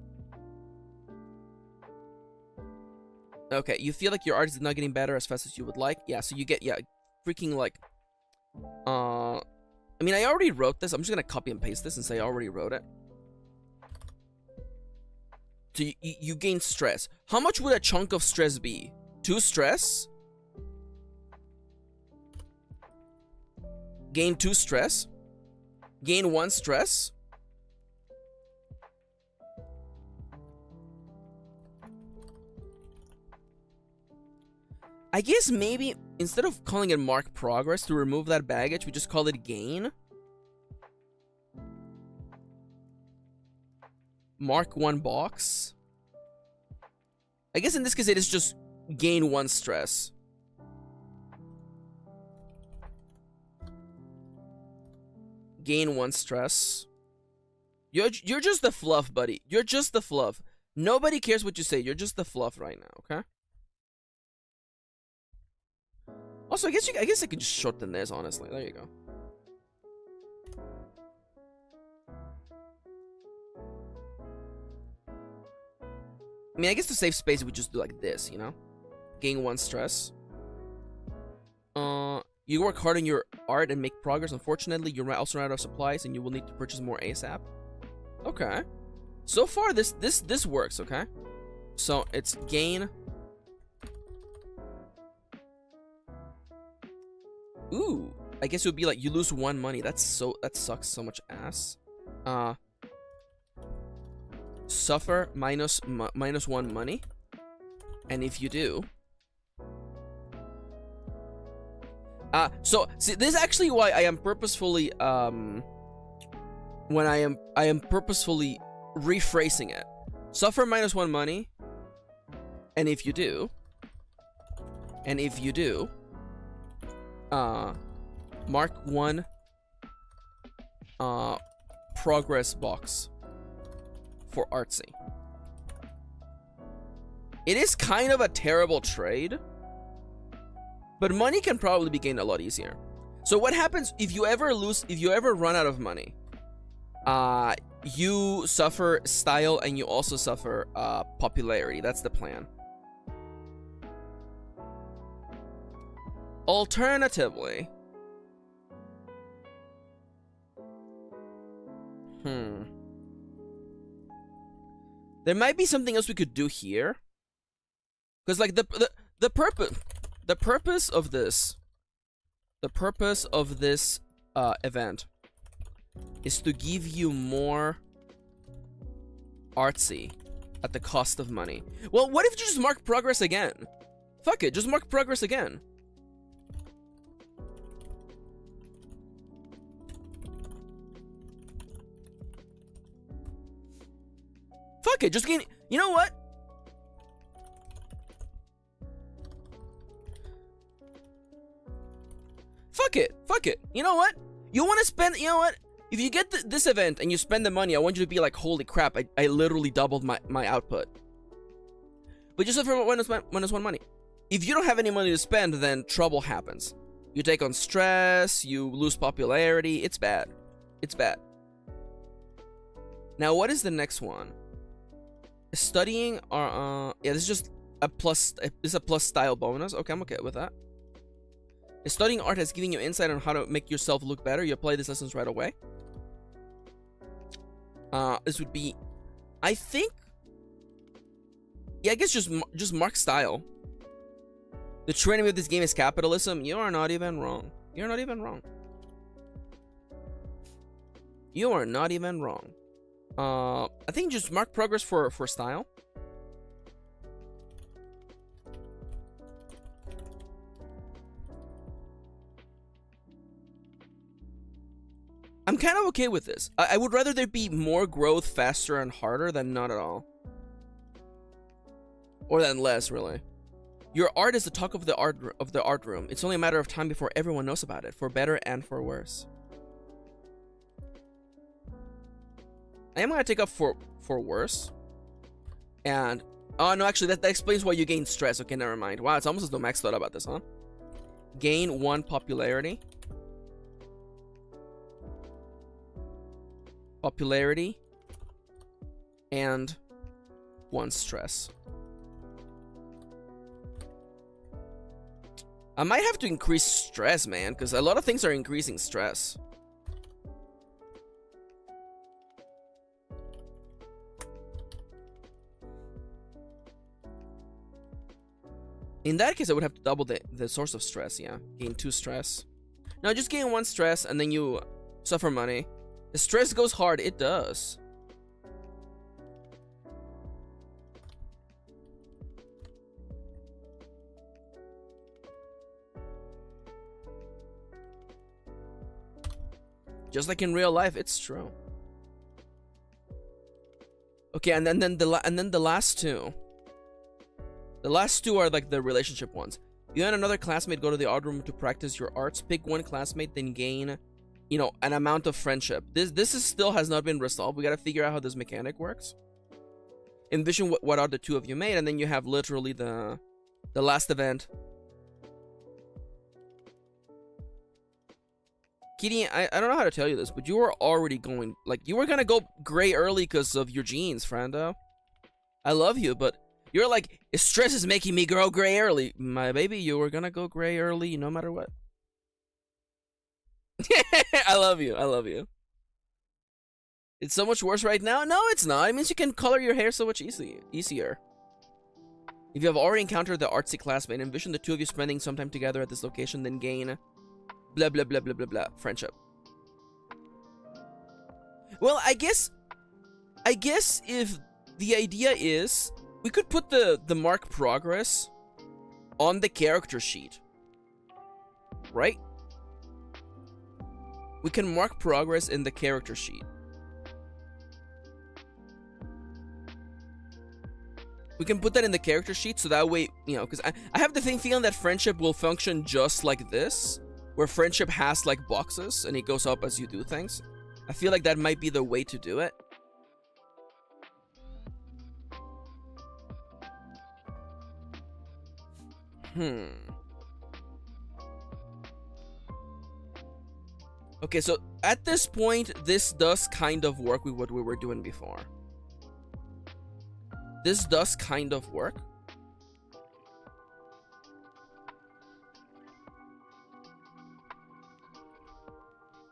Okay, you feel like your art is not getting better as fast as you would like. Yeah, so you get, yeah, freaking like, I mean, I already wrote this. I'm just gonna copy and paste this and say I already wrote it. So you gain stress. How much would a chunk of stress be? 2 stress? Gain 2 stress? Gain 1 stress? I guess maybe instead of calling it mark progress to remove that baggage, we just call it gain. Mark 1 box. I guess in this case it is just gain 1 stress. Gain 1 stress. You're just the fluff, buddy. You're just the fluff. Nobody cares what you say. You're just the fluff right now, okay? Also, I guess I could just shorten this, honestly. There you go. I mean, I guess to save space, we just do like this, you know? Gain 1 stress. You work hard on your art and make progress. Unfortunately, you're also run out of supplies, and you will need to purchase more ASAP. Okay. So far, this works, okay? So, it's gain. Ooh, I guess it would be like you lose 1 money. That sucks so much ass. Suffer minus 1 money, and if you do, So see, this is actually why I am purposefully when I am purposefully rephrasing it. Suffer -1 money, and if you do, mark 1 progress box for artsy. It is kind of a terrible trade, but money can probably be gained a lot easier. So what happens if you ever run out of money? You suffer style and you also suffer popularity. That's the plan. Alternatively, there might be something else we could do here, because like the purpose of this event is to give you more artsy at the cost of money. Well, what if you just mark progress again? Fuck it, just mark progress again. Fuck it, just gain. You know what? Fuck it. You know what? You want to spend. You know what? If you get this event and you spend the money, I want you to be like, holy crap! I literally doubled my output. But just for -1 money. If you don't have any money to spend, then trouble happens. You take on stress. You lose popularity. It's bad. It's bad. Now, what is the next one? Studying yeah, this is just a plus. This is a plus style bonus. Okay, I'm okay with that. Studying art has given you insight on how to make yourself look better. You apply these lessons right away. This would be, I think. Yeah, I guess just mark style. The training of this game is capitalism. You are not even wrong. You're not even wrong. You are not even wrong. I think just mark progress for style. I'm kind of okay with this. I would rather there be more growth faster and harder than not at all. Or than less, really. Your art is the talk of the art room. It's only a matter of time before everyone knows about it, for better and for worse. I am gonna take up for worse. And oh no, actually that explains why you gain stress. Okay, never mind. Wow, it's almost as though Max thought about this, huh? Gain 1 popularity. And 1 stress. I might have to increase stress, man, because a lot of things are increasing stress. In that case, I would have to double the source of stress, yeah. Gain 2 stress. No, just gain 1 stress and then you suffer money. The stress goes hard, it does. Just like in real life, it's true. Okay, and then the last two. The last two are like the relationship ones. You and another classmate go to the art room to practice your arts. Pick 1 classmate, then gain, you know, an amount of friendship. This is still has not been resolved. We gotta figure out how this mechanic works. Envision what are the 2 of you made, and then you have literally the last event. Kirin, I don't know how to tell you this, but you were already going, like, you were gonna go gray early because of your genes, friendo. I love you, but you're like, stress is making me grow gray early. My baby, you were gonna go gray early no matter what. I love you. I love you. It's so much worse right now? No, it's not. It means you can color your hair so much easier. If you have already encountered the artsy classmate, envision the 2 of you spending some time together at this location, then gain blah blah blah blah blah blah friendship. Well, I guess if the idea is we could put the mark progress on the character sheet. right? We can mark progress in the character sheet. We can put that in the character sheet so that way, you know, because I have the feeling that friendship will function just like this, where friendship has like boxes and it goes up as you do things. I feel like that might be the way to do it. Okay, so at this point, this does kind of work with what we were doing before. This does kind of work.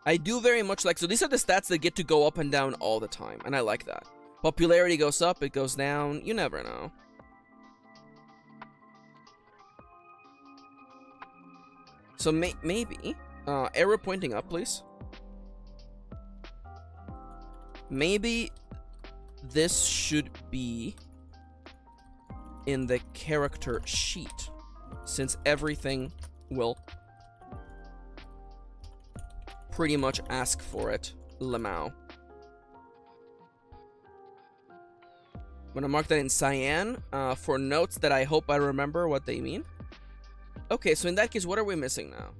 I do very much like, so these are the stats that get to go up and down all the time, and I like that. Popularity goes up, it goes down, you never know. So maybe, arrow pointing up, please. Maybe this should be in the character sheet, since everything will pretty much ask for it. Lamau. I'm gonna mark that in cyan for notes that I hope I remember what they mean. Okay, so in that case, what are we missing now?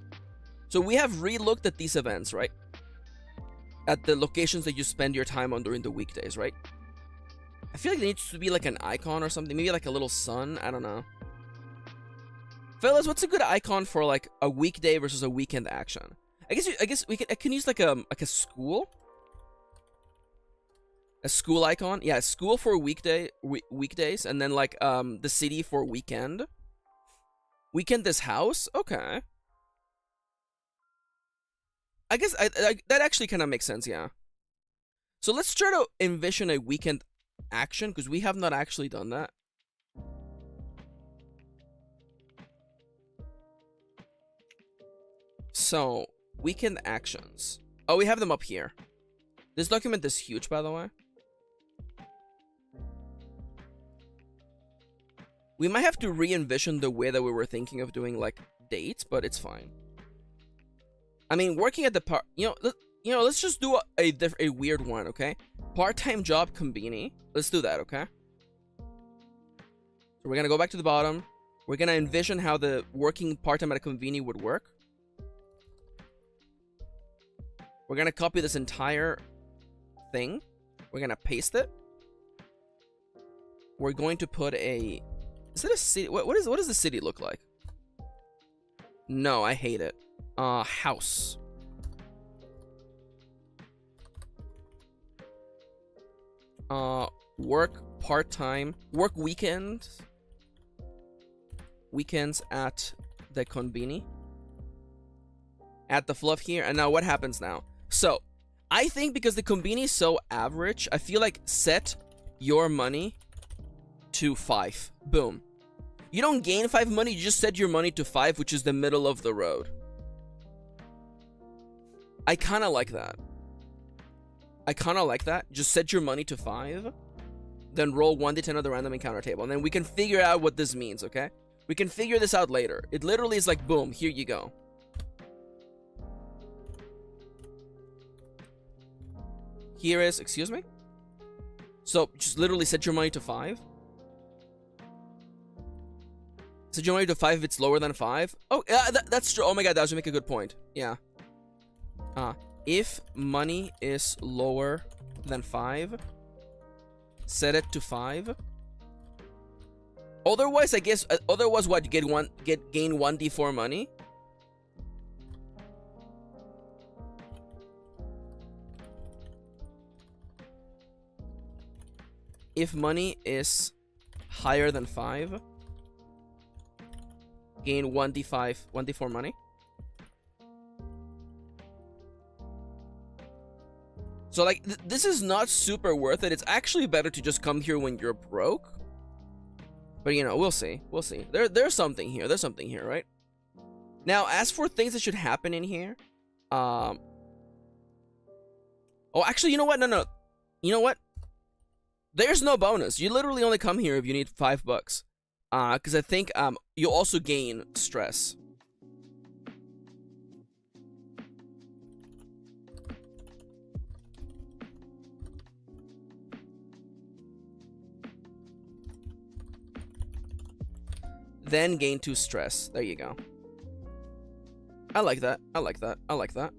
So we have re-looked at these events, right? At the locations that you spend your time on during the weekdays, right? I feel like there needs to be like an icon or something. Maybe like a little sun. I don't know. Fellas, what's a good icon for like a weekday versus a weekend action? I guess I can use like a school. A school icon. Yeah, school for weekdays, and then like the city for weekend. Weekend this house? Okay. I guess that actually kind of makes sense, yeah. So let's try to envision a weekend action, because we have not actually done that. So, weekend actions. Oh, we have them up here. This document is huge, by the way. We might have to re-envision the way that we were thinking of doing, like, dates, but it's fine. I mean, working at the let's just do a weird one, okay? Part-time job conveni. Let's do that, okay? So we're gonna go back to the bottom. We're gonna envision how the working part-time at a conveni would work. We're gonna copy this entire thing. We're gonna paste it. We're going to put a... Is it a city? What does the city look like? No, I hate it. House. Work part-time. Work weekends. Weekends at the conveni. At the fluff here. And now what happens now? So, I think because the conveni is so average, I feel like set your money to 5. Boom. You don't gain 5 money, you just set your money to 5, which is the middle of the road. I kind of like that. Just set your money to 5. Then roll 1d10 of the random encounter table. And then we can figure out what this means, okay? We can figure this out later. It literally is like, boom, here you go. Here is, excuse me? So, just literally set your money to 5. Set your money to 5 if it's lower than 5. Oh, that's true. Oh my god, that would make a good point. Yeah. If money is lower than 5, set it to 5. Otherwise, I guess, otherwise what, you gain 1d4 money? If money is higher than 5, gain 1d4 money. So, like, this is not super worth it. It's actually better to just come here when you're broke. But, you know, we'll see. We'll see. There's something here. There's something here, right? Now, as for things that should happen in here, oh, actually, you know what? No. You know what? There's no bonus. You literally only come here if you need $5. Because I think you'll also gain stress. then gain 2 stress. There you go. I like that. I like that. I like that.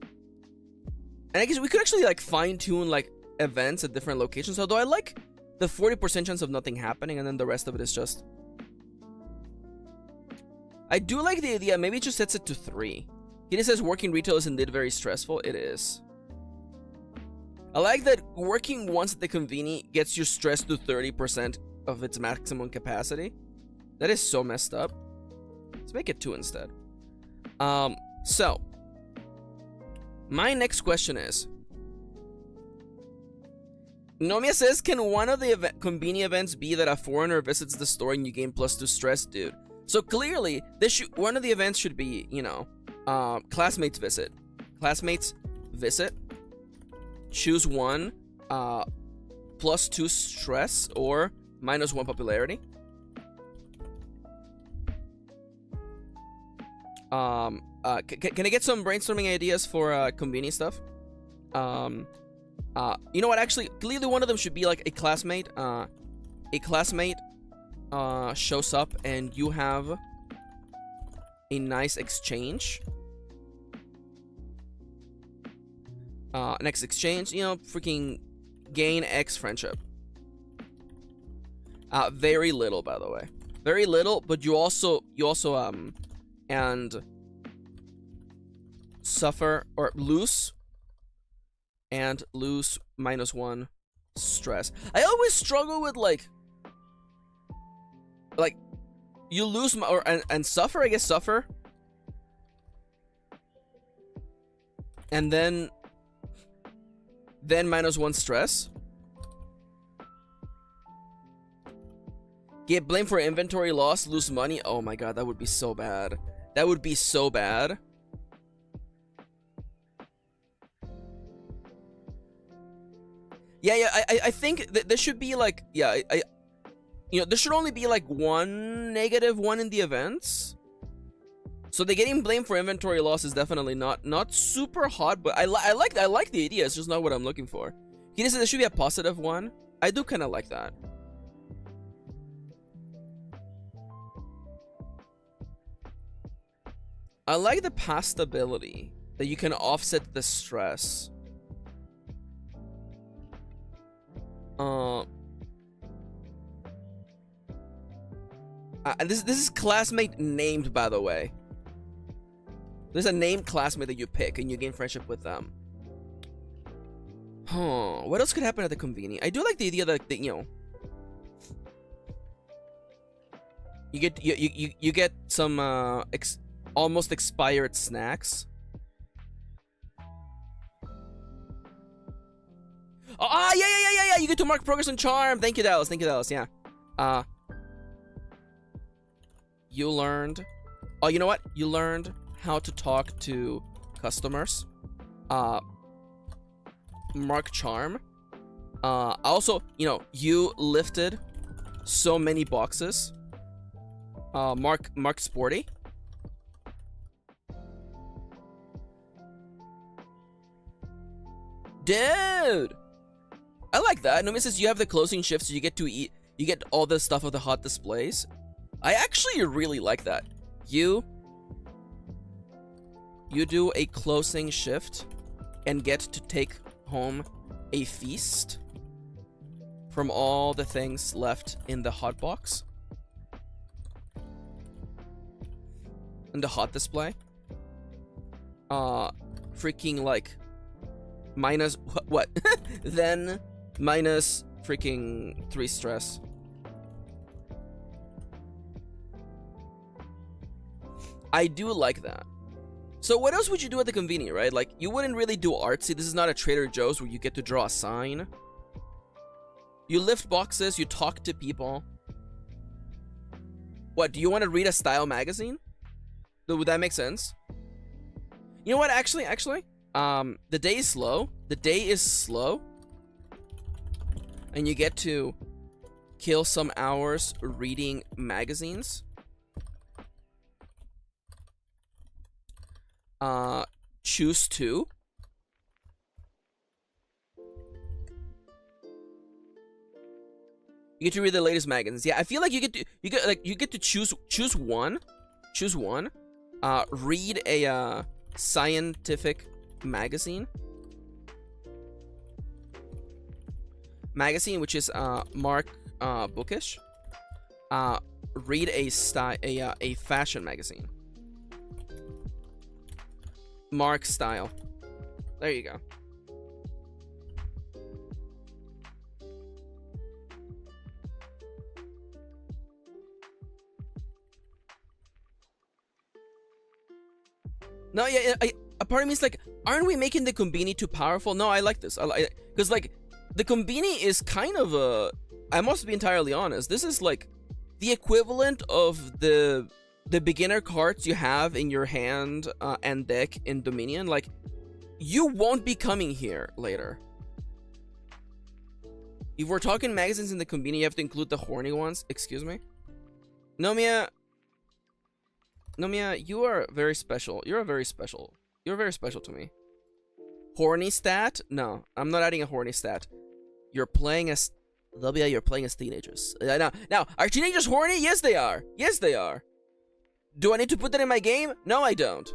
And I guess we could actually like fine-tune like events at different locations. Although I like the 40% chance of nothing happening, and then the rest of it is just. I do like the idea. Maybe it just sets it to 3. He says working retail is indeed very stressful. It is. I like that working once at the conveni gets your stress to 30% of its maximum capacity. That is so messed up. Let's make it 2 instead. So my next question is, Nomia says, can one of the conveni events be that a foreigner visits the store and you gain +2 stress? Dude. So clearly, one of the events should be, you know, classmates visit. Classmates visit. Choose one, +2 stress or -1 popularity. Can I get some brainstorming ideas for conveni stuff? You know what? Actually, clearly one of them should be like a classmate. A classmate shows up and you have a nice exchange. Next exchange, you know, freaking gain X friendship. Very little, by the way. Very little, but you also and suffer or lose -1 stress. I always struggle with like you lose and suffer. I guess suffer, and then -1 stress. Get blamed for inventory loss, lose money. Oh my god, that would be so bad. That would be so bad. Yeah, I think that there should be like, yeah, you know, there should only be like one -1 in the events. So the getting blamed for inventory loss is definitely not super hot, but I like the idea. It's just not what I'm looking for. He said there should be a +1. I do kind of like that. I like the past ability that you can offset the stress. This is classmate named, by the way. There's a named classmate that you pick and you gain friendship with them. Huh. What else could happen at the conveni? I do like the idea that you know, you get some almost expired snacks. Oh, yeah. You get to mark progress on charm. Thank you, Dallas. Yeah. You learned. Oh, you know what? You learned how to talk to customers. Mark charm. Also, you know, you lifted so many boxes. Mark sporty. Dude, I like that. Nomi says you have the closing shift, so you get to eat. You get all the stuff of the hot displays. I actually really like that. You do a closing shift and get to take home a feast from all the things left in the hot box. In the hot display. Freaking like minus what? Then minus freaking 3 stress. I do like that. So what else would you do at the conveni, right? Like, you wouldn't really do artsy. This is not a Trader Joe's where you get to draw a sign. You lift boxes, you talk to people. What, do you want to read a style magazine? Would that make sense? You know what, actually, the day is slow. The day is slow. And you get to kill some hours reading magazines. Choose 2. You get to read the latest magazines. Yeah, I feel like you get to choose one. Read a scientific magazine. Which is Mark bookish. Read a fashion magazine. Mark style. There you go. No, yeah, a part of me is like, aren't we making the Combini too powerful? No, I like this. Because like, the Combini is kind of a... I must be entirely honest. This is like the equivalent of the beginner cards you have in your hand and deck in Dominion. Like, you won't be coming here later. If we're talking magazines in the Combini, you have to include the horny ones. Excuse me? Nomiya, you are very special. You're very special to me. Horny stat? No, I'm not adding a horny stat. You're playing as... Lubia, you're playing as teenagers. Now, are teenagers horny? Yes, they are. Yes, they are. Do I need to put that in my game? No, I don't.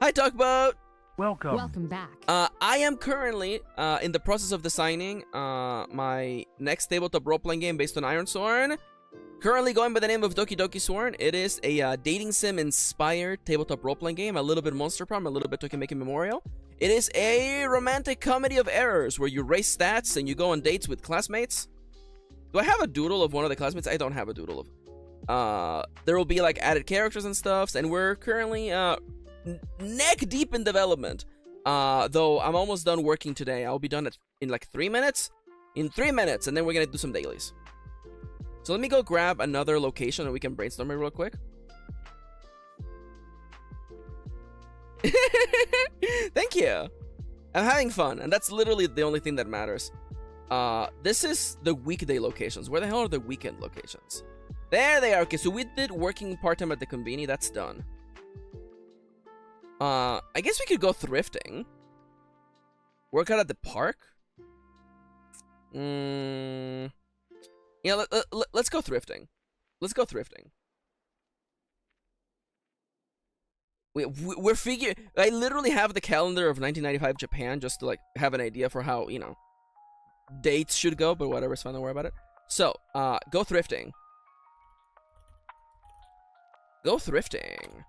Hi, Talkboat. Welcome. Welcome back. I am currently in the process of designing my next tabletop role-playing game based on Iron Sworn. Currently going by the name of Doki Doki Sworn. It is a dating sim inspired tabletop role-playing game, a little bit Monster Prom, a little bit Tokimeki Memorial. It is a romantic comedy of errors where you raise stats and you go on dates with classmates. Do I have a doodle of one of the classmates? I don't have a doodle of. There will be like added characters and stuff, and we're currently neck deep in development. Though I'm almost done working today. I'll be done in like 3 minutes. In 3 minutes, and then we're gonna do some dailies. So let me go grab another location and we can brainstorm it real quick. Thank you. I'm having fun, and that's literally the only thing that matters. This is the weekday locations. Where the hell are the weekend locations? There they are. Okay, so we did working part-time at the Combini. That's done. I guess we could go thrifting. Work out at the park? Yeah, let's go thrifting. Let's go thrifting. We're figuring... I literally have the calendar of 1995 Japan just to, like, have an idea for how, you know, dates should go, but whatever, it's fine, don't worry about it. So, go thrifting. Go thrifting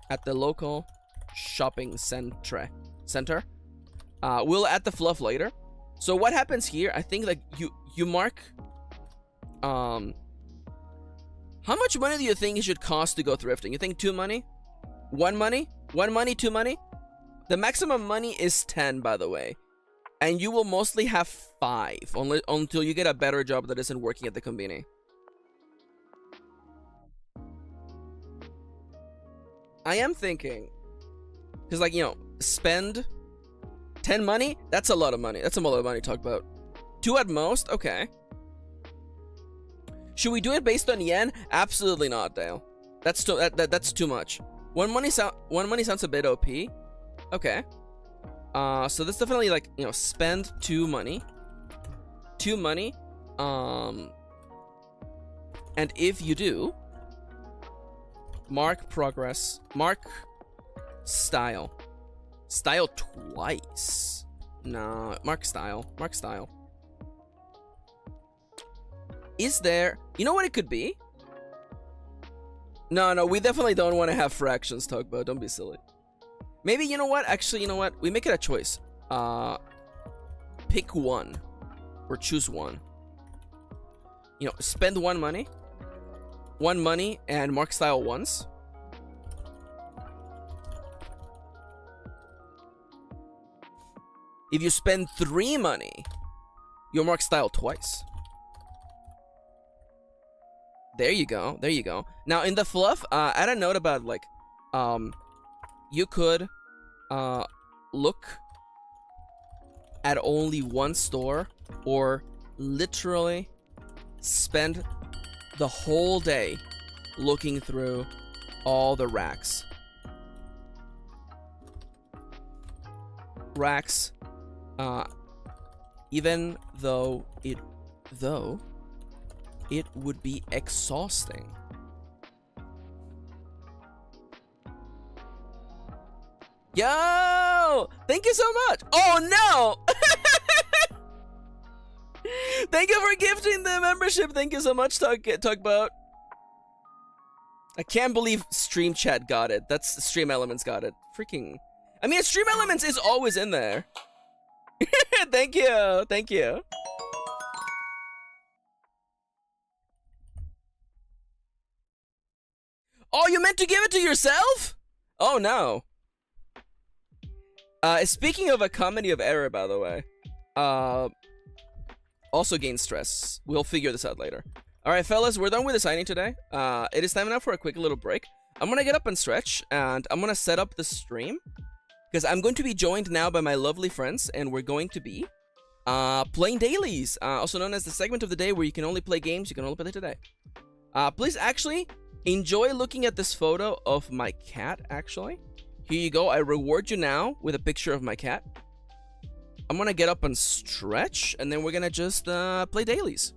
at the local shopping center. We'll add the fluff later. So what happens here, I think, like, you mark... How much money do you think it should cost to go thrifting? You think 2 money? 1 money? 1 money, 2 money? The maximum money is 10, by the way. And you will mostly have 5 until you get a better job that isn't working at the Combini. I am thinking, because, like, you know, spend 10 money? That's a lot of money. That's a lot of money to talk about. 2 at most? Okay. Should we do it based on yen? Absolutely not, Dale. That's too much. 1 money sounds a bit OP. Okay. So that's definitely, like, you know, spend 2 money. 2 money. And if you do, mark progress. Mark style. Style twice. No, mark style. Mark style. Is there... You know what it could be? No, we definitely don't want to have fractions, Tugboat. Don't be silly. Maybe, you know what? Actually, you know what? We make it a choice. Pick one. Or choose one. You know, spend 1 money. 1 money and mark style once. If you spend 3 money, you'll mark style twice. There you go. There you go. Now, in the fluff, add a note about, like, you could look at only one store, or literally spend the whole day looking through all the racks. even though it would be exhausting. Yo! Thank you so much! Oh no! Thank you for gifting the membership. Thank you so much, Tugboat. I can't believe Stream Chat got it. That's Stream Elements got it. Freaking. I mean, Stream Elements is always in there. Thank you. Thank you. Oh, you meant to give it to yourself? Oh, no. Speaking of a comedy of error, by the way. Also gain stress. We'll figure this out later. Alright, fellas, we're done with the signing today. It is time now for a quick little break. I'm gonna get up and stretch, and I'm gonna set up the stream. Because I'm going to be joined now by my lovely friends, and we're going to be playing Dailies. Also known as the segment of the day where you can only play games you can only play today. Please actually enjoy looking at this photo of my cat, actually. Here you go. I reward you now with a picture of my cat. I'm gonna get up and stretch, and then we're gonna just play Dailies.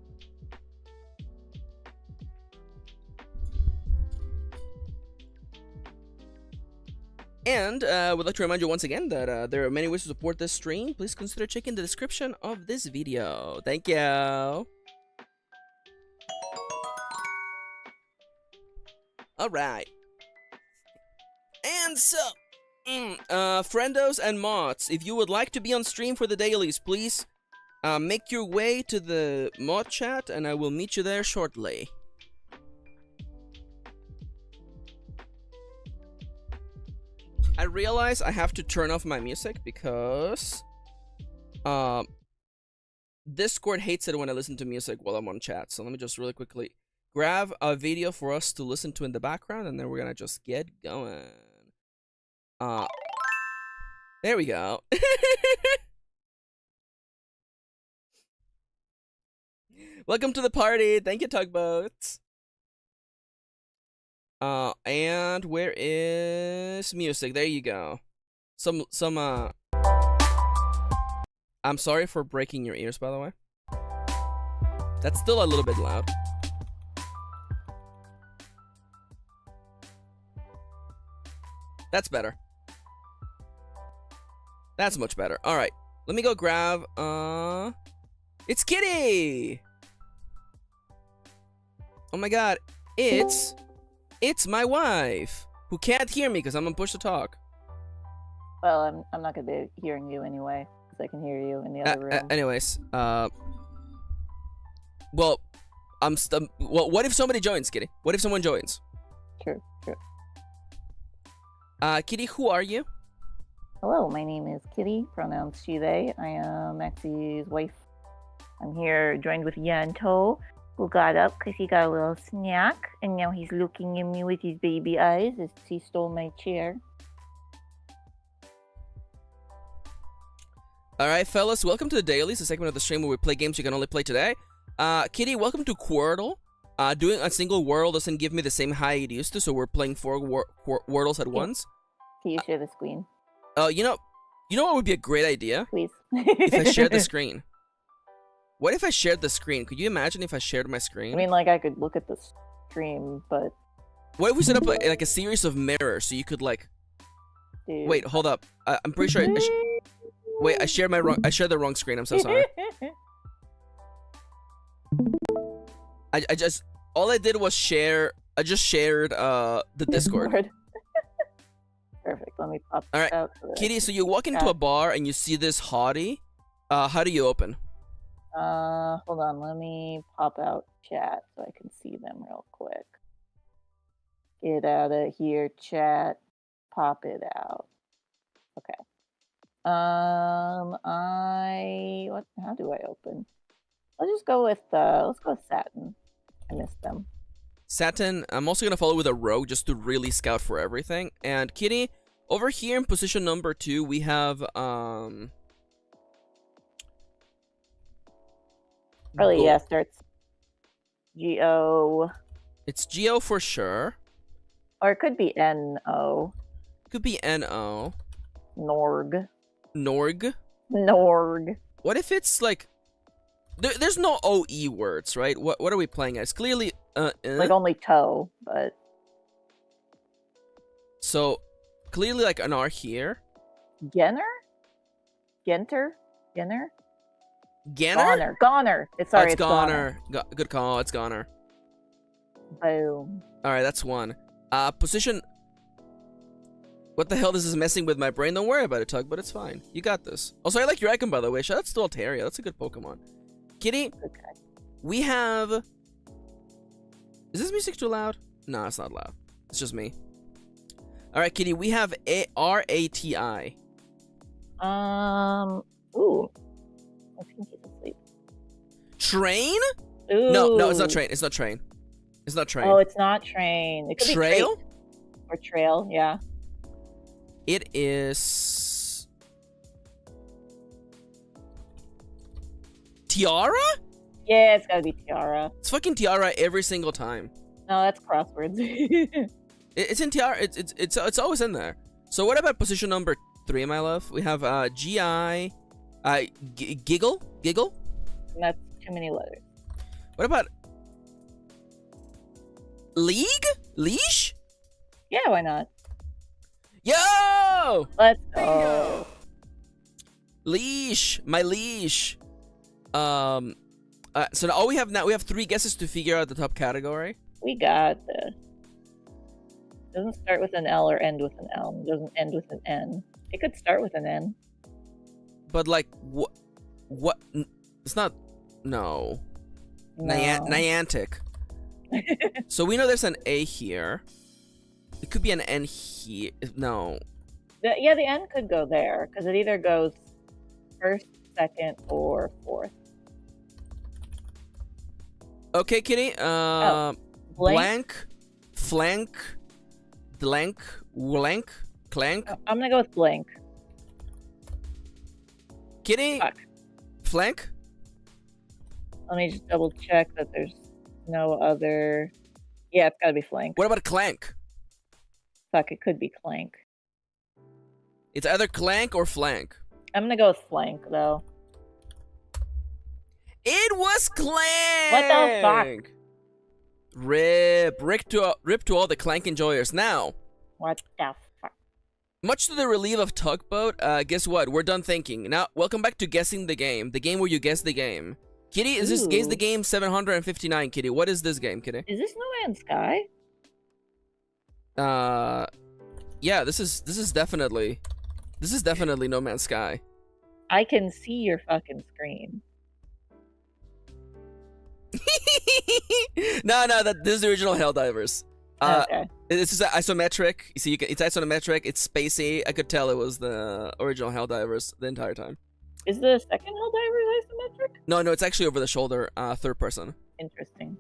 And would like to remind you once again that there are many ways to support this stream. Please consider checking the description of this video. Thank you. Alright. And so, friendos and mods, if you would like to be on stream for the dailies, please make your way to the mod chat, and I will meet you there shortly. I realize I have to turn off my music because Discord hates it when I listen to music while I'm on chat. So let me just really quickly grab a video for us to listen to in the background, and then we're gonna just get going. There we go. Welcome to the party. Thank you, Tugboats. And where is music? There you go. I'm sorry for breaking your ears, by the way. That's still a little bit loud. That's better. That's much better. Alright. Let me go grab, it's Kitty! Oh my god. It's my wife, who can't hear me because I'm on push to talk. Well, I'm not gonna be hearing you anyway, because I can hear you in the other room. Anyways, well, what if somebody joins, Kitty? What if someone joins? True. Kitty, who are you? Hello, my name is Kitty, pronouns she, they. I am Maxi's wife. I'm here joined with Yanto, who got up because he got a little snack, and now he's looking at me with his baby eyes as he stole my chair. Alright, fellas, welcome to the Dailies, a segment of the stream where we play games you can only play today. Kitty, welcome to Quirtle. Doing a single world doesn't give me the same high it used to, so we're playing 4 Wordles at once. Can you share the screen? You know what would be a great idea? Please. If I shared the screen. What if I shared the screen? Could you imagine if I shared my screen? I mean, like, I could look at the stream, but... What if we set up like a series of mirrors so you could like... Dude. Wait, hold up. I'm pretty sure wait, I shared the wrong screen. I'm so sorry. All I did was share. I just shared the Discord. Perfect. Let me pop All right, out. Kitty. So you walk into a bar and you see this hottie. How do you open? Hold on. Let me pop out chat so I can see them real quick. Get out of here, chat. Pop it out. Okay. How do I open? Let's just go with let's go with Satin. I missed them. Satin, I'm also gonna follow with a rogue just to really scout for everything. And Kitty, over here in position number 2, we have Probably Go- yeah, starts G-O. It's Geo for sure. Or it could be N-O. Could be N-O. Norg. Norg. Norg. What if it's like there's no OE words, right? What are we playing as? Clearly Like only toe, but so clearly like an R here. Genner? Genter? Genner? Ganner? Goner. It's Oh, sorry, it's it's Goner. Goner. Good call. It's Goner. Boom. All right, that's one. Position. What the hell? This is messing with my brain. Don't worry about it, Tug, but it's fine. You got this. Also, I like your icon, by the way. Shout out to Altaria. That's a good Pokemon. Kitty, Okay. we have... Is this music too loud? No, it's not loud. It's just me. All right, Kitty, we have RATI. Ooh. I think he's asleep. Train? Ooh. No, it's not train. It's not train. It's not train. Oh, it's not train. It could Trail? be trait or trail, yeah. It is... Tiara? Yeah, it's gotta be Tiara. It's fucking Tiara every single time. No, that's crosswords. It's in Tiara. It's always in there. So what about position number 3, my love? We have GI, Giggle. And that's too many letters. What about League? Leash? Yeah, why not? Yo! Let's go. Leash, my leash. So all we have 3 guesses to figure out the top category. We got this. Doesn't start with an L or end with an L. It doesn't end with an N. It could start with an N. But like what? It's not. No. No. Niantic. So we know there's an A here. It could be an N here. No. The N could go there because it either goes first, second, or fourth. Okay, Kitty. Blank, flank, blank, clank. I'm gonna go with blank. Kitty. Fuck. Flank. Let me just double check that there's no other. Yeah, it's gotta be flank. What about clank? Fuck, it could be clank. It's either clank or flank. I'm gonna go with flank though. It was clank. What the fuck? Rip to all the clank enjoyers. Now, What the fuck? much to the relief of Tugboat, guess what? We're done thinking. Now, welcome back to Guessing the Game where you guess the game. Kitty, is this Guess the Game 759, Kitty? What is this game, Kitty? Is this No Man's Sky? Yeah, this is definitely No Man's Sky. I can see your fucking screen. No, this is the original Helldivers. Okay. It's just isometric. You see, it's isometric. It's spacey. I could tell it was the original Helldivers the entire time. Is the second Helldivers isometric? No, it's actually over the shoulder, third person. Interesting.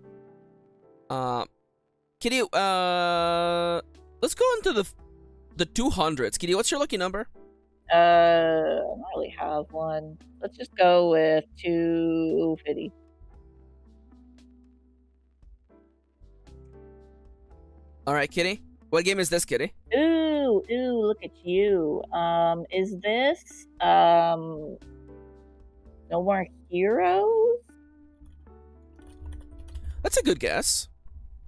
Kitty, let's go into the 200s. Kitty, what's your lucky number? I don't really have one. Let's just go with 250. All right, Kitty. What game is this, Kitty? Ooh, look at you. Is this No More Heroes? That's a good guess.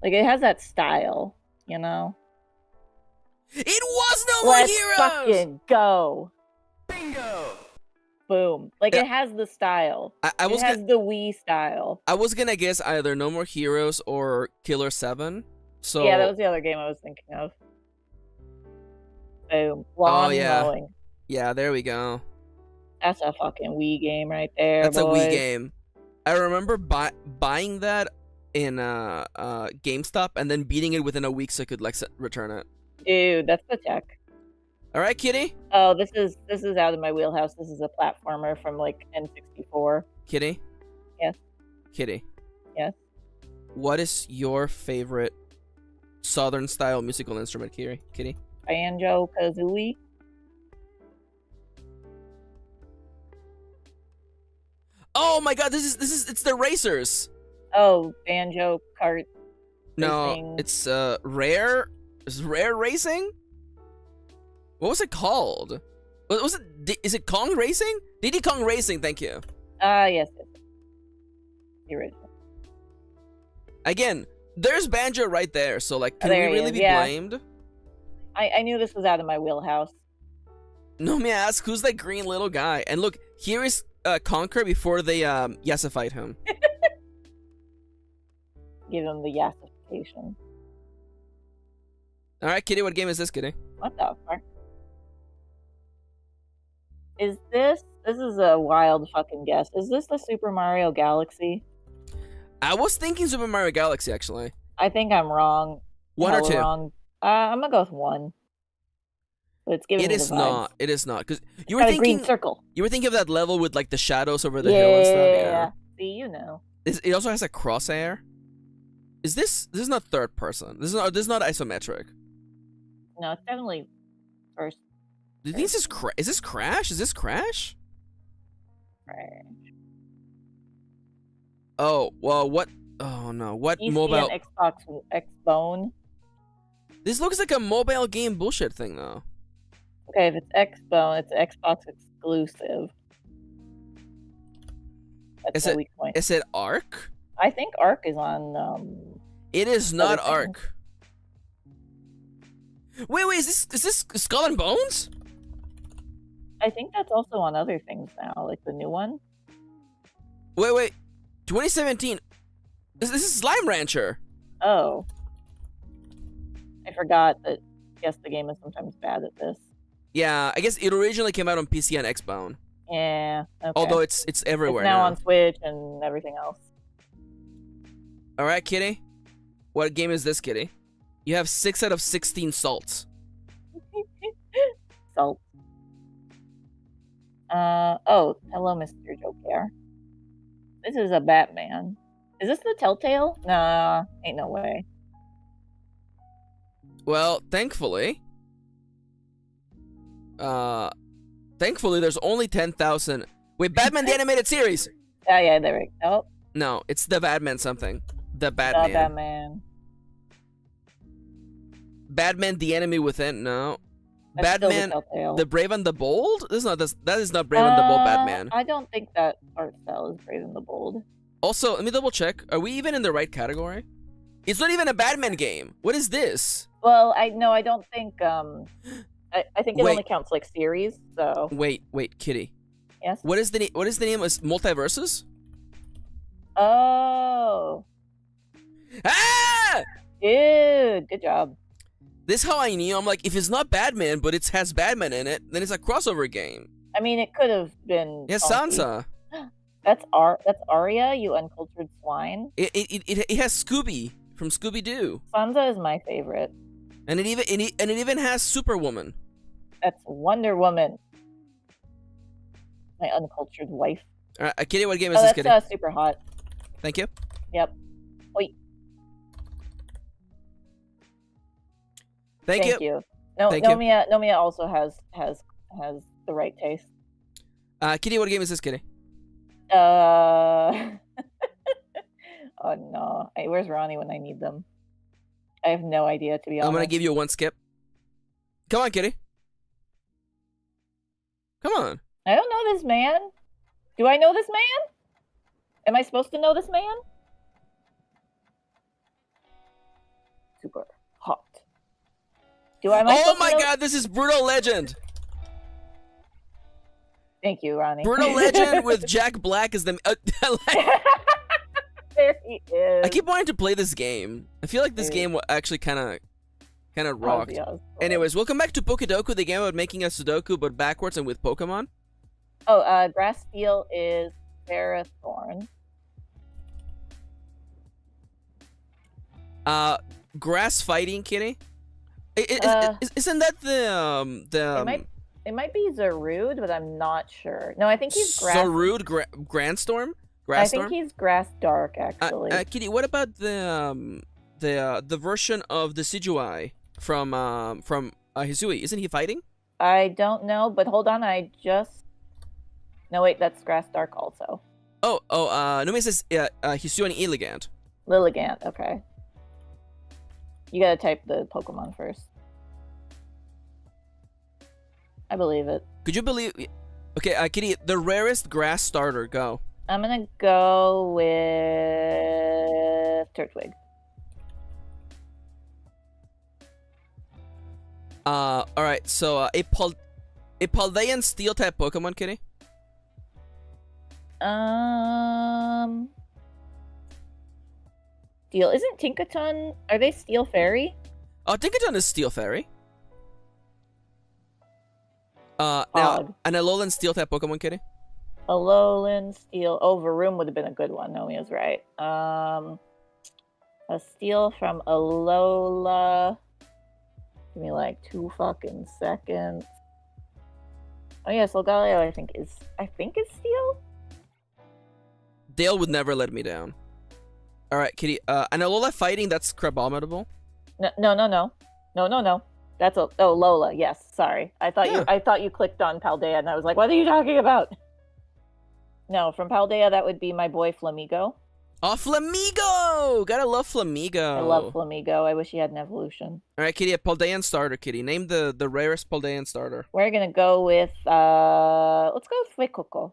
Like it has that style, you know? It was No More Let's Heroes! fucking go. Bingo! Boom. Like it has the style. I It was has the Wii style. I was gonna guess either No More Heroes or Killer 7. So Yeah, that was the other game I was thinking of. Boom. Lawn yeah. mowing. Yeah, there we go. That's a fucking Wii game right there. That's boys. a Wii game. I remember buying that in GameStop and then beating it within a week so I could return it. Dude, that's the tech. All right, Kitty. Oh, this is out of my wheelhouse. This is a platformer from like N64. Kitty. Yes. Kitty. Yes. What is your favorite Southern style musical instrument, Kitty? Banjo Kazooie. Oh my God! It's the Racers. Oh, Banjo Kart. No, Racing. it's Rare. Is Rare Racing? What was it called? Was it? Is it Kong Racing? Diddy Kong Racing. Thank you. Yes. The original. Again, there's Banjo right there. So like, can There we he really is, be yeah. blamed? I knew this was out of my wheelhouse. No, may I ask who's that green little guy? And look, here is Conquer before they yassified him. Give him the yassification. All right, Kitty. What game is this, Kitty? What the fuck? Is this? This is a wild fucking guess. Is this the Super Mario Galaxy? I was thinking Super Mario Galaxy actually. I think I'm wrong. One or Hella two? Wrong. I'm gonna go with one. But it's giving It me is the vibes. not. It is not because you were Got a thinking. green circle. You were thinking of that level with like the shadows over the hill and stuff. Yeah. See, you know. It also has a crosshair. Is this? This is not third person. This is not isometric. No, it's definitely first. Do you think this is Is this Crash? Is this Crash? Right. Oh well, what? Oh no, what PC mobile? and Xbox Xbone. This looks like a mobile game bullshit thing though. Okay, if it's Xbone, it's Xbox exclusive. That's my weak point. Is it Ark? I think Ark is on. It is not other things. Ark. Wait, is this Skull and Bones? I think that's also on other things now, like the new one. Wait, 2017. This is Slime Rancher. Oh, I forgot that. Yes, the game is sometimes bad at this. Yeah, I guess it originally came out on PC and Xbone. Yeah. Okay. Although it's everywhere it's now now. on Switch and everything else. All right, Kitty. What game is this, Kitty? You have 6 out of 16 salts. Salt. Oh, hello, Mr. Joker. This is a Batman. Is this the Telltale? Nah, ain't no way. Well, thankfully, there's only 10,000. Wait, Batman the Animated Series. Yeah, there we go. No, it's the Batman something. The Oh, Batman. Batman. Batman the Enemy Within. No. That's still Batman Telltale. the Brave and the Bold. That is not Brave and the Bold Batman. I don't think that art style is Brave and the Bold. Also, let me double check. Are we even in the right category? It's not even a Batman game. What is this? Well, I don't think I think it Wait. only counts like series. So Wait, Kitty. yes. What is the name? Is Multiverses? Oh, Ah! dude, good job. This is how I knew. I'm like, if it's not Batman, but it has Batman in it, then it's a crossover game. I mean, it could have been. Yeah, funky. Sansa. That's Arya, you uncultured swine. It has Scooby from Scooby Doo, Sansa is my favorite. and it even has Superwoman. That's Wonder Woman. My uncultured wife. All right, Kitty, what game is Oh, this, that's Kitty? super hot. Thank you. Yep. Wait. Thank you. No, Thank you. Nomia also has the right taste. Kitty, what game is this, Kitty? Oh no. Hey, where's Ronnie when I need them? I have no idea, to be honest. I'm gonna give you one skip. Come on, Kitty. Come on. I don't know this man. Do I know this man? Am I supposed to know this man? Super hot. Oh my God! This is Brutal Legend. Thank you, Ronnie. Brutal Legend with Jack Black as the. There he is. I keep wanting to play this game. I feel like this game actually kind of rocked. Anyways, welcome back to Pokedoku, the game about making a Sudoku but backwards and with Pokemon. Oh, Grass Steel is Ferrothorn. Grass Fighting, Kitty. Isn't that the It might be Zarude, but I'm not sure. No, I think he's Grass. Zarude Grandstorm? I think he's Grass Dark, actually. Kitty, what about the version of the Decidueye from Hisui? Isn't he fighting? I don't know, but hold on, No, wait, that's Grass Dark also. Numi says Hisui and Elegant. Lilligant, okay. You gotta type the Pokemon first. I believe it. Could you believe? Okay, Kitty, the rarest grass starter. Go. I'm gonna go with Turtwig. All right. So a Paldean steel type Pokemon, Kitty. Steel. Isn't Tinkaton? Are they Steel Fairy? Oh, Tinkaton is steel fairy. Now Odd. an Alolan steel type Pokemon, Kitty. Alolan Steel. Oh, Varoom would have been a good one. Nomia's right. A Steel from Alola. Give me like 2 fucking seconds. Oh yeah, Solgaleo I think is Steel. Dale would never let me down. All right, Kitty. An Alola fighting, that's Crabominable. No. That's Lola. Yes, sorry. I thought you clicked on Paldea, and I was like, what are you talking about? No, from Paldea that would be my boy Flamigo. Oh, Flamigo! Gotta love Flamigo. I love Flamigo. I wish he had an evolution. All right, Kitty, a Paldean starter, Kitty. Name the rarest Paldean starter. We're gonna go with let's go with Fuecoco.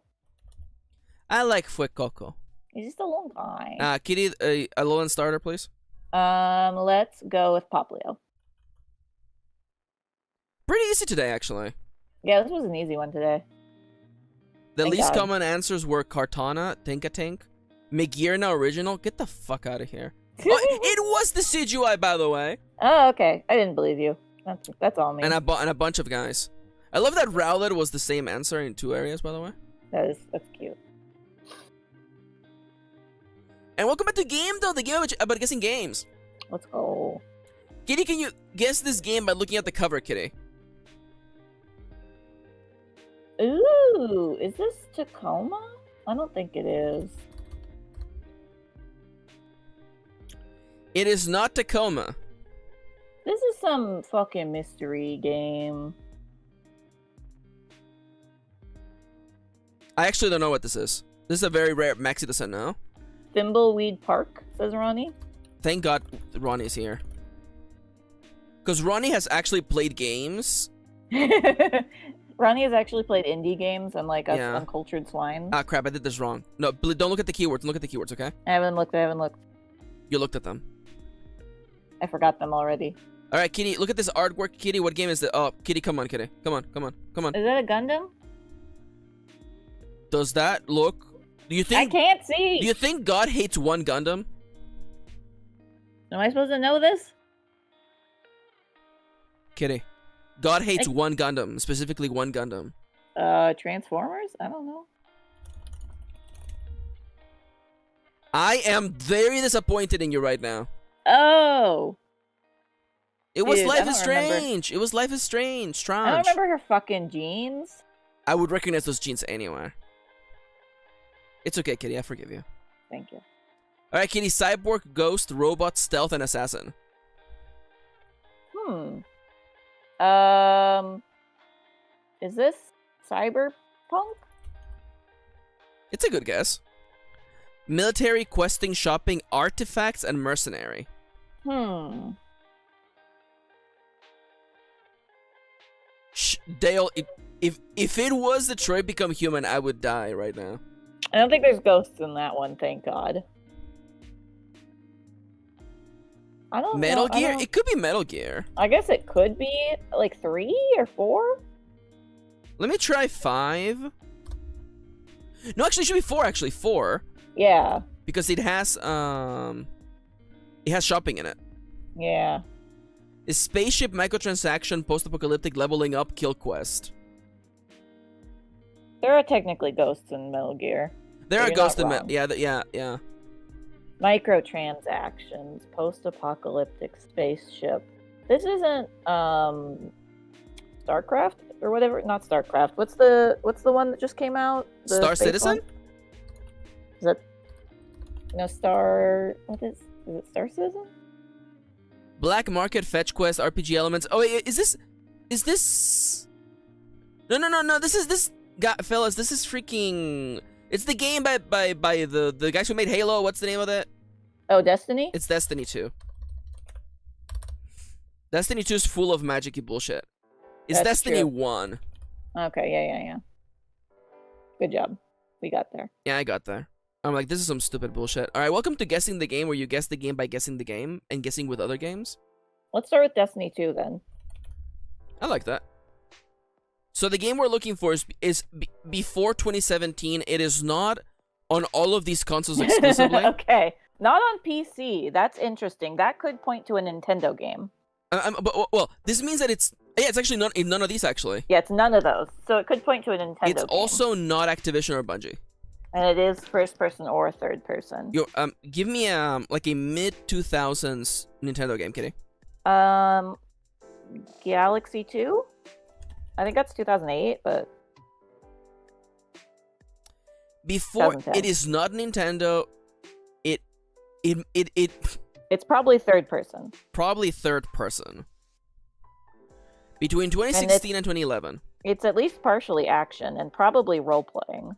I like Fuecoco. He's just a long guy. Kitty, a Alolan starter, please. Let's go with Poplio. Pretty easy today, actually. Yeah, this was an easy one today. The Thank least God. common answers were Kartana, Tinkatink, Megirna Original. Get the fuck out of here. Oh, it was the Decidueye, by the way. Oh, okay. I didn't believe you. That's all me. And a bunch of guys. I love that Rowlet was the same answer in 2 areas, by the way. That's cute. And welcome back to Game, though, the game about guessing games. Let's go. Kitty, can you guess this game by looking at the cover, Kitty? Ooh, is this Tacoma? I don't think it is. It is not Tacoma. This is some fucking mystery game. I actually don't know what this is. This is a very rare. Maxi doesn't know. Thimbleweed Park, says Ronnie. Thank God Ronnie's here. Because Ronnie has actually played games. Ronnie has actually played indie games, unlike us Yeah. uncultured swine. Ah, crap, I did this wrong. No, don't look at the keywords. Look at the keywords, okay? I haven't looked. You looked at them. I forgot them already. All right, Kitty, look at this artwork. Kitty, what game is it? Oh, Kitty, come on, Kitty. Come on. Is that a Gundam? Does that look... Do you I think... can't see. Do you think God hates one Gundam? Am I supposed to know this? Kitty. God hates one Gundam. Specifically one Gundam. Transformers? I don't know. I am very disappointed in you right now. Oh. It was Dude, I Life don't is Strange. It was Life is Strange. I Strange. don't remember her fucking jeans. I would recognize those jeans anywhere. It's okay, Kitty. I forgive you. Thank you. All right, Kitty. Cyborg, Ghost, Robot, Stealth, and Assassin. Is this Cyberpunk? It's a good guess. Military, questing, shopping, artifacts, and mercenary. Shh, Dale, if it was Detroit Become Human, I would die right now. I don't think there's ghosts in that one, thank God. I don't know. Metal Gear? It could be Metal Gear. I guess it could be like 3 or 4. Let me try 5. No, actually, it should be 4. Actually, 4. Yeah. Because it has shopping in it. Yeah. Is spaceship, microtransaction, post-apocalyptic, leveling up, kill quest. There are technically ghosts in Metal Gear. There So are you're ghosts not in wrong. yeah. Microtransactions, post-apocalyptic spaceship. This isn't StarCraft or whatever. Not StarCraft. What's the one that just came out? The Star space Citizen? one? Is that no Star? What is it? Star Citizen? Black Market, Fetch Quest, RPG elements. Oh, wait, is this? No. This is fellas. This is freaking. It's the game by the guys who made Halo. What's the name of that? Oh, Destiny? It's Destiny 2. Destiny 2 is full of magic-y bullshit. It's That's Destiny true. 1. Okay, yeah. Good job. We got there. Yeah, I got there. I'm like, this is some stupid bullshit. All right, welcome to Guessing the Game, where you guess the game by guessing the game and guessing with other games. Let's start with Destiny 2 then. I like that. So the game we're looking for is before 2017. It is not on all of these consoles exclusively. Okay, not on PC. That's interesting. That could point to a Nintendo game. Well, this means that it's actually not in none of these actually. Yeah, it's none of those. So it could point to a Nintendo It's game. also not Activision or Bungie. And it is first person or third person. Give me like a mid 2000s Nintendo game, Kitty. Galaxy 2? I think that's 2008, but before 2010. it is not Nintendo. It's probably third person. Probably third person. Between 2016 and 2011. It's at least partially action and probably role playing.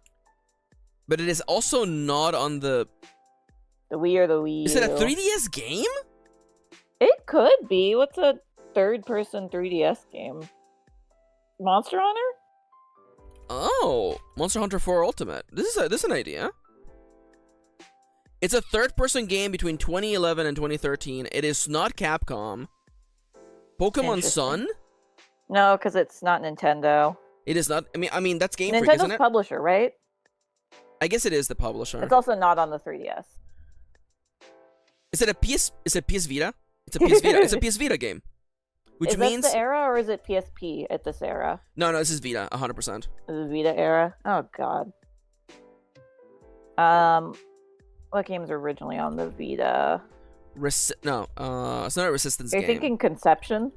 But it is also not on the Wii or the Wii U. Is it a 3DS game? It could be. What's a third person 3DS game? Monster Hunter? Oh, Monster Hunter 4 Ultimate. This is an idea. It's a third-person game between 2011 and 2013. It is not Capcom. Pokemon Sun? No, because it's not Nintendo. It is not. I mean that's Game Freak, Nintendo's isn't it? publisher, right? I guess it is the publisher. It's also not on the 3DS. Is it a PS? Is it PS Vita? It's a PS Vita. It's a PS Vita game. Which means this the era or is it PSP at this era? No, this is Vita, 100%. Is it Vita era? Oh god. What games are originally on the Vita? It's not a Resistance You're game. thinking Conception?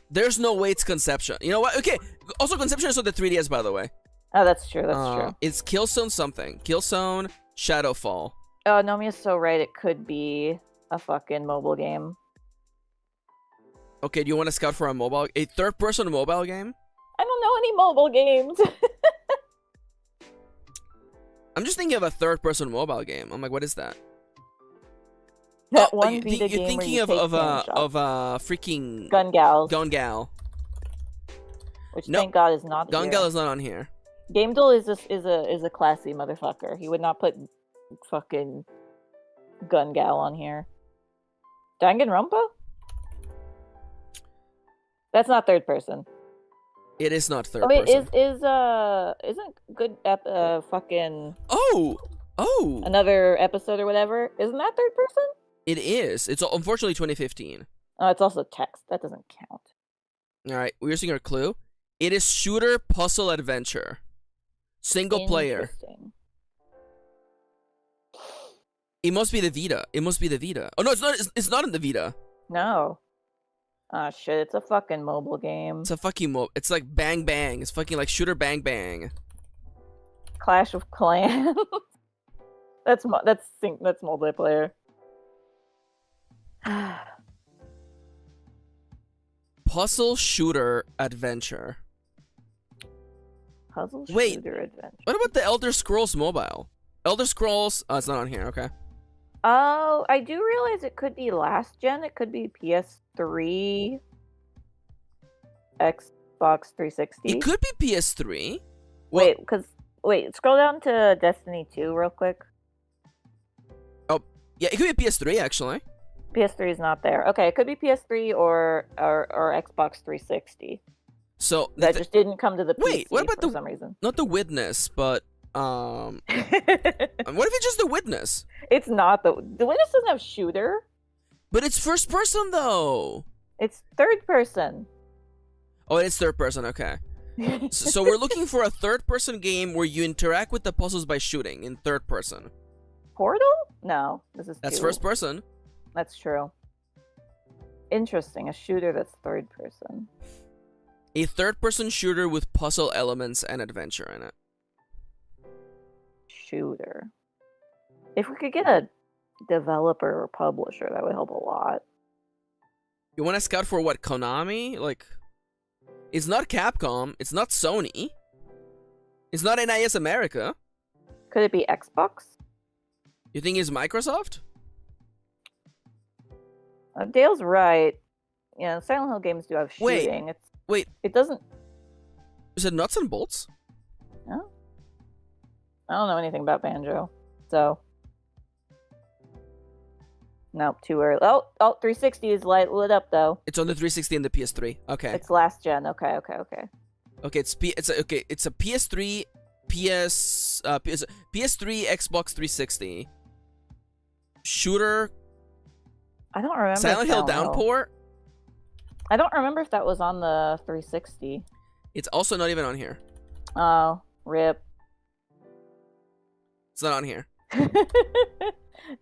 There's no way it's Conception. You know what? Okay. Also, Conception is on the 3DS, by the way. Oh, that's true. That's true. It's Killzone something. Killzone Shadowfall. Oh, Nomiya's so right. It could be a fucking mobile game. Okay, do you want to scout for a third-person mobile game? I don't know any mobile games. I'm just thinking of a third-person mobile game. I'm like, what is that? That one you're Vita game thinking where you of take freaking Gun Gals, Gun Gal. which No, thank God is not Gun here. Gal is not on here. Game Duel is a classy motherfucker. He would not put fucking Gun Gal on here. Danganronpa? That's not third person. It is not third Oh wait, person. isn't good fucking Oh! another episode or whatever? Isn't that third person? It is. It's unfortunately 2015. Oh, it's also text. That doesn't count. Alright, we're using our clue. It is shooter puzzle adventure. Single player. Interesting. It must be the Vita. It must be the Vita. Oh no, it's not. It's not in the Vita. No. Ah shit, it's a fucking mobile game. It's a fucking It's like Bang Bang. It's fucking like shooter Bang Bang. Clash of Clans. that's multiplayer. Puzzle shooter adventure. Puzzle Wait. shooter adventure. What about the Elder Scrolls mobile? Elder Scrolls. Oh, it's not on here. Okay. Oh, I do realize it could be last gen. It could be PS3, Xbox 360. It could be PS3. Wait, scroll down to Destiny 2 real quick. Oh, yeah, it could be PS3 actually. PS3 is not there. Okay, it could be PS3 or Xbox 360. So That just didn't come to the PC Wait, what about for some reason. not the Witness, but what if it's just the Witness? It's not the Witness doesn't have shooter. But it's first person though. It's third person. Oh, it's third person. Okay. So we're looking for a third person game where you interact with the puzzles by shooting in third person. Portal? No, this is That's two. first person. That's true. Interesting, a shooter that's third person. A third person shooter with puzzle elements and adventure in it. Shooter. If we could get a developer or publisher, that would help a lot. You want to scout for what? Konami? Like, it's not Capcom. It's not Sony. It's not NIS America. Could it be Xbox? You think it's Microsoft? Dale's right. Yeah, Silent Hill games do have Wait. shooting. Wait. It doesn't. Is it nuts and bolts? No? I don't know anything about Banjo, so... Nope, too early. Oh, 360 is lit up, though. It's on the 360 and the PS3. Okay. It's last gen. Okay. Okay, it's a PS3, PS3, Xbox 360 shooter. I don't remember. Silent Hill Downpour. I don't remember if that was on the 360. It's also not even on here. Oh, rip. It's not on here.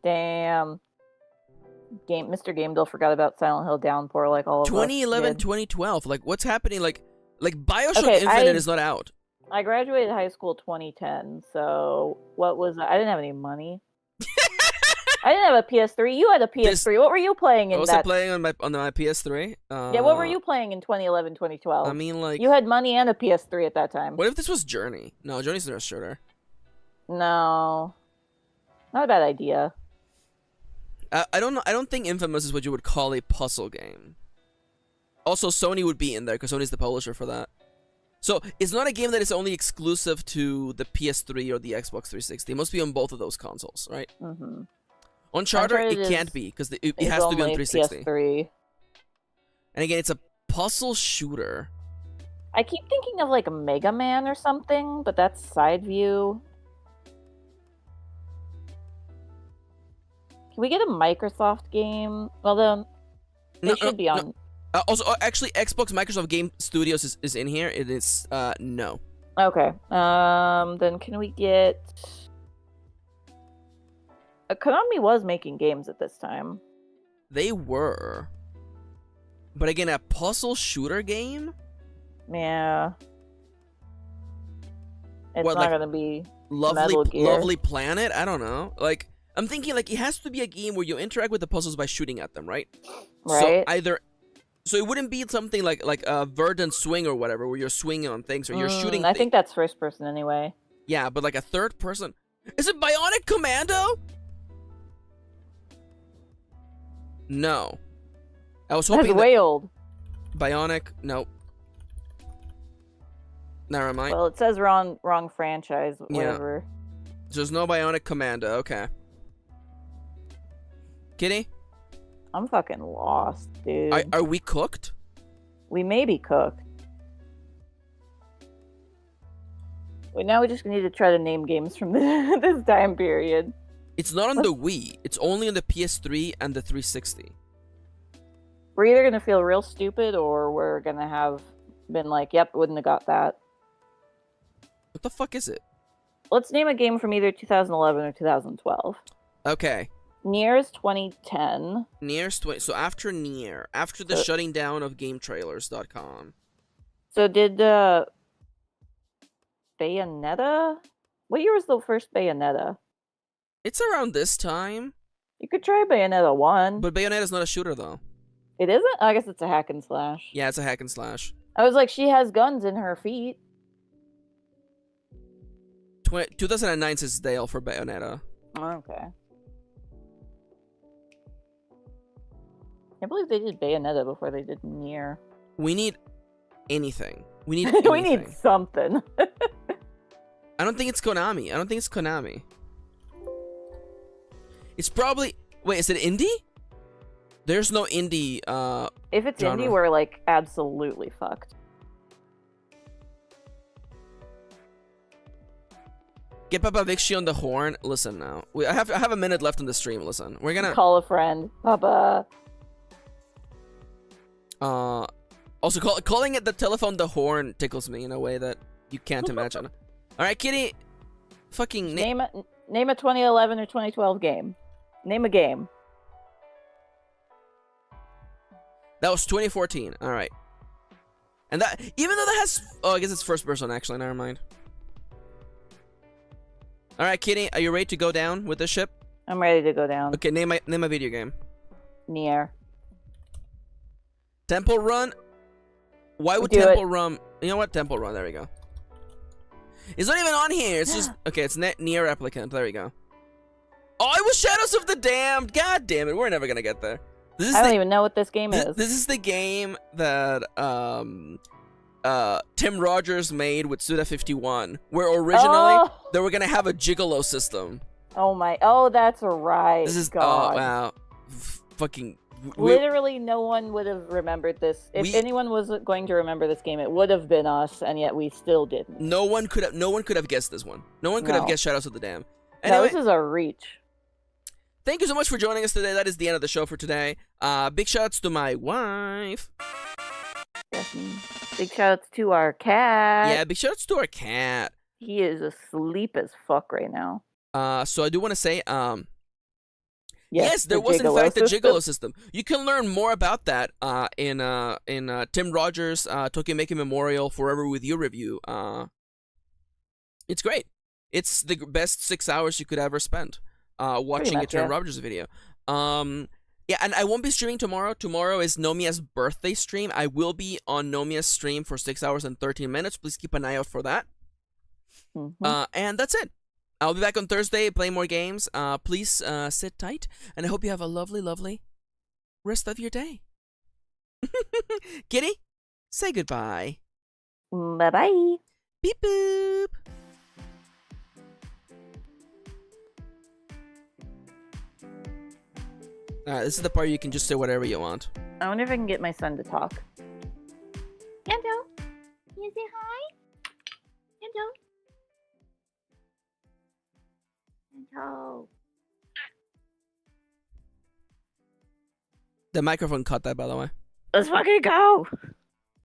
Damn. Mr. Gamedale forgot about Silent Hill Downpour like all of 2011, us did. 2012. Like, what's happening? Like Bioshock Okay, Infinite is not out. I graduated high school 2010, so what was I didn't have any money. I didn't have a PS3. You had a PS3. What were you playing in What was I playing on my PS3? Yeah, what were you playing in 2011, 2012? I mean, like... You had money and a PS3 at that time. What if this was Journey? No, Journey's not a shooter. No. Not a bad idea. I don't know. I don't think Infamous is what you would call a puzzle game. Also, Sony would be in there because Sony's the publisher for that. So it's not a game that is only exclusive to the PS3 or the Xbox 360. It must be on both of those consoles, right? Mm-hmm. On Charter, it can't be because it has to be on 360. PS3. And again, it's a puzzle shooter. I keep thinking of like a Mega Man or something, but that's side view. Can we get a Microsoft game? Well, then it should be on. No. Also, actually, Xbox Microsoft Game Studios is in here. It is no. Okay. Then can we get? Konami was making games at this time. They were. But again, a puzzle shooter game? Yeah. It's What, not like gonna be Metal Gear. Lovely Planet? I don't know. Like, I'm thinking like it has to be a game where you interact with the puzzles by shooting at them, right? Right. So it wouldn't be something like a Verdant Swing or whatever, where you're swinging on things or you're shooting. I think that's first person anyway. Yeah, but like a third person. Is it Bionic Commando? No. I was hoping That's way old. Bionic. Nope. Never mind. Well, it says wrong franchise. Whatever. There's no Bionic Commando. Okay. Kitty? I'm fucking lost, dude. Are we cooked? We may be cooked. Wait, now we just need to try to name games from this time period. It's not on the Wii. It's only on the PS3 and the 360. We're either gonna feel real stupid or we're gonna have been like, yep, wouldn't have got that. What the fuck is it? Let's name a game from either 2011 or 2012. Okay. Nier's 2010. Nier's 20. So after Nier, after the shutting down of GameTrailers.com. So did Bayonetta? What year was the first Bayonetta? It's around this time. You could try Bayonetta 1. But Bayonetta's not a shooter, though. It isn't? I guess it's a hack and slash. Yeah, it's a hack and slash. I was like, she has guns in her feet. 2009 says Dale for Bayonetta. Okay. I can't believe they did Bayonetta before they did Nier. We need anything. We need anything. We need something. I don't think it's Konami. It's probably... Wait, is it indie? There's no indie if it's genre. indie, we're like absolutely fucked. Get Papa Vixie on the horn. Listen now. I have a minute left on the stream. Listen. We're gonna... Call a friend. Papa. Also, calling it the telephone the horn tickles me in a way that you can't imagine. Alright, Kitty. Fucking... Name a 2011 or 2012 game. Name a game. That was 2014. Alright. And that... Even though that has... Oh, I guess it's first person, actually. Never mind. Alright, Kitty. Are you ready to go down with the ship? I'm ready to go down. Okay, name a video game. Nier. Temple Run? Why would Do Temple it. Run... You know what? Temple Run. There we go. It's not even on here. It's just... Okay, it's Nier Replicant. There we go. Oh, it was Shadows of the Damned. God damn it. We're never gonna get there. I don't even know what this game is. This is the game that Tim Rogers made with Suda51, where originally Oh. they were gonna have a gigolo system. Oh, that's right. This is God. oh wow, fucking. Literally, no one would have remembered this. If anyone was going to remember this game, it would have been us, and yet we still didn't. No one could have guessed this one. No one could have guessed Shadows of the Dam. No, Anyway, this is a reach. thank you so much for joining us today. That is the end of the show for today. Big shouts to my wife. Big shouts to our cat. Yeah, big shouts to our cat. He is asleep as fuck right now. So I do want to say, yes, there was in fact a gigolo system. You can learn more about that in Tim Rogers' Tokyo Making Memorial Forever With You review. It's great. It's the best 6 hours you could ever spend watching a Tim Rogers video. Yeah, and I won't be streaming tomorrow. Tomorrow is Nomiya's birthday stream. I will be on Nomiya's stream for 6 hours and 13 minutes. Please keep an eye out for that. And that's it. I'll be back on Thursday playing more games. Please sit tight, and I hope you have a lovely, lovely rest of your day. Kitty, say goodbye. Bye-bye. Beep boop. This is the part you can just say whatever you want. I wonder if I can get my son to talk. Hello. Can you say hi? Hello. Hello. The microphone cut that, by the way. Let's fucking go!